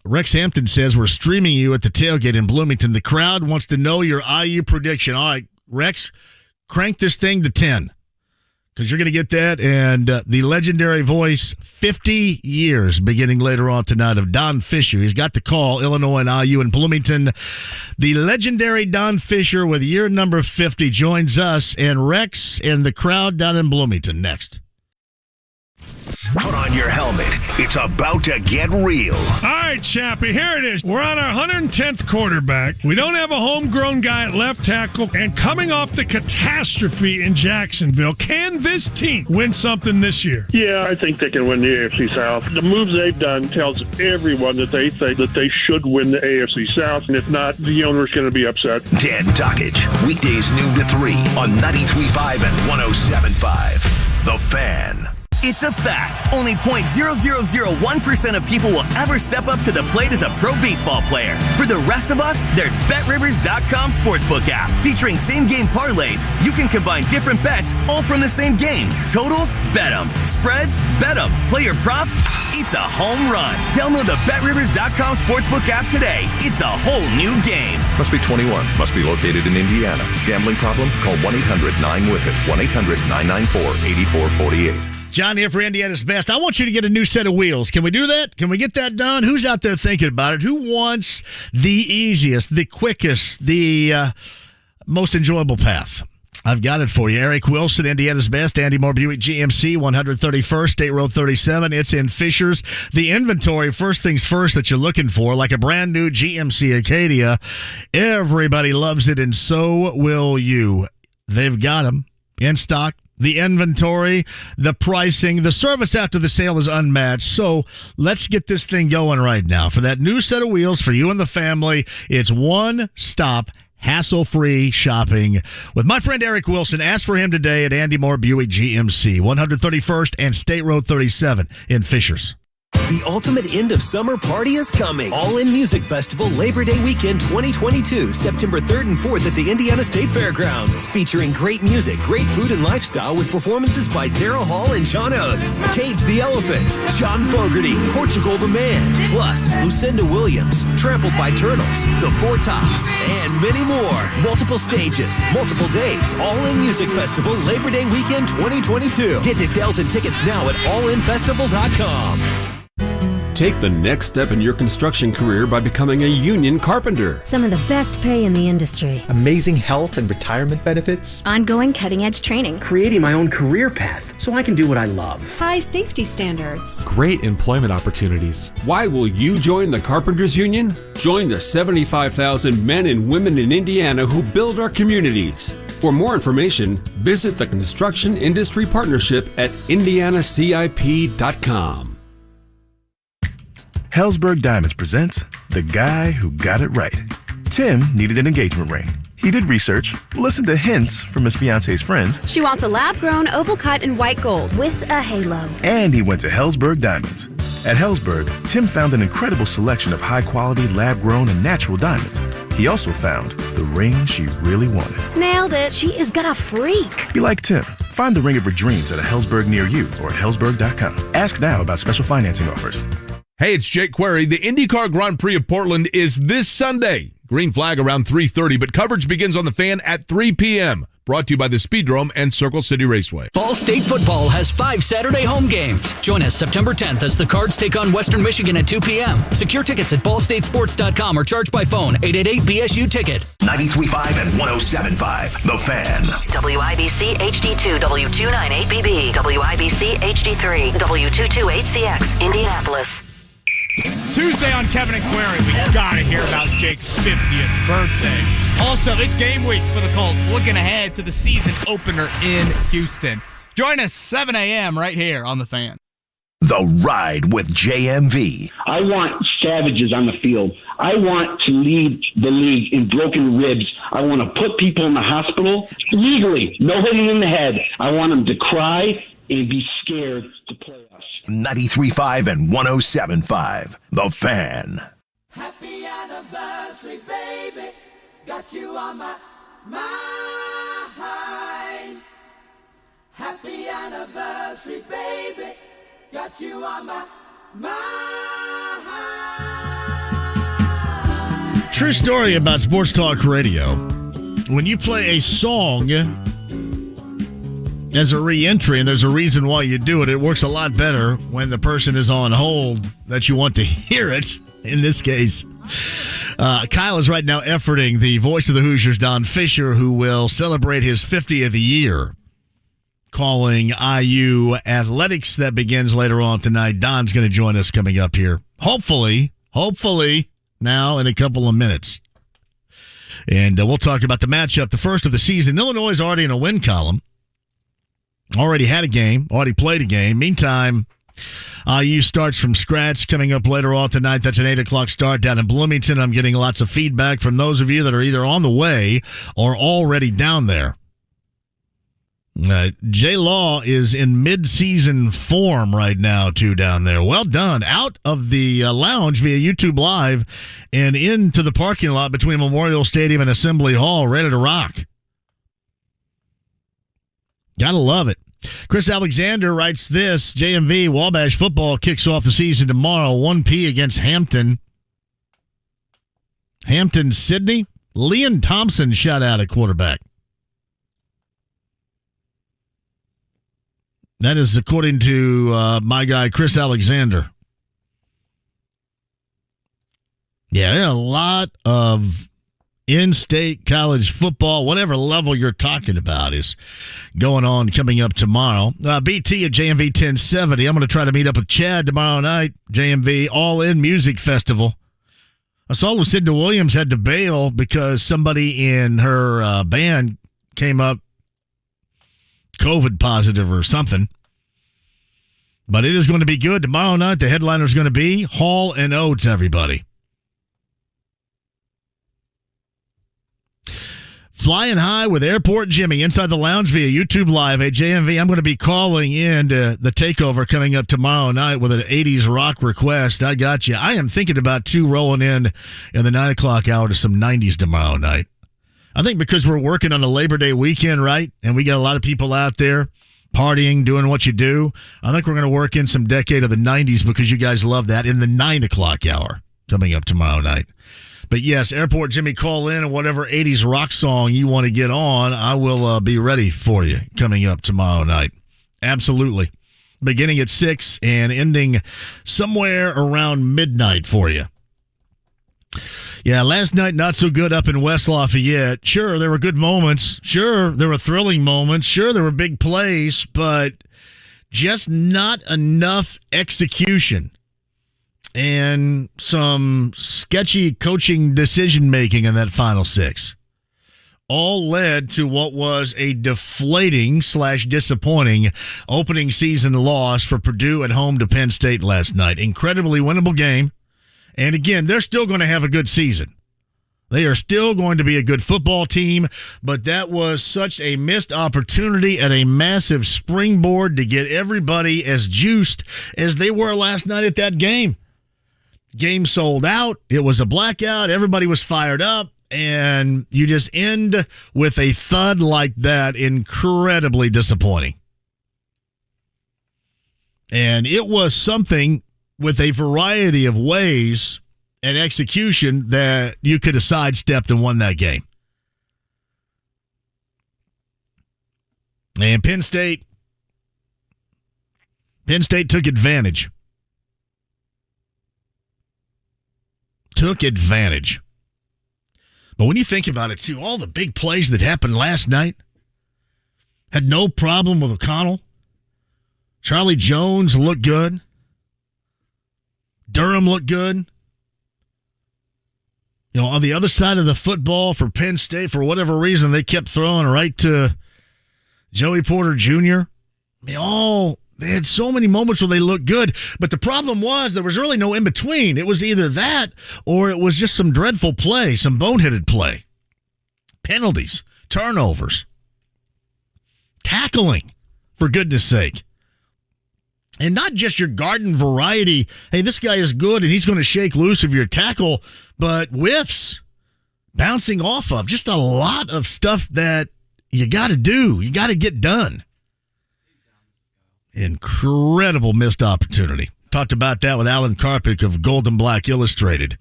Rex Hampton says, we're streaming you at the tailgate in Bloomington. The crowd wants to know your IU prediction. All right, Rex, crank this thing to 10. Because you're going to get that. And the legendary voice, 50 years beginning later on tonight, of Don Fisher. He's got the call, Illinois and IU in Bloomington. The legendary Don Fisher with year number 50 joins us, and Rex and the crowd down in Bloomington next. Put on your helmet. It's about to get real. All right, Chappie, here it is. We're on our 110th quarterback. We don't have a homegrown guy at left tackle. And coming off the catastrophe in Jacksonville, can this team win something this year? Yeah, I think they can win the AFC South. The moves they've done tells everyone that they think that they should win the AFC South. And if not, the owner's going to be upset. Dan Dockage, weekdays noon to 3 on 93.5 and 107.5. The Fan. It's a fact. Only 0.0001% of people will ever step up to the plate as a pro baseball player. For the rest of us, there's BetRivers.com Sportsbook app. Featuring same-game parlays, you can combine different bets all from the same game. Totals? Bet 'em. Spreads? Bet 'em. Player props? It's a home run. Download the BetRivers.com Sportsbook app today. It's a whole new game. Must be 21. Must be located in Indiana. Gambling problem? Call 1-800-9-WITH-IT. 1-800-994-8448. John here for Indiana's Best. I want you to get a new set of wheels. Can we do that? Can we get that done? Who's out there thinking about it? Who wants the easiest, the quickest, the most enjoyable path? I've got it for you. Eric Wilson, Indiana's Best. Andy Moore Buick GMC, 131st State Road 37. It's in Fishers. The inventory, first things first, that you're looking for, like a brand new GMC Acadia. Everybody loves it, and so will you. They've got them in stock. The inventory, the pricing, the service after the sale is unmatched. So let's get this thing going right now. For that new set of wheels for you and the family, it's one-stop hassle-free shopping with my friend Eric Wilson. Ask for him today at Andy Moore Buick GMC, 131st and State Road 37 in Fishers. The ultimate end of summer party is coming. All In Music Festival Labor Day Weekend 2022, September 3rd and 4th at the Indiana State Fairgrounds. Featuring great music, great food and lifestyle with performances by Daryl Hall and John Oates, Cage the Elephant, John Fogerty, Portugal the Man, plus Lucinda Williams, Trampled by Turtles, The Four Tops, and many more. Multiple stages, multiple days. All In Music Festival Labor Day Weekend 2022. Get details and tickets now at allinfestival.com. Take the next step in your construction career by becoming a union carpenter. Some of the best pay in the industry. Amazing health and retirement benefits. Ongoing cutting-edge training. Creating my own career path so I can do what I love. High safety standards. Great employment opportunities. Why will you join the Carpenters Union? Join the 75,000 men and women in Indiana who build our communities. For more information, visit the Construction Industry Partnership at indianacip.com. Hellsberg Diamonds presents The Guy Who Got It Right. Tim needed an engagement ring. He did research, listened to hints from his fiance's friends. She wants a lab-grown, oval-cut, and white gold with a halo. And he went to Hellsberg Diamonds. At Hellsberg, Tim found an incredible selection of high-quality, lab-grown, and natural diamonds. He also found the ring she really wanted. Nailed it. She is gonna freak. Be like Tim. Find the ring of her dreams at a Hellsberg near you or at hellsberg.com. Ask now about special financing offers. Hey, it's Jake Query. The IndyCar Grand Prix of Portland is this Sunday. Green flag around 3:30, but coverage begins on the Fan at 3 p.m. Brought to you by the Speedrome and Circle City Raceway. Ball State football has 5 Saturday home games. Join us September 10th as the Cards take on Western Michigan at 2 p.m. Secure tickets at ballstatesports.com or charge by phone 888-BSU-TICKET. 93.5 and 107.5. The Fan. WIBC HD2 W298BB. WIBC HD3 W228CX. Indianapolis. Tuesday on Kevin and Query, we gotta hear about Jake's 50th birthday. Also, it's game week for the Colts, looking ahead to the season opener in Houston. Join us 7 a.m. right here on The Fan. The Ride with JMV. I want savages on the field. I want to lead the league in broken ribs. I want to put people in the hospital legally, no hitting in the head. I want them to cry and be scared to play us. 93.5 and 107.5. The Fan. Happy anniversary, baby. Got you on my mind. Happy anniversary, baby. Got you on my mind. True story about Sports Talk Radio. When you play a song as a re-entry, and there's a reason why you do it, it works a lot better when the person is on hold that you want to hear it. In this case, Kyle is right now efforting the voice of the Hoosiers, Don Fisher, who will celebrate his 50th year, calling IU athletics. That begins later on tonight. Don's going to join us coming up here. Hopefully, now in a couple of minutes. And we'll talk about the matchup, the first of the season. Illinois is already in a win column. Already had a game, already played a game. Meantime, IU starts from scratch coming up later on tonight. That's an 8 o'clock start down in Bloomington. I'm getting lots of feedback from those of you that are either on the way or already down there. J-Law is in mid-season form right now, too, down there. Well done. Out of the lounge via YouTube Live and into the parking lot between Memorial Stadium and Assembly Hall, ready to rock. Gotta love it. Chris Alexander writes this: JMV Wabash football kicks off the season tomorrow, 1 p.m. against Hampton. Hampton, Sydney. Leon Thompson shut out at quarterback. That is according to my guy, Chris Alexander. Yeah, there are a lot of in-state college football, whatever level you're talking about, is going on coming up tomorrow. BT at JMV 1070. I'm going to try to meet up with Chad tomorrow night. JMV All-In Music Festival. I saw Lucinda Williams had to bail because somebody in her band came up COVID positive or something. But it is going to be good. Tomorrow night, the headliner is going to be Hall & Oates, everybody. Flying high with Airport Jimmy inside the lounge via YouTube Live at JMV. I'm going to be calling in to the takeover coming up tomorrow night with an 80s rock request. I got you. I am thinking about rolling in the 9 o'clock hour to some 90s tomorrow night. I think because we're working on a Labor Day weekend, right? And we got a lot of people out there partying, doing what you do. I think we're going to work in some decade of the 90s because you guys love that in the 9 o'clock hour coming up tomorrow night. But yes, Airport Jimmy, call in and whatever 80s rock song you want to get on, I will be ready for you coming up tomorrow night. Absolutely. Beginning at 6 and ending somewhere around midnight for you. Yeah, last night not so good up in West Lafayette. Sure, there were good moments. Sure, there were thrilling moments. Sure, there were big plays, but just not enough execution. And some sketchy coaching decision-making in that final 6. All led to what was a deflating/disappointing opening season loss for Purdue at home to Penn State last night. Incredibly winnable game. And again, they're still going to have a good season. They are still going to be a good football team, but that was such a missed opportunity and a massive springboard to get everybody as juiced as they were last night at that game. Game sold out. It was a blackout. Everybody was fired up. And you just end with a thud like that. Incredibly disappointing. And it was something with a variety of ways and execution that you could have sidestepped and won that game. And Penn State took advantage. Took advantage. But when you think about it, too, all the big plays that happened last night, had no problem with O'Connell. Charlie Jones looked good. Durham looked good. You know, on the other side of the football for Penn State, for whatever reason, they kept throwing right to Joey Porter Jr. They had so many moments where they looked good, but the problem was there was really no in-between. It was either that or it was just some dreadful play, some boneheaded play. Penalties, turnovers, tackling, for goodness sake. And not just your garden variety, hey, this guy is good and he's going to shake loose of your tackle, but whiffs, bouncing off of, just a lot of stuff that you got to do, you got to get done. Incredible missed opportunity. Talked about that with Alan Karpik of Golden Black Illustrated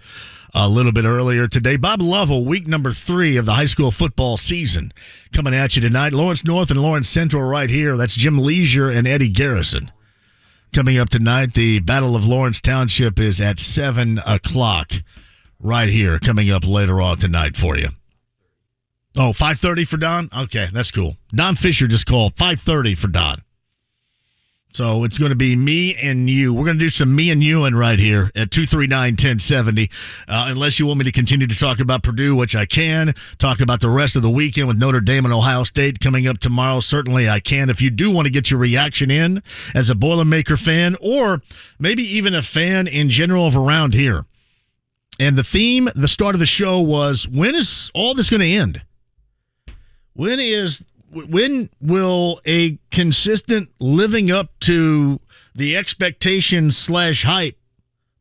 a little bit earlier today. Bob Lovell, week number 3 of the high school football season, coming at you tonight. Lawrence North and Lawrence Central right here. That's Jim Leisure and Eddie Garrison. Coming up tonight, the Battle of Lawrence Township is at 7 o'clock right here, coming up later on tonight for you. Oh, 5:30 for Don? Okay, that's cool. Don Fisher just called 5:30 for Don. So it's going to be me and you. We're going to do some me and you-ing right here at 239-1070. Unless you want me to continue to talk about Purdue, which I can. Talk about the rest of the weekend with Notre Dame and Ohio State coming up tomorrow. Certainly I can. If you do want to get your reaction in as a Boilermaker fan or maybe even a fan in general of around here. And the theme, the start of the show was, when is all this going to end? When will a consistent living up to the expectations/hype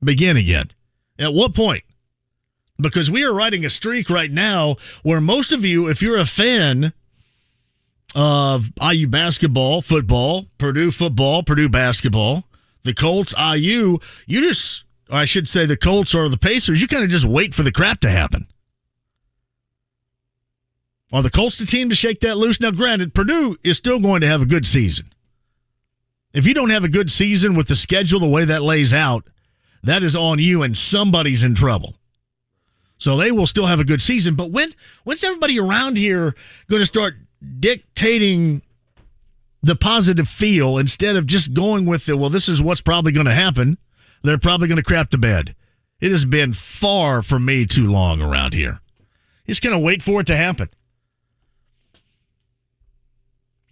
begin again? At what point? Because we are riding a streak right now where most of you, if you're a fan of IU basketball, football, Purdue basketball, the Colts, IU, I should say the Colts or the Pacers, you kind of just wait for the crap to happen. Are the Colts the team to shake that loose? Now, granted, Purdue is still going to have a good season. If you don't have a good season with the schedule the way that lays out, that is on you and somebody's in trouble. So they will still have a good season. But when's everybody around here going to start dictating the positive feel instead of just going with the, well, this is what's probably going to happen. They're probably going to crap the bed. It has been far from me too long around here. Just going to wait for it to happen.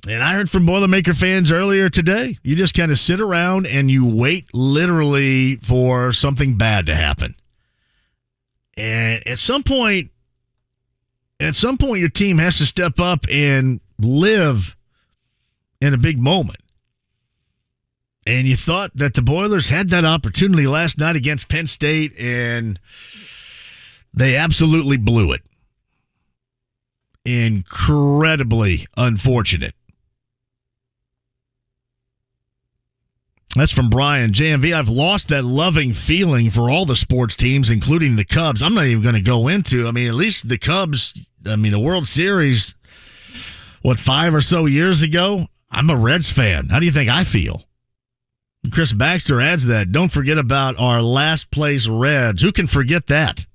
And I heard from Boilermaker fans earlier today, you just kind of sit around and you wait literally for something bad to happen. And at some point, your team has to step up and live in a big moment. And you thought that the Boilers had that opportunity last night against Penn State, and they absolutely blew it. Incredibly unfortunate. That's from Brian. JMV, I've lost that loving feeling for all the sports teams, including the Cubs. I'm not even going to go into, at least the Cubs, the World Series, 5 or so years ago? I'm a Reds fan. How do you think I feel? Chris Baxter adds that. Don't forget about our last place Reds. Who can forget that?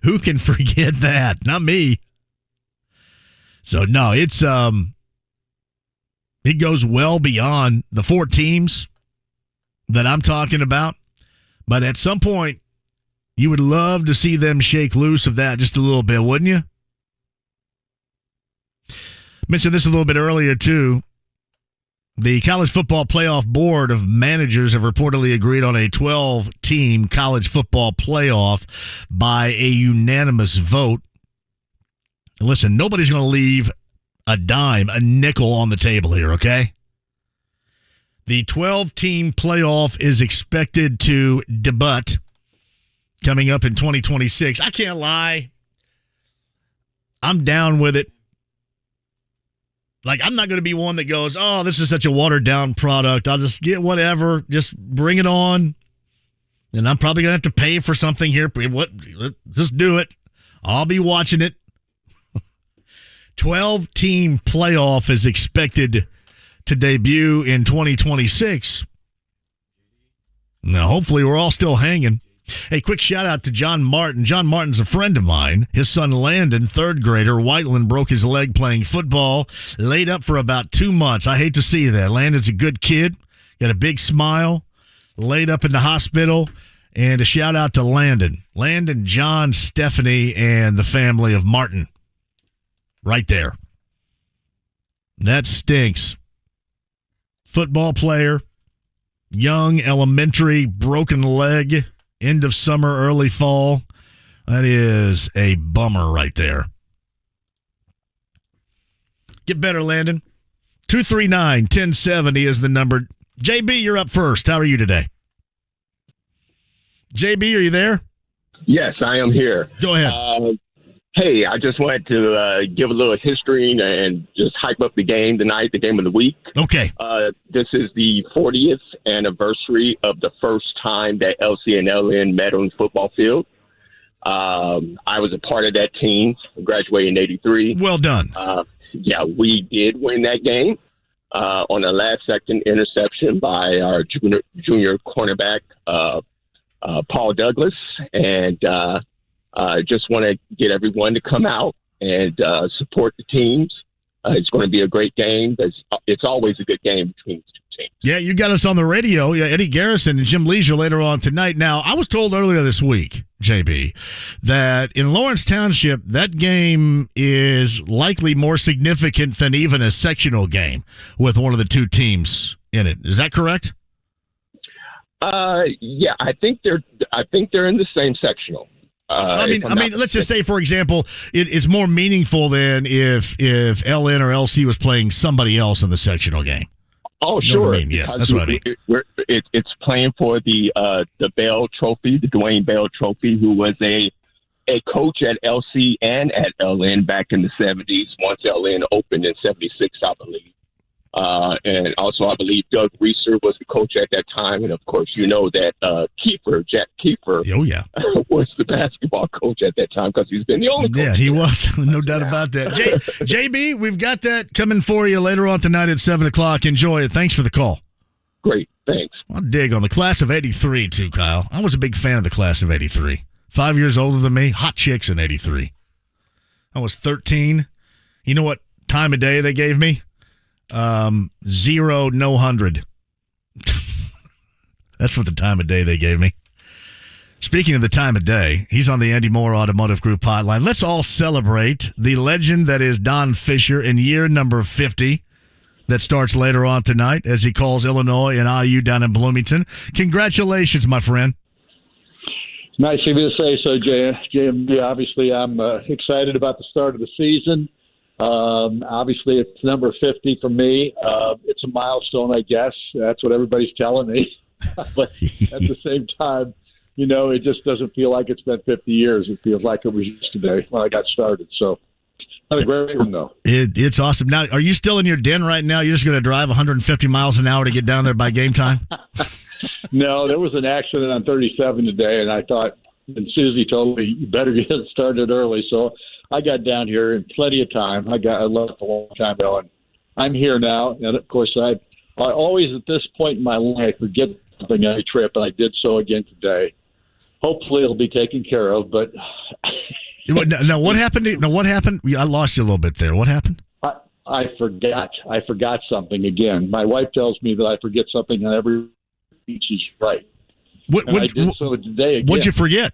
Who can forget that? Not me. So, no, it's... It goes well beyond the 4 teams that I'm talking about. But at some point, you would love to see them shake loose of that just a little bit, wouldn't you? Mentioned this a little bit earlier, too. The College Football Playoff Board of Managers have reportedly agreed on a 12-team college football playoff by a unanimous vote. Listen, nobody's going to leave a dime, a nickel on the table here, okay? The 12-team playoff is expected to debut coming up in 2026. I can't lie. I'm down with it. I'm not going to be one that goes, oh, this is such a watered-down product. I'll just get whatever. Just bring it on. And I'm probably going to have to pay for something here. Just do it. I'll be watching it. 12-team playoff is expected to debut in 2026. Now, hopefully, we're all still hanging. Hey, quick shout-out to John Martin. John Martin's a friend of mine. His son Landon, 3rd grader, Whiteland, broke his leg playing football, laid up for about 2 months. I hate to see that. Landon's a good kid, got a big smile, laid up in the hospital, and a shout-out to Landon. Landon, John, Stephanie, and the family of Martin. Right there. That stinks. Football player, young, elementary, broken leg, end of summer, early fall. That is a bummer right there. Get better, Landon. 239-1070 is the number. JB, you're up first. How are you today? JB, are you there? Yes, I am here. Go ahead. Hey, I just wanted to give a little history and just hype up the game tonight, the game of the week. Okay. This is the 40th anniversary of the first time that LC and LN met on the football field. I was a part of that team. I graduated in 83. Well done. Yeah, we did win that game on a last-second interception by our junior cornerback, Paul Douglas, and just want to get everyone to come out and support the teams. It's going to be a great game. It's always a good game between the two teams. Yeah, you got us on the radio. Yeah, Eddie Garrison and Jim Leisure later on tonight. Now, I was told earlier this week, JB, that in Lawrence Township, that game is likely more significant than even a sectional game with one of the two teams in it. Is that correct? Yeah, I think they're in the same sectional. I mean, let's just say, for example, it's more meaningful than if LN or LC was playing somebody else in the sectional game. Oh, you know sure. what I mean? Yeah, that's what I mean. It's playing for the Bell Trophy, the Dwayne Bell Trophy, who was a coach at LC and at LN back in the 70s. Once LN opened in '76, I believe. And also, I believe Doug Reeser was the coach at that time. And, of course, you know that Jack Keefer was the basketball coach at that time because he's been the only coach. Yeah, he was. No doubt about that. JB, we've got that coming for you later on tonight at 7 o'clock. Enjoy it. Thanks for the call. Great. Thanks. I'll dig on the class of 83, too, Kyle. I was a big fan of the class of 83. 5 years older than me. Hot chicks in 83. I was 13. You know what time of day they gave me? 0, no 100. That's what the time of day they gave me. Speaking of the time of day, he's on the Andy Moore Automotive Group hotline. Let's all celebrate the legend that is Don Fisher in year number 50 that starts later on tonight as he calls Illinois and IU down in Bloomington. Congratulations, my friend. Nice of you to say so, JMV. Obviously, I'm excited about the start of the season. Obviously, it's number 50 for me. It's a milestone, I guess. That's what everybody's telling me. But at the same time, it just doesn't feel like it's been 50 years. It feels like it was yesterday when I got started. So, not a great one, though. It's awesome. Now, are you still in your den right now? You're just going to drive 150 miles an hour to get down there by game time? No, there was an accident on 37 today, and I thought, and Susie told me, you better get started early. So I got down here in plenty of time. I left a long time ago, and I'm here now. And, of course, I always, at this point in my life, forget something on a trip, and I did so again today. Hopefully it'll be taken care of, but... Now, what happened? I lost you a little bit there. What happened? I forgot. I forgot something again. My wife tells me that I forget something on every beach. She's right. I did so today again. What'd you forget?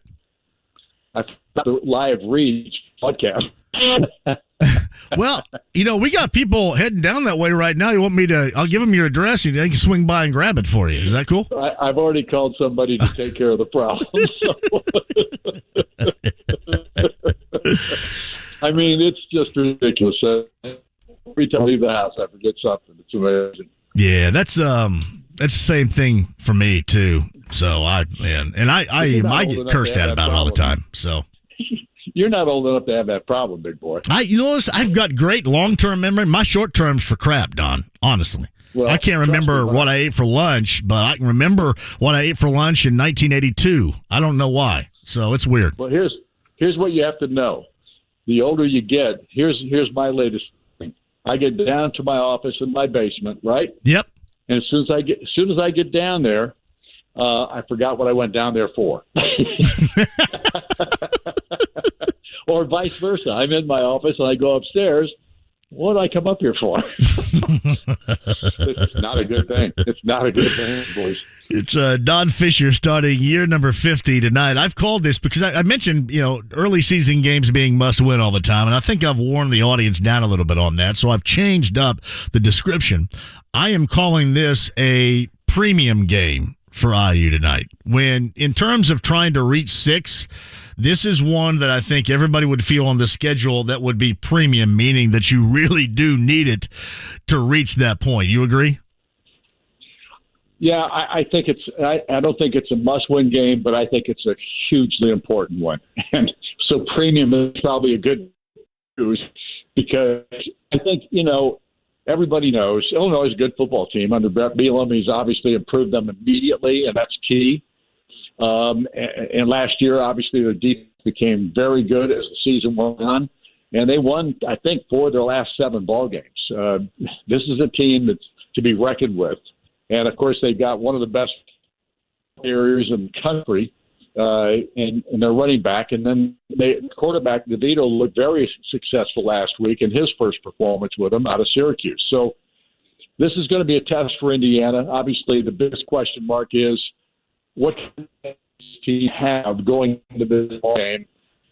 I forgot the live reads podcast. Well, we got people heading down that way right now. You want me to? I'll give them your address, and they can swing by and grab it for you. Is that cool? I've already called somebody to take care of the problem. I mean, it's just ridiculous. Every time I leave the house, I forget something. It's amazing. Yeah, that's the same thing for me too. So I get cursed at about it all the time. So. You're not old enough to have that problem, big boy. I've got great long-term memory. My short-term's for crap, Don, honestly. Well, I can't remember what I ate for lunch, but I can remember what I ate for lunch in 1982. I don't know why. So it's weird. Well, here's what you have to know. The older you get, here's my latest thing. I get down to my office in my basement, right? Yep. And as soon as I get down there, I forgot what I went down there for. Or vice versa. I'm in my office and I go upstairs. What did I come up here for? It's not a good thing. It's not a good thing, boys. It's Don Fisher starting year number 50 tonight. I've called this because I mentioned, early season games being must win all the time, and I think I've worn the audience down a little bit on that, so I've changed up the description. I am calling this a premium game for IU tonight. When, in terms of trying to reach 6, this is one that I think everybody would feel on the schedule that would be premium, meaning that you really do need it to reach that point. You agree? Yeah, I think I don't think it's a must-win game, but I think it's a hugely important one. And so premium is probably a good news because I think, everybody knows Illinois is a good football team. Under Brett Bielema, he's obviously improved them immediately, and that's key. And last year, obviously, their defense became very good as the season went on, and they won, I think, 4 of their last 7 ball games. This is a team that's to be reckoned with, and of course, they've got one of the best areas in the country, and their running back, and then quarterback DeVito looked very successful last week in his first performance with them out of Syracuse. So this is going to be a test for Indiana. Obviously, the biggest question mark is what can this team have going into this game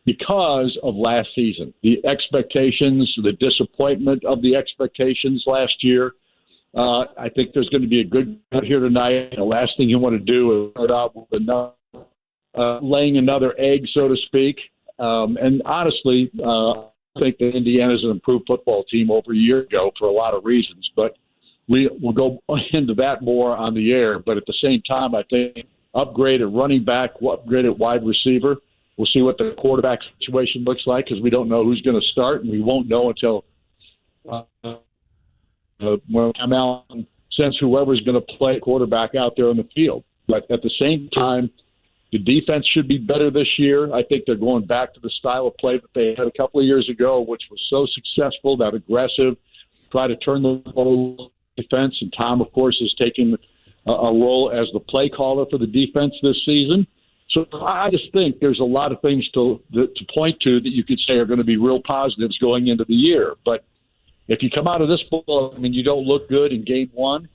because of last season? The expectations, the disappointment of the expectations last year. I think there's going to be a good cut here tonight. The last thing you want to do is start out with laying another egg, so to speak. And honestly, I think that Indiana's an improved football team over a year ago for a lot of reasons. But we'll go into that more on the air. But at the same time, I think upgrade at running back, upgrade at wide receiver. We'll see what the quarterback situation looks like because we don't know who's going to start, and we won't know until when Cam Allen sends whoever's going to play quarterback out there on the field. But at the same time, the defense should be better this year. I think they're going back to the style of play that they had a couple of years ago, which was so successful, that aggressive, try to turn the ball defense. And Tom, of course, is taking a role as the play caller for the defense this season. So I just think there's a lot of things to point to that you could say are going to be real positives going into the year. But if you come out of this ball and you don't look good in game one,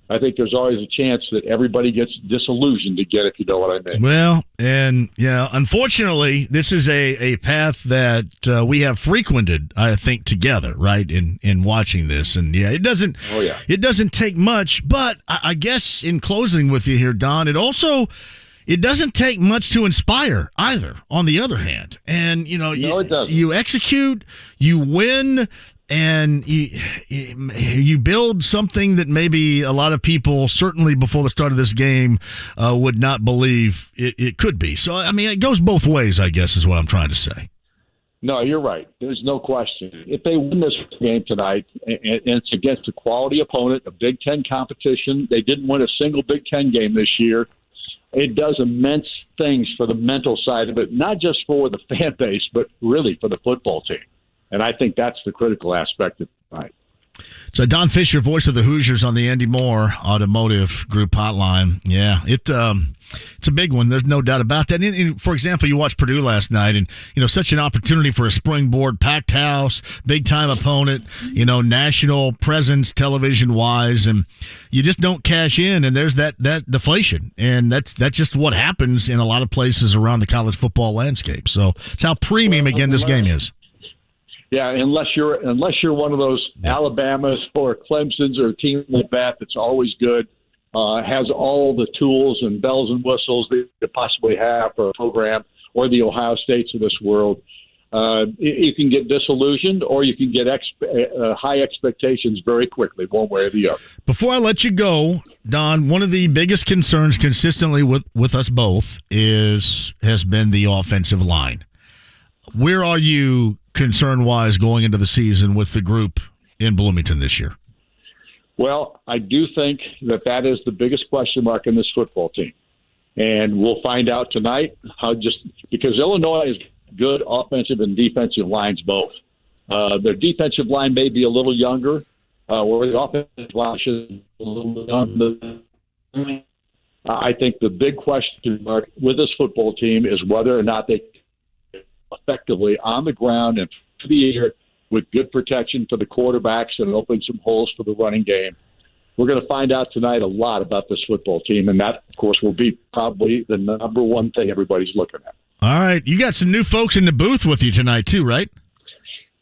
I think there's always a chance that everybody gets disillusioned again, if you know what I mean. Well, and yeah, unfortunately, this is a path that we have frequented, I think, together, right, in watching this. And yeah, it doesn't take much, but I guess in closing with you here, Don, it doesn't take much to inspire either, on the other hand. And, you execute, you win, and you build something that maybe a lot of people, certainly before the start of this game, would not believe it could be. So, I mean, it goes both ways, I guess, is what I'm trying to say. No, you're right. There's no question. If they win this game tonight, and it's against a quality opponent, a Big Ten competition, they didn't win a single Big Ten game this year. It does immense things for the mental side of it, not just for the fan base, but really for the football team. And I think that's the critical aspect of tonight. So Don Fisher, voice of the Hoosiers on the Andy Moore Automotive Group hotline. Yeah, it's a big one. There's no doubt about that. And for example, you watched Purdue last night, and such an opportunity for a springboard, packed house, big time opponent, national presence, television wise, and you just don't cash in, and there's that deflation, and that's just what happens in a lot of places around the college football landscape. So it's how premium again this game is. Yeah, unless you're one of those Alabamas or Clemsons or a team like that that's always good, has all the tools and bells and whistles that you could possibly have for a program, or the Ohio States of this world. You can get disillusioned, or you can get high expectations very quickly, one way or the other. Before I let you go, Don, one of the biggest concerns consistently with us both has been the offensive line. Where are you concern-wise going into the season with the group in Bloomington this year? Well, I do think that is the biggest question mark in this football team. And we'll find out tonight because Illinois is good offensive and defensive lines both. Their defensive line may be a little younger, or the offensive line is a little younger. I think the big question mark with this football team is whether or not they effectively on the ground and through the air with good protection for the quarterbacks and open some holes for the running game. We're going to find out tonight a lot about this football team, and that, of course, will be probably the number one thing everybody's looking at. All right. You got some new folks in the booth with you tonight, too, right?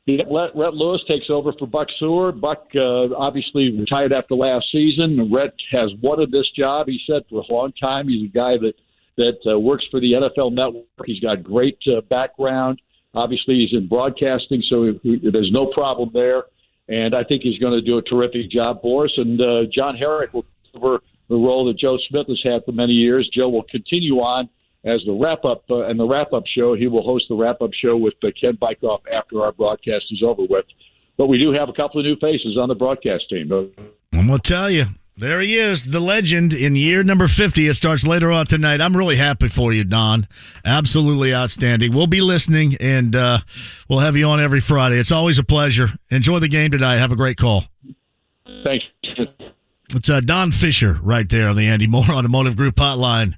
Yeah, Rhett Lewis takes over for Buck Seward. Buck obviously retired after last season. Rhett has wanted this job, he said, for a long time. He's a guy that works for the NFL Network. He's got great background. Obviously, he's in broadcasting, so there's no problem there. And I think he's going to do a terrific job for us. And John Herrick will cover the role that Joe Smith has had for many years. Joe will continue on as the wrap-up and the wrap-up show. He will host the wrap-up show with Ken Bykoff after our broadcast is over with. But we do have a couple of new faces on the broadcast team. I'm going to tell you. There he is, the legend in year number 50. It starts later on tonight. I'm really happy for you, Don. Absolutely outstanding. We'll be listening, and we'll have you on every Friday. It's always a pleasure. Enjoy the game tonight. Have a great call. Thanks. It's Don Fisher right there on the Andy Moore Automotive Group hotline.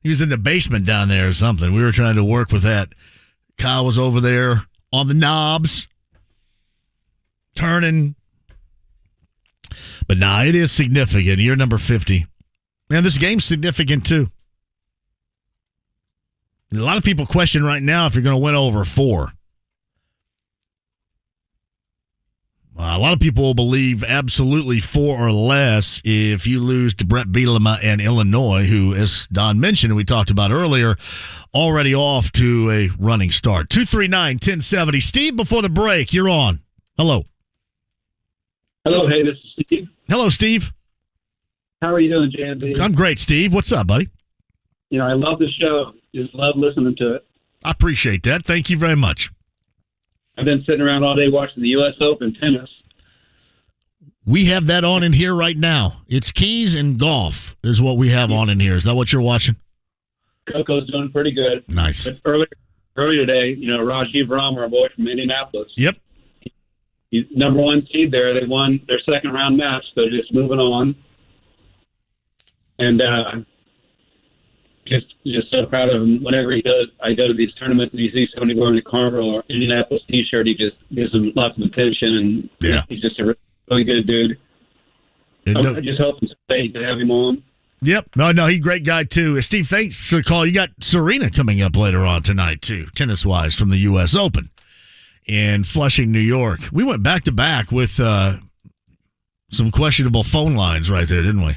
He was in the basement down there or something. We were trying to work with that. Kyle was over there on the knobs, turning. But nah, it is significant. Year number 50. And this game's significant, too. A lot of people question right now if you're going to win over 4. A lot of people will believe absolutely 4 or less if you lose to Brett Bielema and Illinois, who, as Don mentioned and we talked about earlier, already off to a running start. 239-1070. Steve, before the break, you're on. Hello. Hello, hey, this is Steve. Hello, Steve. How are you doing, JMV? I'm great, Steve. What's up, buddy? I love the show. Just love listening to it. I appreciate that. Thank you very much. I've been sitting around all day watching the U.S. Open tennis. We have that on in here right now. It's Keys and golf is what we have on in here. Is that what you're watching? Coco's doing pretty good. Nice. But earlier today, Rajiv Ram, our boy from Indianapolis. Yep. He's number one seed there. They won their second round match. So they're just moving on. And just so proud of him. Whenever I go to these tournaments and you see somebody wearing a Carmel or Indianapolis T-shirt, he just gives him lots of attention. And he's just a really good dude. I just hope someday to have him on. Yep. No, he's a great guy, too. Steve, thanks for the call. You got Serena coming up later on tonight, too, tennis-wise, from the U.S. Open in Flushing, New York. We went back-to-back with some questionable phone lines right there, didn't we?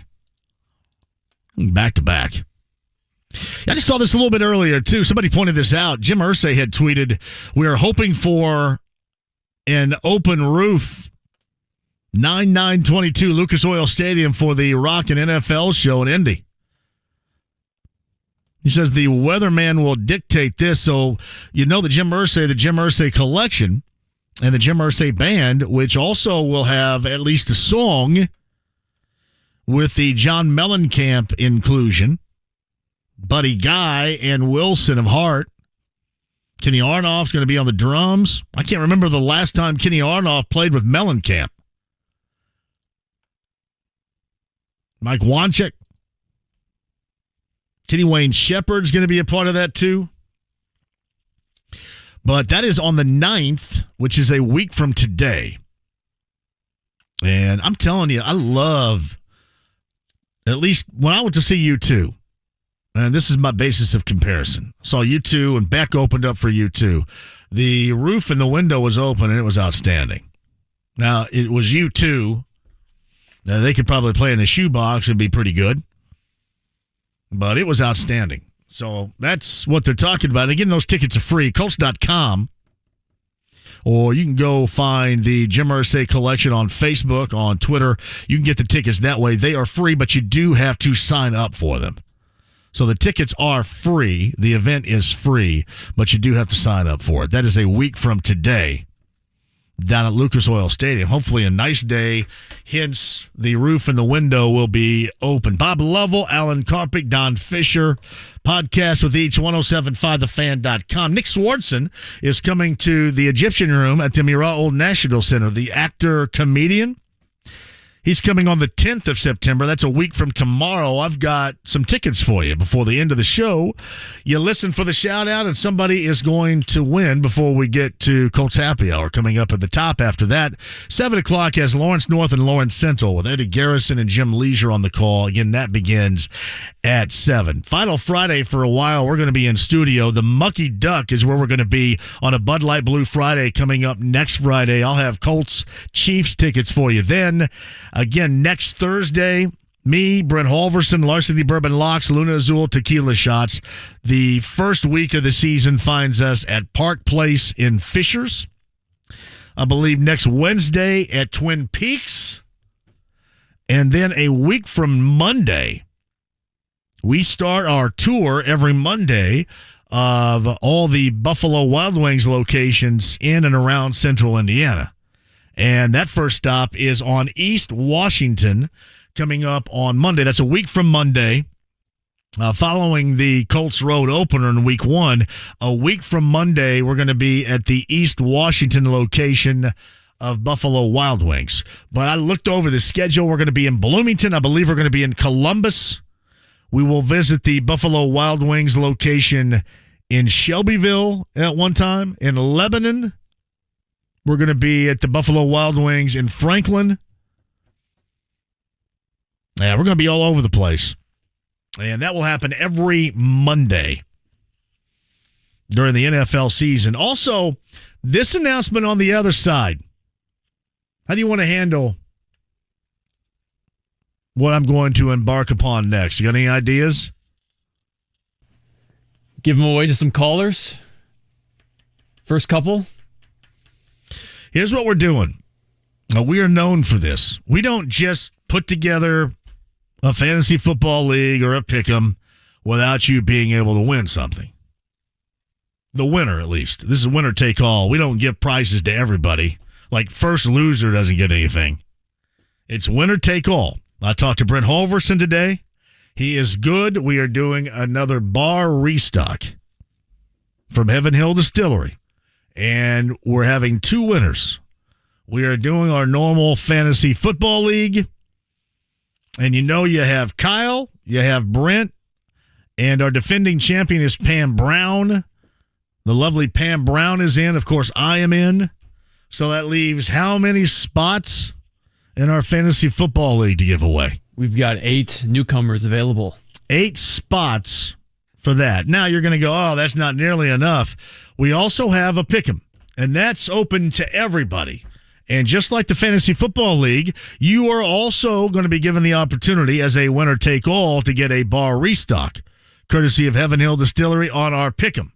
Back-to-back. I just saw this a little bit earlier, too. Somebody pointed this out. Jim Irsay had tweeted, "We are hoping for an open roof 9/9/22 Lucas Oil Stadium for the Rockin' NFL show in Indy." He says the weatherman will dictate this. So the Jim Irsay collection, and the Jim Irsay band, which also will have at least a song with the John Mellencamp inclusion, Buddy Guy and Wilson of Hart. Kenny Arnoff's going to be on the drums. I can't remember the last time Kenny Arnoff played with Mellencamp. Mike Wanchek. Kenny Wayne Shepherd's going to be a part of that too. But that is on the 9th, which is a week from today. And I'm telling you, I love, at least when I went to see U2, and this is my basis of comparison. I saw U2 and Beck opened up for U2. The roof and the window was open and it was outstanding. Now, it was U2. Now, they could probably play in a shoebox and be pretty good. But it was outstanding. So that's what they're talking about. And again, those tickets are free. Colts.com. Or you can go find the Jim Irsay collection on Facebook, on Twitter. You can get the tickets that way. They are free, but you do have to sign up for them. So the tickets are free. The event is free, but you do have to sign up for it. That is a week from today down at Lucas Oil Stadium. Hopefully a nice day. Hence, the roof and the window will be open. Bob Lovell, Alan Karpick, Don Fisher. Podcast with each, 1075thefan.com. Nick Swartzen is coming to the Egyptian Room at the Mira Old National Center. The actor, comedian. He's coming on the 10th of September. That's a week from tomorrow. I've got some tickets for you before the end of the show. You listen for the shout-out, and somebody is going to win before we get to Colts Happy Hour coming up at the top after that. 7 o'clock has Lawrence North and Lawrence Central with Eddie Garrison and Jim Leisure on the call. Again, that begins at 7. Final Friday for a while, we're going to be in studio. The Mucky Duck is where we're going to be on a Bud Light Blue Friday coming up next Friday. I'll have Colts Chiefs tickets for you then. Again, next Thursday, me, Brent Halverson, Larceny Bourbon Locks, Luna Azul Tequila Shots. The first week of the season finds us at Park Place in Fishers. I believe next Wednesday at Twin Peaks. And then a week from Monday, we start our tour every Monday of all the Buffalo Wild Wings locations in and around central Indiana. And that first stop is on East Washington coming up on Monday. That's a week from Monday. Following the Colts Road opener in week 1, a week from Monday, we're going to be at the East Washington location of Buffalo Wild Wings. But I looked over the schedule. We're going to be in Bloomington. I believe we're going to be in Columbus. We will visit the Buffalo Wild Wings location in Shelbyville at one time, in Lebanon. We're going to be at the Buffalo Wild Wings in Franklin. Yeah, we're going to be all over the place. And that will happen every Monday during the NFL season. Also, this announcement on the other side. How do you want to handle what I'm going to embark upon next? You got any ideas? Give them away to some callers. First couple. Here's what we're doing. We are known for this. We don't just put together a fantasy football league or a pick'em without you being able to win something. The winner, at least. This is winner take all. We don't give prizes to everybody. Like first loser doesn't get anything. It's winner take all. I talked to Brent Halverson today. He is good. We are doing another bar restock from Heaven Hill Distillery, and we're having 2 winners. We are doing our normal fantasy football league, and you have Kyle, you have Brent, and our defending champion is Pam Brown. The lovely Pam Brown is in. Of course, I am in. So that leaves how many spots in our fantasy football league to give away? We've got 8 newcomers available. 8 spots for that. Now you're going to go, oh, that's not nearly enough. We also have a pick'em, and that's open to everybody. And just like the Fantasy Football League, you are also going to be given the opportunity as a winner-take-all to get a bar restock, courtesy of Heaven Hill Distillery on our pick'em.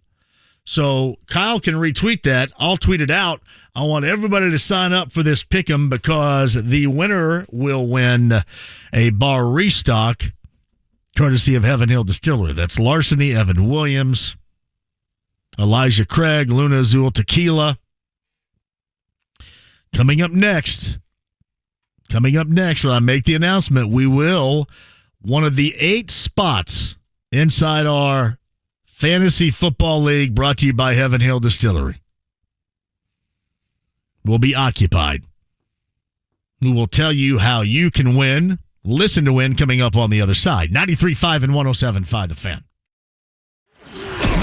So Kyle can retweet that. I'll tweet it out. I want everybody to sign up for this pick'em because the winner will win a bar restock, courtesy of Heaven Hill Distillery. That's Larceny, Evan Williams, Elijah Craig, Luna Azul Tequila. Coming up next, when I make the announcement, one of the 8 spots inside our Fantasy Football League brought to you by Heaven Hill Distillery will be occupied. We will tell you how you can win, listen to win, coming up on the other side. 93.5 and 107.5 The Fan.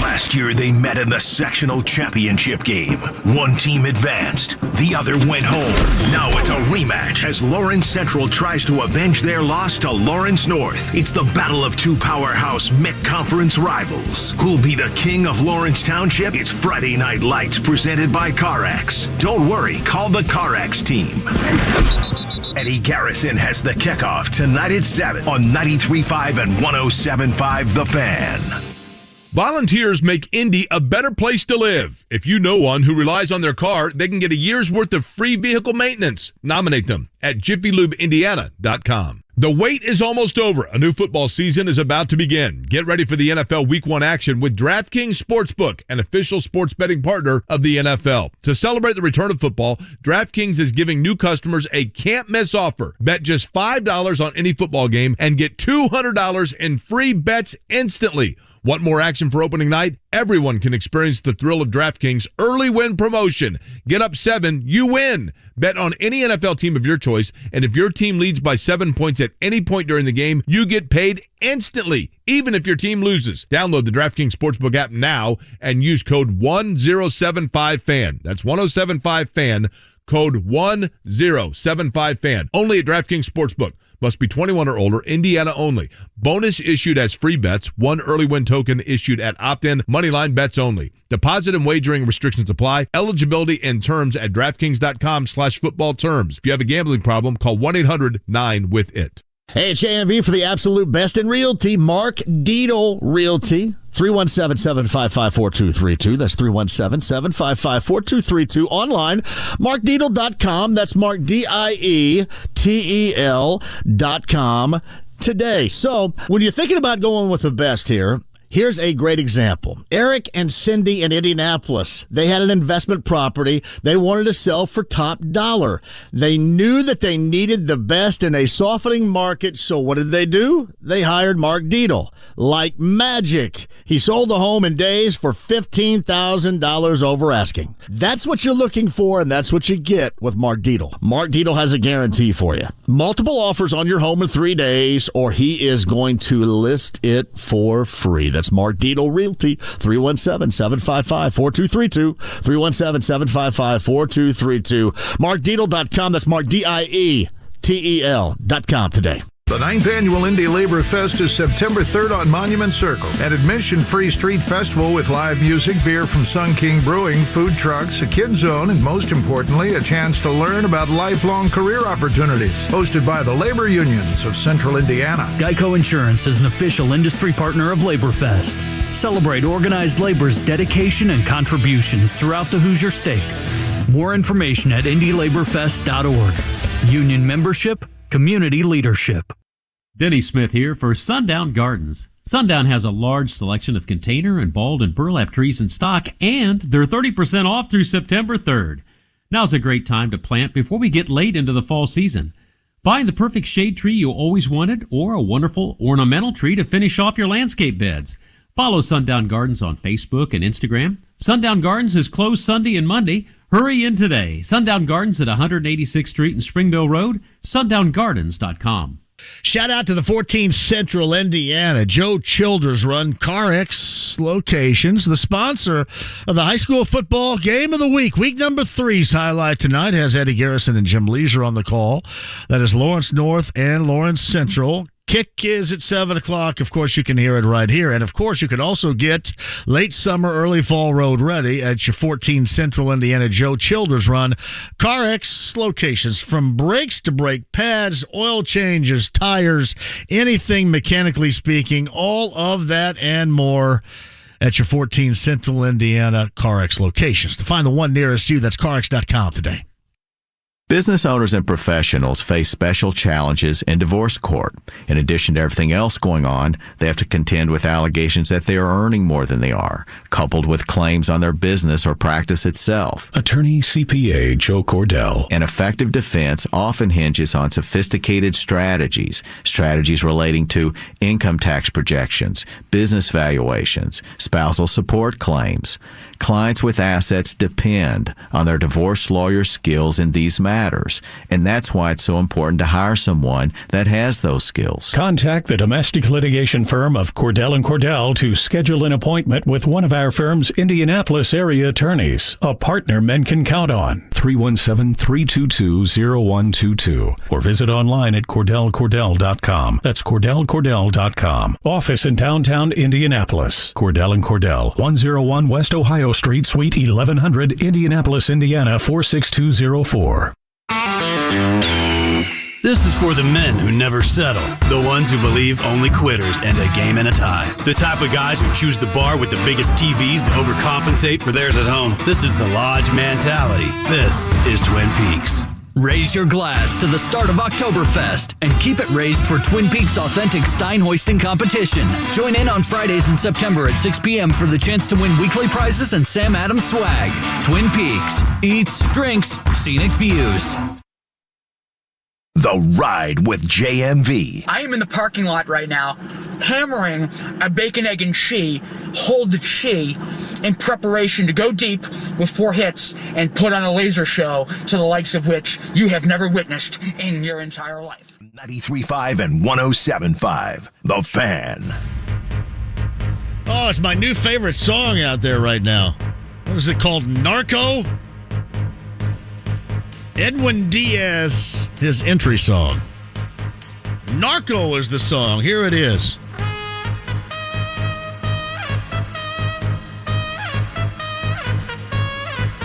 Last year, they met in the sectional championship game. One team advanced, the other went home. Now it's a rematch as Lawrence Central tries to avenge their loss to Lawrence North. It's the battle of 2 powerhouse mid-conference rivals. Who'll be the king of Lawrence Township? It's Friday Night Lights presented by CarX. Don't worry, call the CarX team. Eddie Garrison has the kickoff tonight at 7 on 93.5 and 107.5 The Fan. Volunteers make Indy a better place to live. If you know one who relies on their car, they can get a year's worth of free vehicle maintenance. Nominate them at JiffyLubeIndiana.com. The wait is almost over. A new football season is about to begin. Get ready for the NFL Week 1 action with DraftKings Sportsbook, an official sports betting partner of the NFL. To celebrate the return of football, DraftKings is giving new customers a can't-miss offer. Bet just $5 on any football game and get $200 in free bets instantly. Want more action for opening night? Everyone can experience the thrill of DraftKings early win promotion. Get up 7, you win. Bet on any NFL team of your choice, and if your team leads by 7 points at any point during the game, you get paid instantly, even if your team loses. Download the DraftKings Sportsbook app now and use code 1075FAN. That's 1075FAN, code 1075FAN. Only at DraftKings Sportsbook. Must be 21 or older, Indiana only. Bonus issued as free bets. 1 early win token issued at opt-in. Moneyline bets only. Deposit and wagering restrictions apply. Eligibility and terms at DraftKings.com/football terms. If you have a gambling problem, call 1-800-9-WITH-IT. Hey, it's JMV for the absolute best in realty. Mark Deedle Realty. 317-755-4232. That's 317-755-4232. Online, markdeedle.com. That's markdeedl.com today. So when you're thinking about going with the best here, here's a great example. Eric and Cindy in Indianapolis, they had an investment property they wanted to sell for top dollar. They knew that they needed the best in a softening market, so what did they do? They hired Mark Deedle. Like magic, he sold the home in days for $15,000 over asking. That's what you're looking for, and that's what you get with Mark Deedle. Mark Deedle has a guarantee for you. Multiple offers on your home in 3 days, or he is going to list it for free. That's Mark Deedle Realty, 317-755-4232, 317-755-4232. MarkDeedle.com, that's MarkDietel.com today. The 9th Annual Indy Labor Fest is September 3rd on Monument Circle. An admission-free street festival with live music, beer from Sun King Brewing, food trucks, a kid zone, and most importantly, a chance to learn about lifelong career opportunities. Hosted by the labor unions of Central Indiana. Geico Insurance is an official industry partner of LaborFest. Celebrate organized labor's dedication and contributions throughout the Hoosier State. More information at IndyLaborFest.org. Union membership, community leadership. Denny Smith here for Sundown Gardens. Sundown has a large selection of container and bulb and burlap trees in stock, and they're 30% off through September 3rd. Now's a great time to plant before we get late into the fall season. Find the perfect shade tree you always wanted or a wonderful ornamental tree to finish off your landscape beds. Follow Sundown Gardens on Facebook and Instagram. Sundown Gardens is closed Sunday and Monday. Hurry in today. Sundown Gardens at 186th Street and Springville Road, sundown.gardens.com. Shout out to the 14 Central Indiana Joe Childers Run CarX Locations, the sponsor of the high school football game of the week. Week number 3's highlight tonight has Eddie Garrison and Jim Leisure on the call. That is Lawrence North and Lawrence Central. Kick is at 7 o'clock. Of course, you can hear it right here. And, of course, you can also get late summer, early fall road ready at your 14 Central Indiana Joe Childers Run CarX Locations. From brakes to brake pads, oil changes, tires, anything mechanically speaking, all of that and more at your 14 Central Indiana CarX Locations. To find the one nearest you, that's CarX.com today. Business owners and professionals face special challenges in divorce court. In addition to everything else going on, they have to contend with allegations that they are earning more than they are, coupled with claims on their business or practice itself. Attorney CPA Joe Cordell. An effective defense often hinges on sophisticated strategies relating to income tax projections, business valuations, spousal support claims. Clients with assets depend on their divorce lawyer's skills in these matters, and that's why it's so important to hire someone that has those skills. Contact the domestic litigation firm of Cordell & Cordell to schedule an appointment with one of our firm's Indianapolis area attorneys, a partner men can count on. 317-322-0122 or visit online at CordellCordell.com. That's CordellCordell.com. Office in downtown Indianapolis. Cordell & Cordell, 101 West Ohio Street, Suite 1100, Indianapolis, Indiana 46204. This is for the men who never settle, the ones who believe only quitters end a game and a tie, the type of guys who choose the bar with the biggest TVs to overcompensate for theirs at home. This is the Lodge mentality. This is Twin Peaks. Raise your glass to the start of Oktoberfest and keep it raised for Twin Peaks' authentic Stein hoisting competition. Join in on Fridays in September at 6 p.m. for the chance to win weekly prizes and Sam Adams swag. Twin Peaks. Eats, drinks, scenic views. The Ride with JMV. I am in the parking lot right now, hammering a bacon, egg, and cheese, hold the cheese, in preparation to go deep with 4 hits and put on a laser show to the likes of which you have never witnessed in your entire life. 93.5 and 107.5. The Fan. Oh, it's my new favorite song out there right now. What is it called? Narco? Edwin Diaz, his entry song. Narco is the song. Here it is.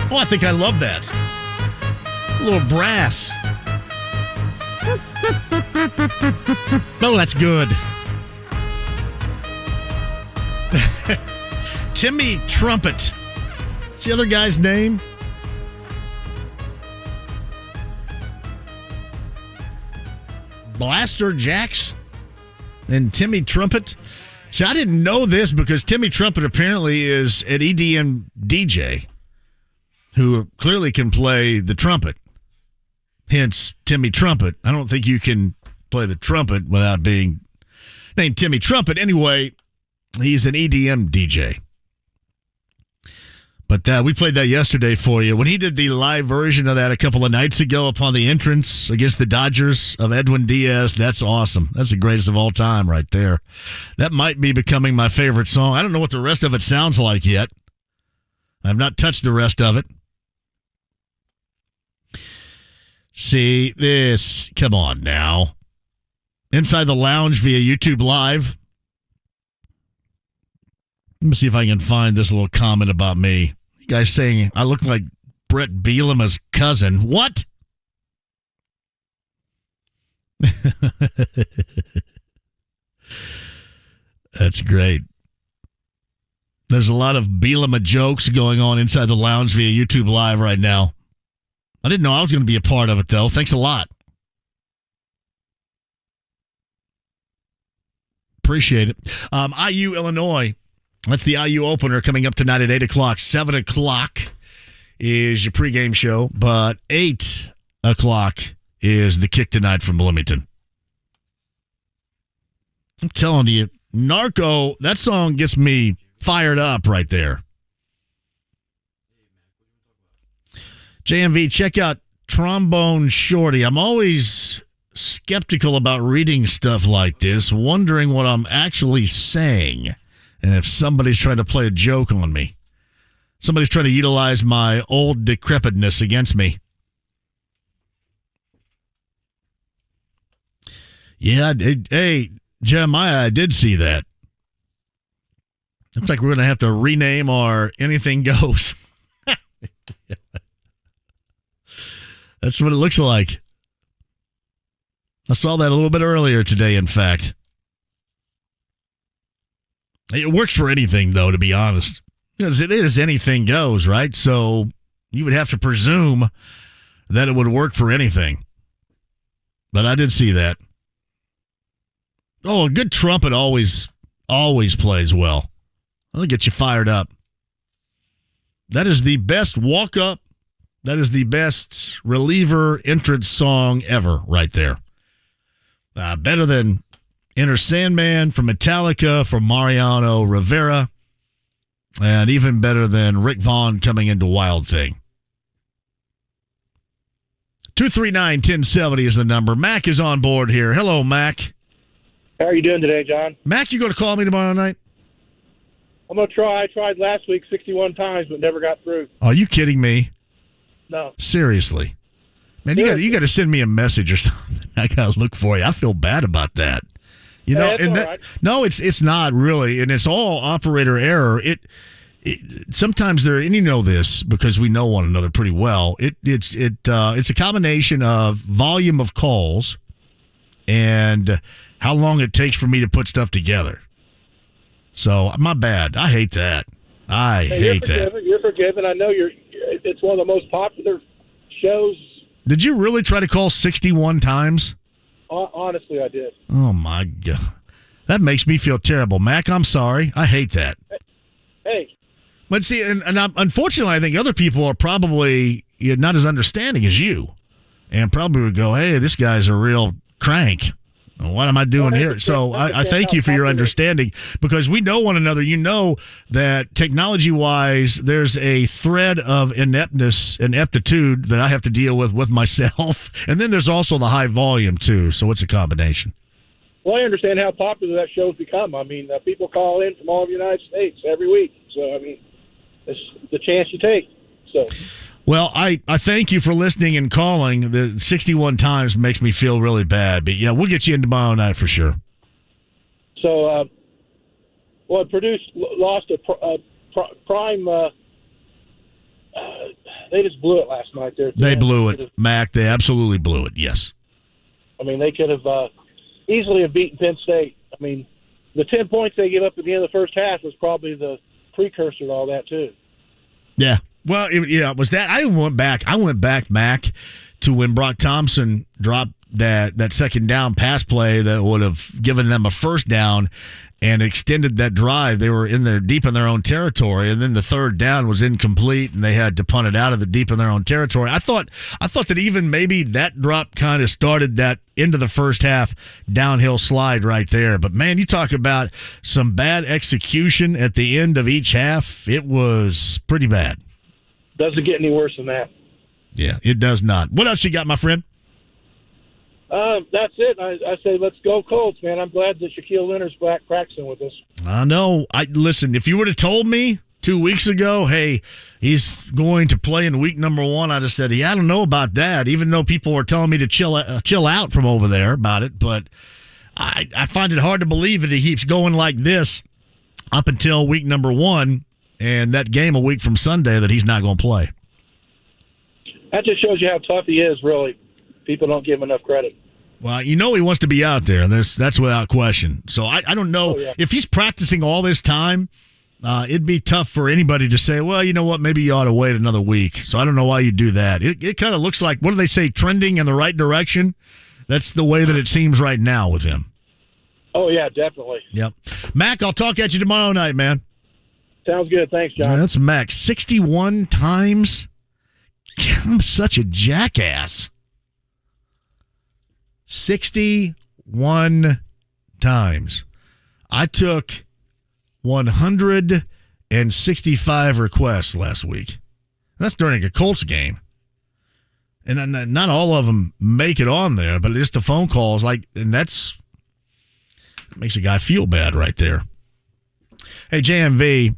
Oh, I think I love that. A little brass. Oh, that's good. Timmy Trumpet. What's the other guy's name? Blaster Jacks and Timmy Trumpet. See, I didn't know this because Timmy Trumpet apparently is an EDM DJ who clearly can play the trumpet. Hence, Timmy Trumpet. I don't think you can play the trumpet without being named Timmy Trumpet. Anyway, he's an EDM DJ. But we played that yesterday for you. When he did the live version of that a couple of nights ago upon the entrance against the Dodgers of Edwin Diaz, that's awesome. That's the greatest of all time right there. That might be becoming my favorite song. I don't know what the rest of it sounds like yet. I've not touched the rest of it. See this. Come on now. Inside the Lounge via YouTube Live. Let me see if I can find this little comment about me. You guys saying I look like Brett Bielema's cousin. What? That's great. There's a lot of Bielema jokes going on inside the Lounge via YouTube Live right now. I didn't know I was going to be a part of it, though. Thanks a lot. Appreciate it. IU, Illinois. That's the IU opener coming up tonight at 8 o'clock. 7 o'clock is your pregame show, but 8 o'clock is the kick tonight from Bloomington. I'm telling you, Narco, that song gets me fired up right there. JMV, check out Trombone Shorty. I'm always skeptical about reading stuff like this, wondering what I'm actually saying, and if somebody's trying to play a joke on me. Somebody's trying to utilize my old decrepitness against me. Yeah, hey, Jeremiah, I did see that. Looks like we're going to have to rename our Anything Goes. That's what it looks like. I saw that a little bit earlier today, in fact. It works for anything, though, to be honest. Because it is anything goes, right? So you would have to presume that it would work for anything. But I did see that. Oh, a good trumpet always plays well. That'll get you fired up. That is the best walk-up. That is the best reliever entrance song ever right there. Better than Enter Sandman from Metallica, from Mariano Rivera, and even better than Rick Vaughn coming into Wild Thing. 239-1070 is the number. Mac is on board here. Hello, Mac. How are you doing today, John? Mac, you going to call me tomorrow night? I'm going to try. I tried last week 61 times, but never got through. Are you kidding me? No. Seriously. Man, you got to send me a message or something. I got to look for you. I feel bad about that. You know, and that, right. No, it's not really, and it's all operator error. It sometimes there, and you know this because we know one another pretty well. It's a combination of volume of calls and how long it takes for me to put stuff together. So my bad. I hate that. I hate that. You're forgiven. I know it's one of the most popular shows. Did you really try to call 61 times? Honestly, I did. Oh, my God. That makes me feel terrible. Mac, I'm sorry. I hate that. Hey. But see, and unfortunately, I think other people are probably not as understanding as you and probably would go, hey, this guy's a real crank. What am I doing here? So I thank you for your understanding because we know one another. You know that technology-wise, there's a thread of ineptitude that I have to deal with myself. And then there's also the high volume, too. So it's a combination. Well, I understand how popular that show's become. I mean, people call in from all over the United States every week. So, I mean, it's the chance you take. So. Well, I thank you for listening and calling. The 61 times makes me feel really bad. But, yeah, we'll get you in tomorrow night for sure. So, Purdue lost a prime they just blew it last night. They blew it, Mac. They absolutely blew it, yes. I mean, they could have easily have beaten Penn State. I mean, the 10 points they gave up at the end of the first half was probably the precursor to all that, too. Yeah. Well, it was that. I went back, Mac, to when Brock Thompson dropped that second down pass play that would have given them a first down and extended that drive. They were in there deep in their own territory, and then the third down was incomplete, and they had to punt it out of the deep in their own territory. I thought that even maybe that drop kind of started that into the first half downhill slide right there. But, man, you talk about some bad execution at the end of each half. It was pretty bad. Doesn't get any worse than that. Yeah, it does not. What else you got, my friend? That's it. I say let's go Colts, man. I'm glad that Shaquille Leonard's back practicing with us. I know. Listen, if you would have told me 2 weeks ago, hey, he's going to play in week number 1, I'd have said, yeah, I don't know about that, even though people were telling me to chill out from over there about it. But I find it hard to believe that he keeps going like this up until week number 1 and that game a week from Sunday that he's not going to play. That just shows you how tough he is, really. People don't give him enough credit. Well, he wants to be out there, and that's without question. So I don't know. If he's practicing all this time, it'd be tough for anybody to say, well, you know what, maybe you ought to wait another week. So I don't know why you do that. It kind of looks like, what do they say, trending in the right direction? That's the way that it seems right now with him. Oh, yeah, definitely. Yep. Mac, I'll talk at you tomorrow night, man. Sounds good. Thanks, John. That's Mac. 61 times? I'm such a jackass. 61 times. I took 165 requests last week. That's during a Colts game. And not all of them make it on there, but just the phone calls, and that makes a guy feel bad right there. Hey, JMV,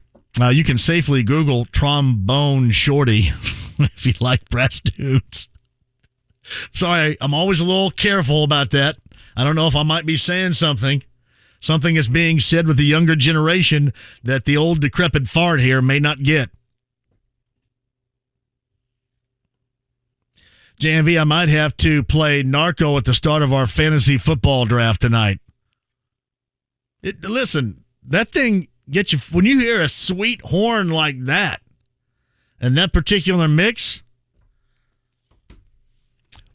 you can safely Google trombone shorty if you like brass dudes. Sorry, I'm always a little careful about that. I don't know if I might be saying something is being said with the younger generation that the old decrepit fart here may not get. JMV, I might have to play Narco at the start of our fantasy football draft tonight. Listen, that thing gets you, when you hear a sweet horn like that, and that particular mix,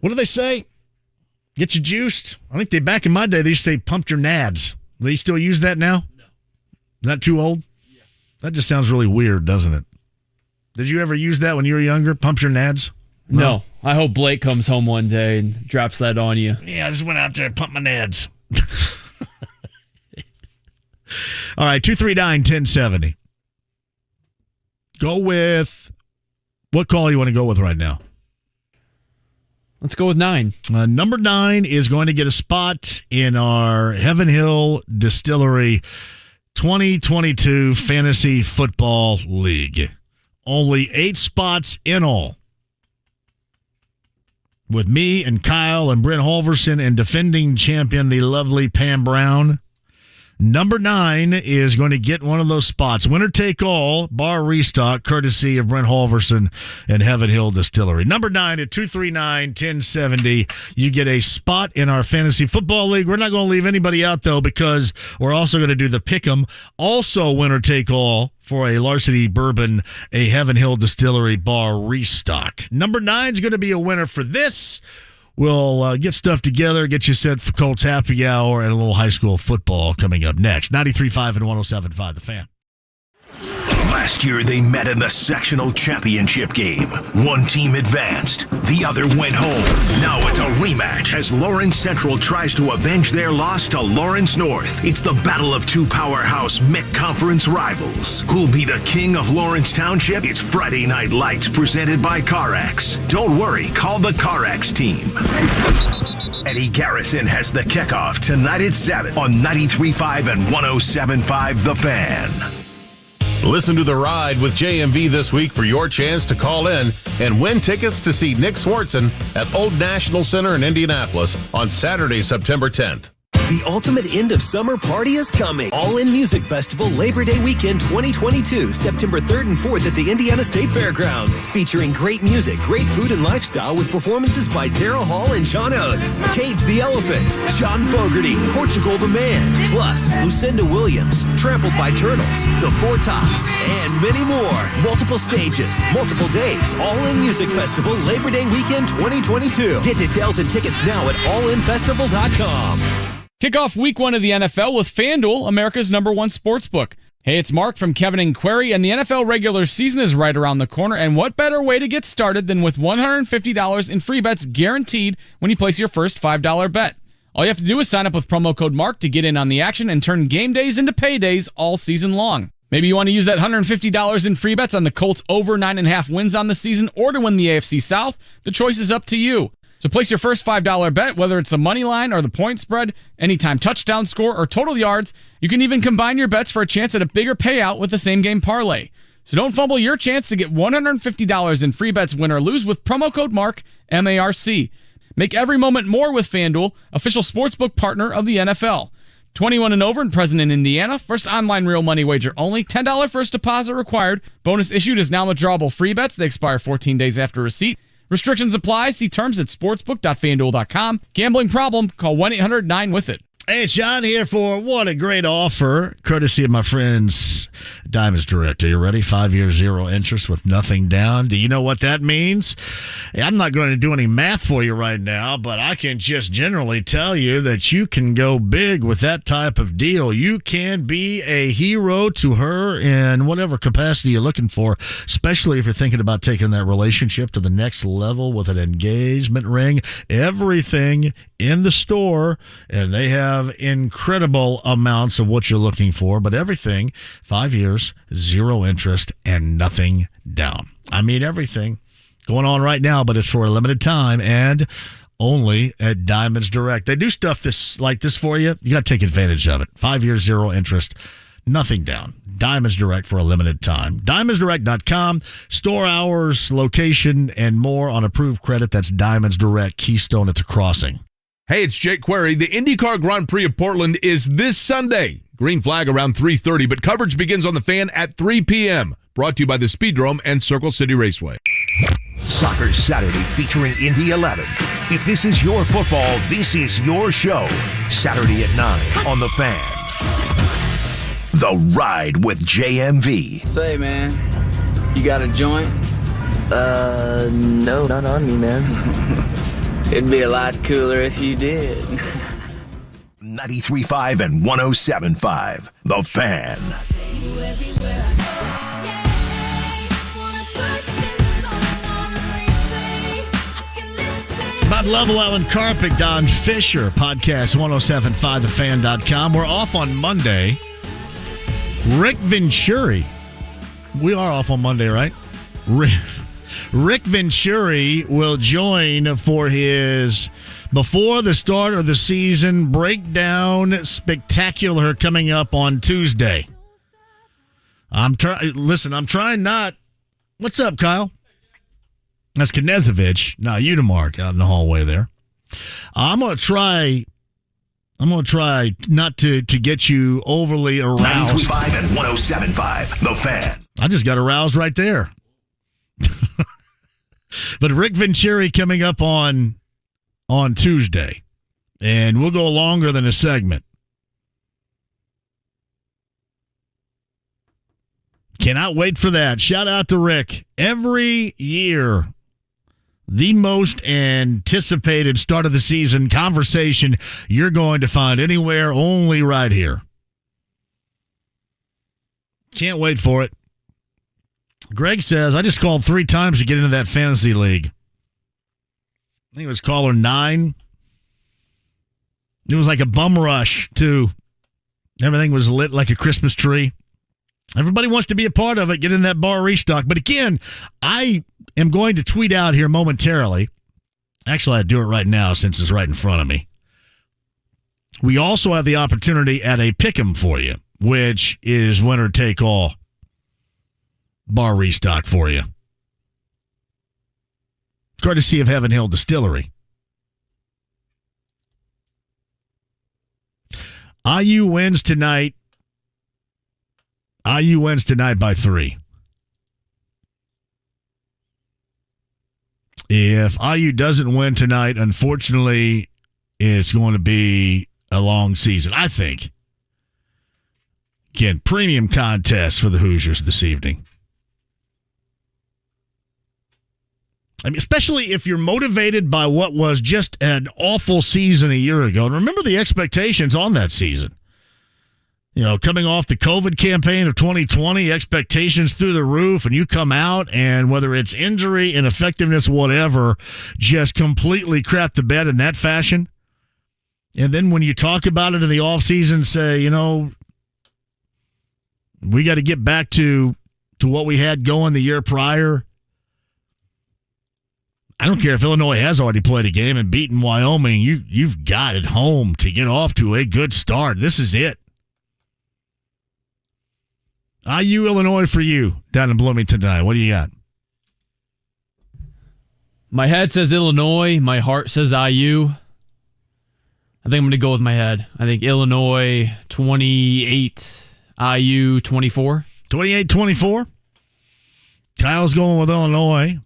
what do they say? Get you juiced? I think back in my day, they used to say pumped your nads. Do they still use that now? No. Not too old? Yeah. That just sounds really weird, doesn't it? Did you ever use that when you were younger? Pump your nads? No. I hope Blake comes home one day and drops that on you. Yeah, I just went out there and pumped my nads. All right, 239-1070. Go with, what call you want to go with right now? Let's go with 9. Number 9 is going to get a spot in our Heaven Hill Distillery 2022 Fantasy Football League. Only 8 spots in all. With me and Kyle and Brent Halverson and defending champion, the lovely Pam Brown. Number 9 is going to get one of those spots. Winner take all, bar restock, courtesy of Brent Halverson and Heaven Hill Distillery. Number 9 at 239-1070. You get a spot in our fantasy football league. We're not going to leave anybody out, though, because we're also going to do the pick'em. Also, winner take all for a Larceny Bourbon, a Heaven Hill Distillery bar restock. Number 9 is going to be a winner for this. We'll get stuff together, get you set for Colts Happy Hour and a little high school football coming up next. 93.5 and 107.5, The Fan. Last year, they met in the sectional championship game. One team advanced, the other went home. Now it's a rematch as Lawrence Central tries to avenge their loss to Lawrence North. It's the battle of two powerhouse mid-conference rivals. Who'll be the king of Lawrence Township? It's Friday Night Lights presented by CarX. Don't worry, call the CarX team. Eddie Garrison has the kickoff tonight at 7 on 93.5 and 107.5 The Fan. Listen to The Ride with JMV this week for your chance to call in and win tickets to see Nick Swartzen at Old National Center in Indianapolis on Saturday, September 10th. The ultimate end of summer party is coming. All-In Music Festival Labor Day Weekend 2022, September 3rd and 4th at the Indiana State Fairgrounds. Featuring great music, great food and lifestyle with performances by Daryl Hall and John Oates, Cage the Elephant, John Fogerty, Portugal the Man, plus Lucinda Williams, Trampled by Turtles, The Four Tops, and many more. Multiple stages, multiple days. All-In Music Festival Labor Day Weekend 2022. Get details and tickets now at allinfestival.com. Kick off week 1 of the NFL with FanDuel, America's #1 sportsbook. Hey, it's Mark from Kevin and Query, and the NFL regular season is right around the corner, and what better way to get started than with $150 in free bets guaranteed when you place your first $5 bet. All you have to do is sign up with promo code MARK to get in on the action and turn game days into paydays all season long. Maybe you want to use that $150 in free bets on the Colts over 9.5 wins on the season or to win the AFC South. The choice is up to you. So place your first $5 bet, whether it's the money line or the point spread, anytime touchdown score, or total yards. You can even combine your bets for a chance at a bigger payout with the same game parlay. So don't fumble your chance to get $150 in free bets, win or lose, with promo code MARK, M-A-R-C. Make every moment more with FanDuel, official sportsbook partner of the NFL. 21 and over and present in Indiana. First online real money wager only. $10 first deposit required. Bonus issued is now withdrawable free bets. They expire 14 days after receipt. Restrictions apply. See terms at sportsbook.fanduel.com. Gambling problem? Call 1-800-9-WITH-IT. Hey, it's John here for what a great offer, courtesy of my friends Diamonds Direct. Are you ready? 5 years, 0 interest with nothing down. Do you know what that means? I'm not going to do any math for you right now, but I can just generally tell you that you can go big with that type of deal. You can be a hero to her in whatever capacity you're looking for, especially if you're thinking about taking that relationship to the next level with an engagement ring. Everything in the store, and they have incredible amounts of what you're looking for, but everything 5 years, 0 interest, and nothing down. I mean, everything going on right now, but it's for a limited time and only at Diamonds Direct. They do stuff like this for you. You got to take advantage of it. 5 years, 0 interest, nothing down. Diamonds Direct for a limited time. DiamondsDirect.com, store hours, location, and more on approved credit. That's Diamonds Direct, Keystone. It's a crossing. Hey, it's Jake Query. The IndyCar Grand Prix of Portland is this Sunday. Green flag around 3:30, but coverage begins on the Fan at 3 p.m. Brought to you by the Speedrome and Circle City Raceway. Soccer Saturday featuring Indy 11. If this is your football, this is your show. Saturday at 9 on the Fan. The Ride with JMV. Say, man, you got a joint? No, not on me, man. It'd be a lot cooler if you did. 93.5 and 107.5. The Fan. Bob Level, Alan Karpik, Don Fisher, podcast 1075thefan.com. We're off on Monday. Rick Venturi. We are off on Monday, right? Rick Venturi will join for his before the start of the season breakdown spectacular coming up on Tuesday. I'm trying not. What's up, Kyle? That's Knezovich. No, Udemark out in the hallway there. I'm gonna try not to get you overly aroused. 93.5 and 107.5. The Fan. I just got aroused right there. But Rick Venturi coming up on Tuesday, and we'll go longer than a segment. Cannot wait for that. Shout out to Rick. Every year, the most anticipated start of the season conversation you're going to find anywhere, only right here. Can't wait for it. Greg says, I just called 3 times to get into that fantasy league. I think it was caller 9. It was like a bum rush, too. Everything was lit like a Christmas tree. Everybody wants to be a part of it, get in that bar restock. But again, I am going to tweet out here momentarily. Actually, I'd do it right now since it's right in front of me. We also have the opportunity at a pick'em for you, which is winner take all. Bar restock for you. Courtesy of Heaven Hill Distillery. IU wins tonight. IU wins tonight by 3. If IU doesn't win tonight, unfortunately, it's going to be a long season, I think. Again, premium contest for the Hoosiers this evening. I mean, especially if you're motivated by what was just an awful season a year ago. And remember the expectations on that season. You know, coming off the COVID campaign of 2020, expectations through the roof, and you come out and whether it's injury, ineffectiveness, whatever, just completely crap the bed in that fashion. And then when you talk about it in the offseason, say, you know, we got to get back to what we had going the year prior. I don't care if Illinois has already played a game and beaten Wyoming. You've got it home to get off to a good start. This is it. IU Illinois for you down in Bloomington tonight. What do you got? My head says Illinois. My heart says IU. I think I'm going to go with my head. I think Illinois 28, IU 24. 28-24. Kyle's going with Illinois.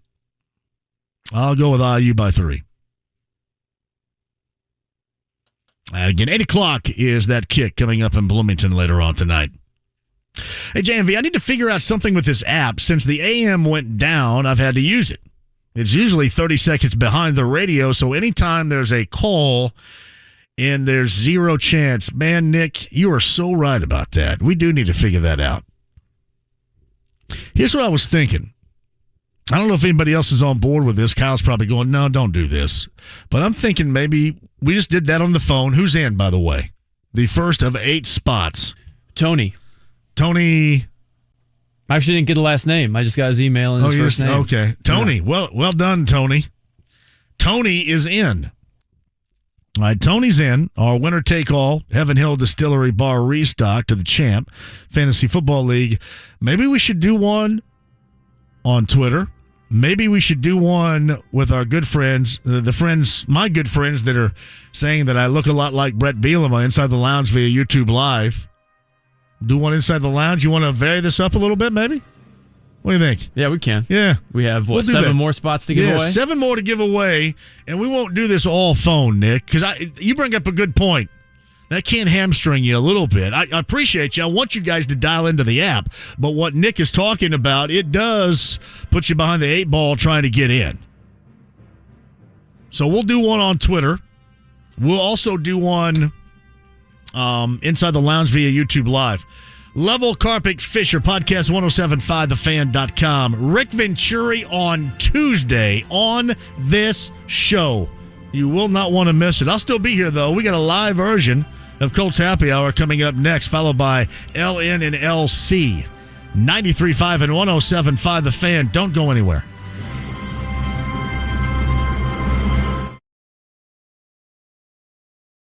I'll go with IU by 3. And again, 8 o'clock is that kick coming up in Bloomington later on tonight. Hey, JMV, I need to figure out something with this app. Since the AM went down, I've had to use it. It's usually 30 seconds behind the radio, so anytime there's a call and there's zero chance, man, Nick, you are so right about that. We do need to figure that out. Here's what I was thinking. I don't know if anybody else is on board with this. Kyle's probably going, no, don't do this. But I'm thinking maybe we just did that on the phone. Who's in, by the way? The first of 8 spots. Tony. I actually didn't get the last name. I just got his email and his first name. Okay. Tony. Yeah. Well done, Tony. Tony is in. All right, Tony's in. Our winner-take-all Heaven Hill Distillery Bar restock to the Champ Fantasy Football League. Maybe we should do one on Twitter. Maybe we should do one with our good friends, my good friends that are saying that I look a lot like Brett Bielema Inside the Lounge via YouTube Live. Do one Inside the Lounge. You want to vary this up a little bit, maybe? What do you think? Yeah, we can. Yeah. We have, 7 more spots to give away? 7 more to give away, and we won't do this all phone, Nick, because you bring up a good point. That can hamstring you a little bit. I appreciate you. I want you guys to dial into the app, but what Nick is talking about, it does put you behind the 8 ball trying to get in. So we'll do one on Twitter. We'll also do one Inside the Lounge via YouTube Live. Level Carpet Fisher, podcast 1075thefan.com. Rick Venturi on Tuesday on this show. You will not want to miss it. I'll still be here, though. We got a live version of Colts Happy Hour coming up next, followed by LN and LC. 93.5 and 107.5 The Fan. Don't go anywhere.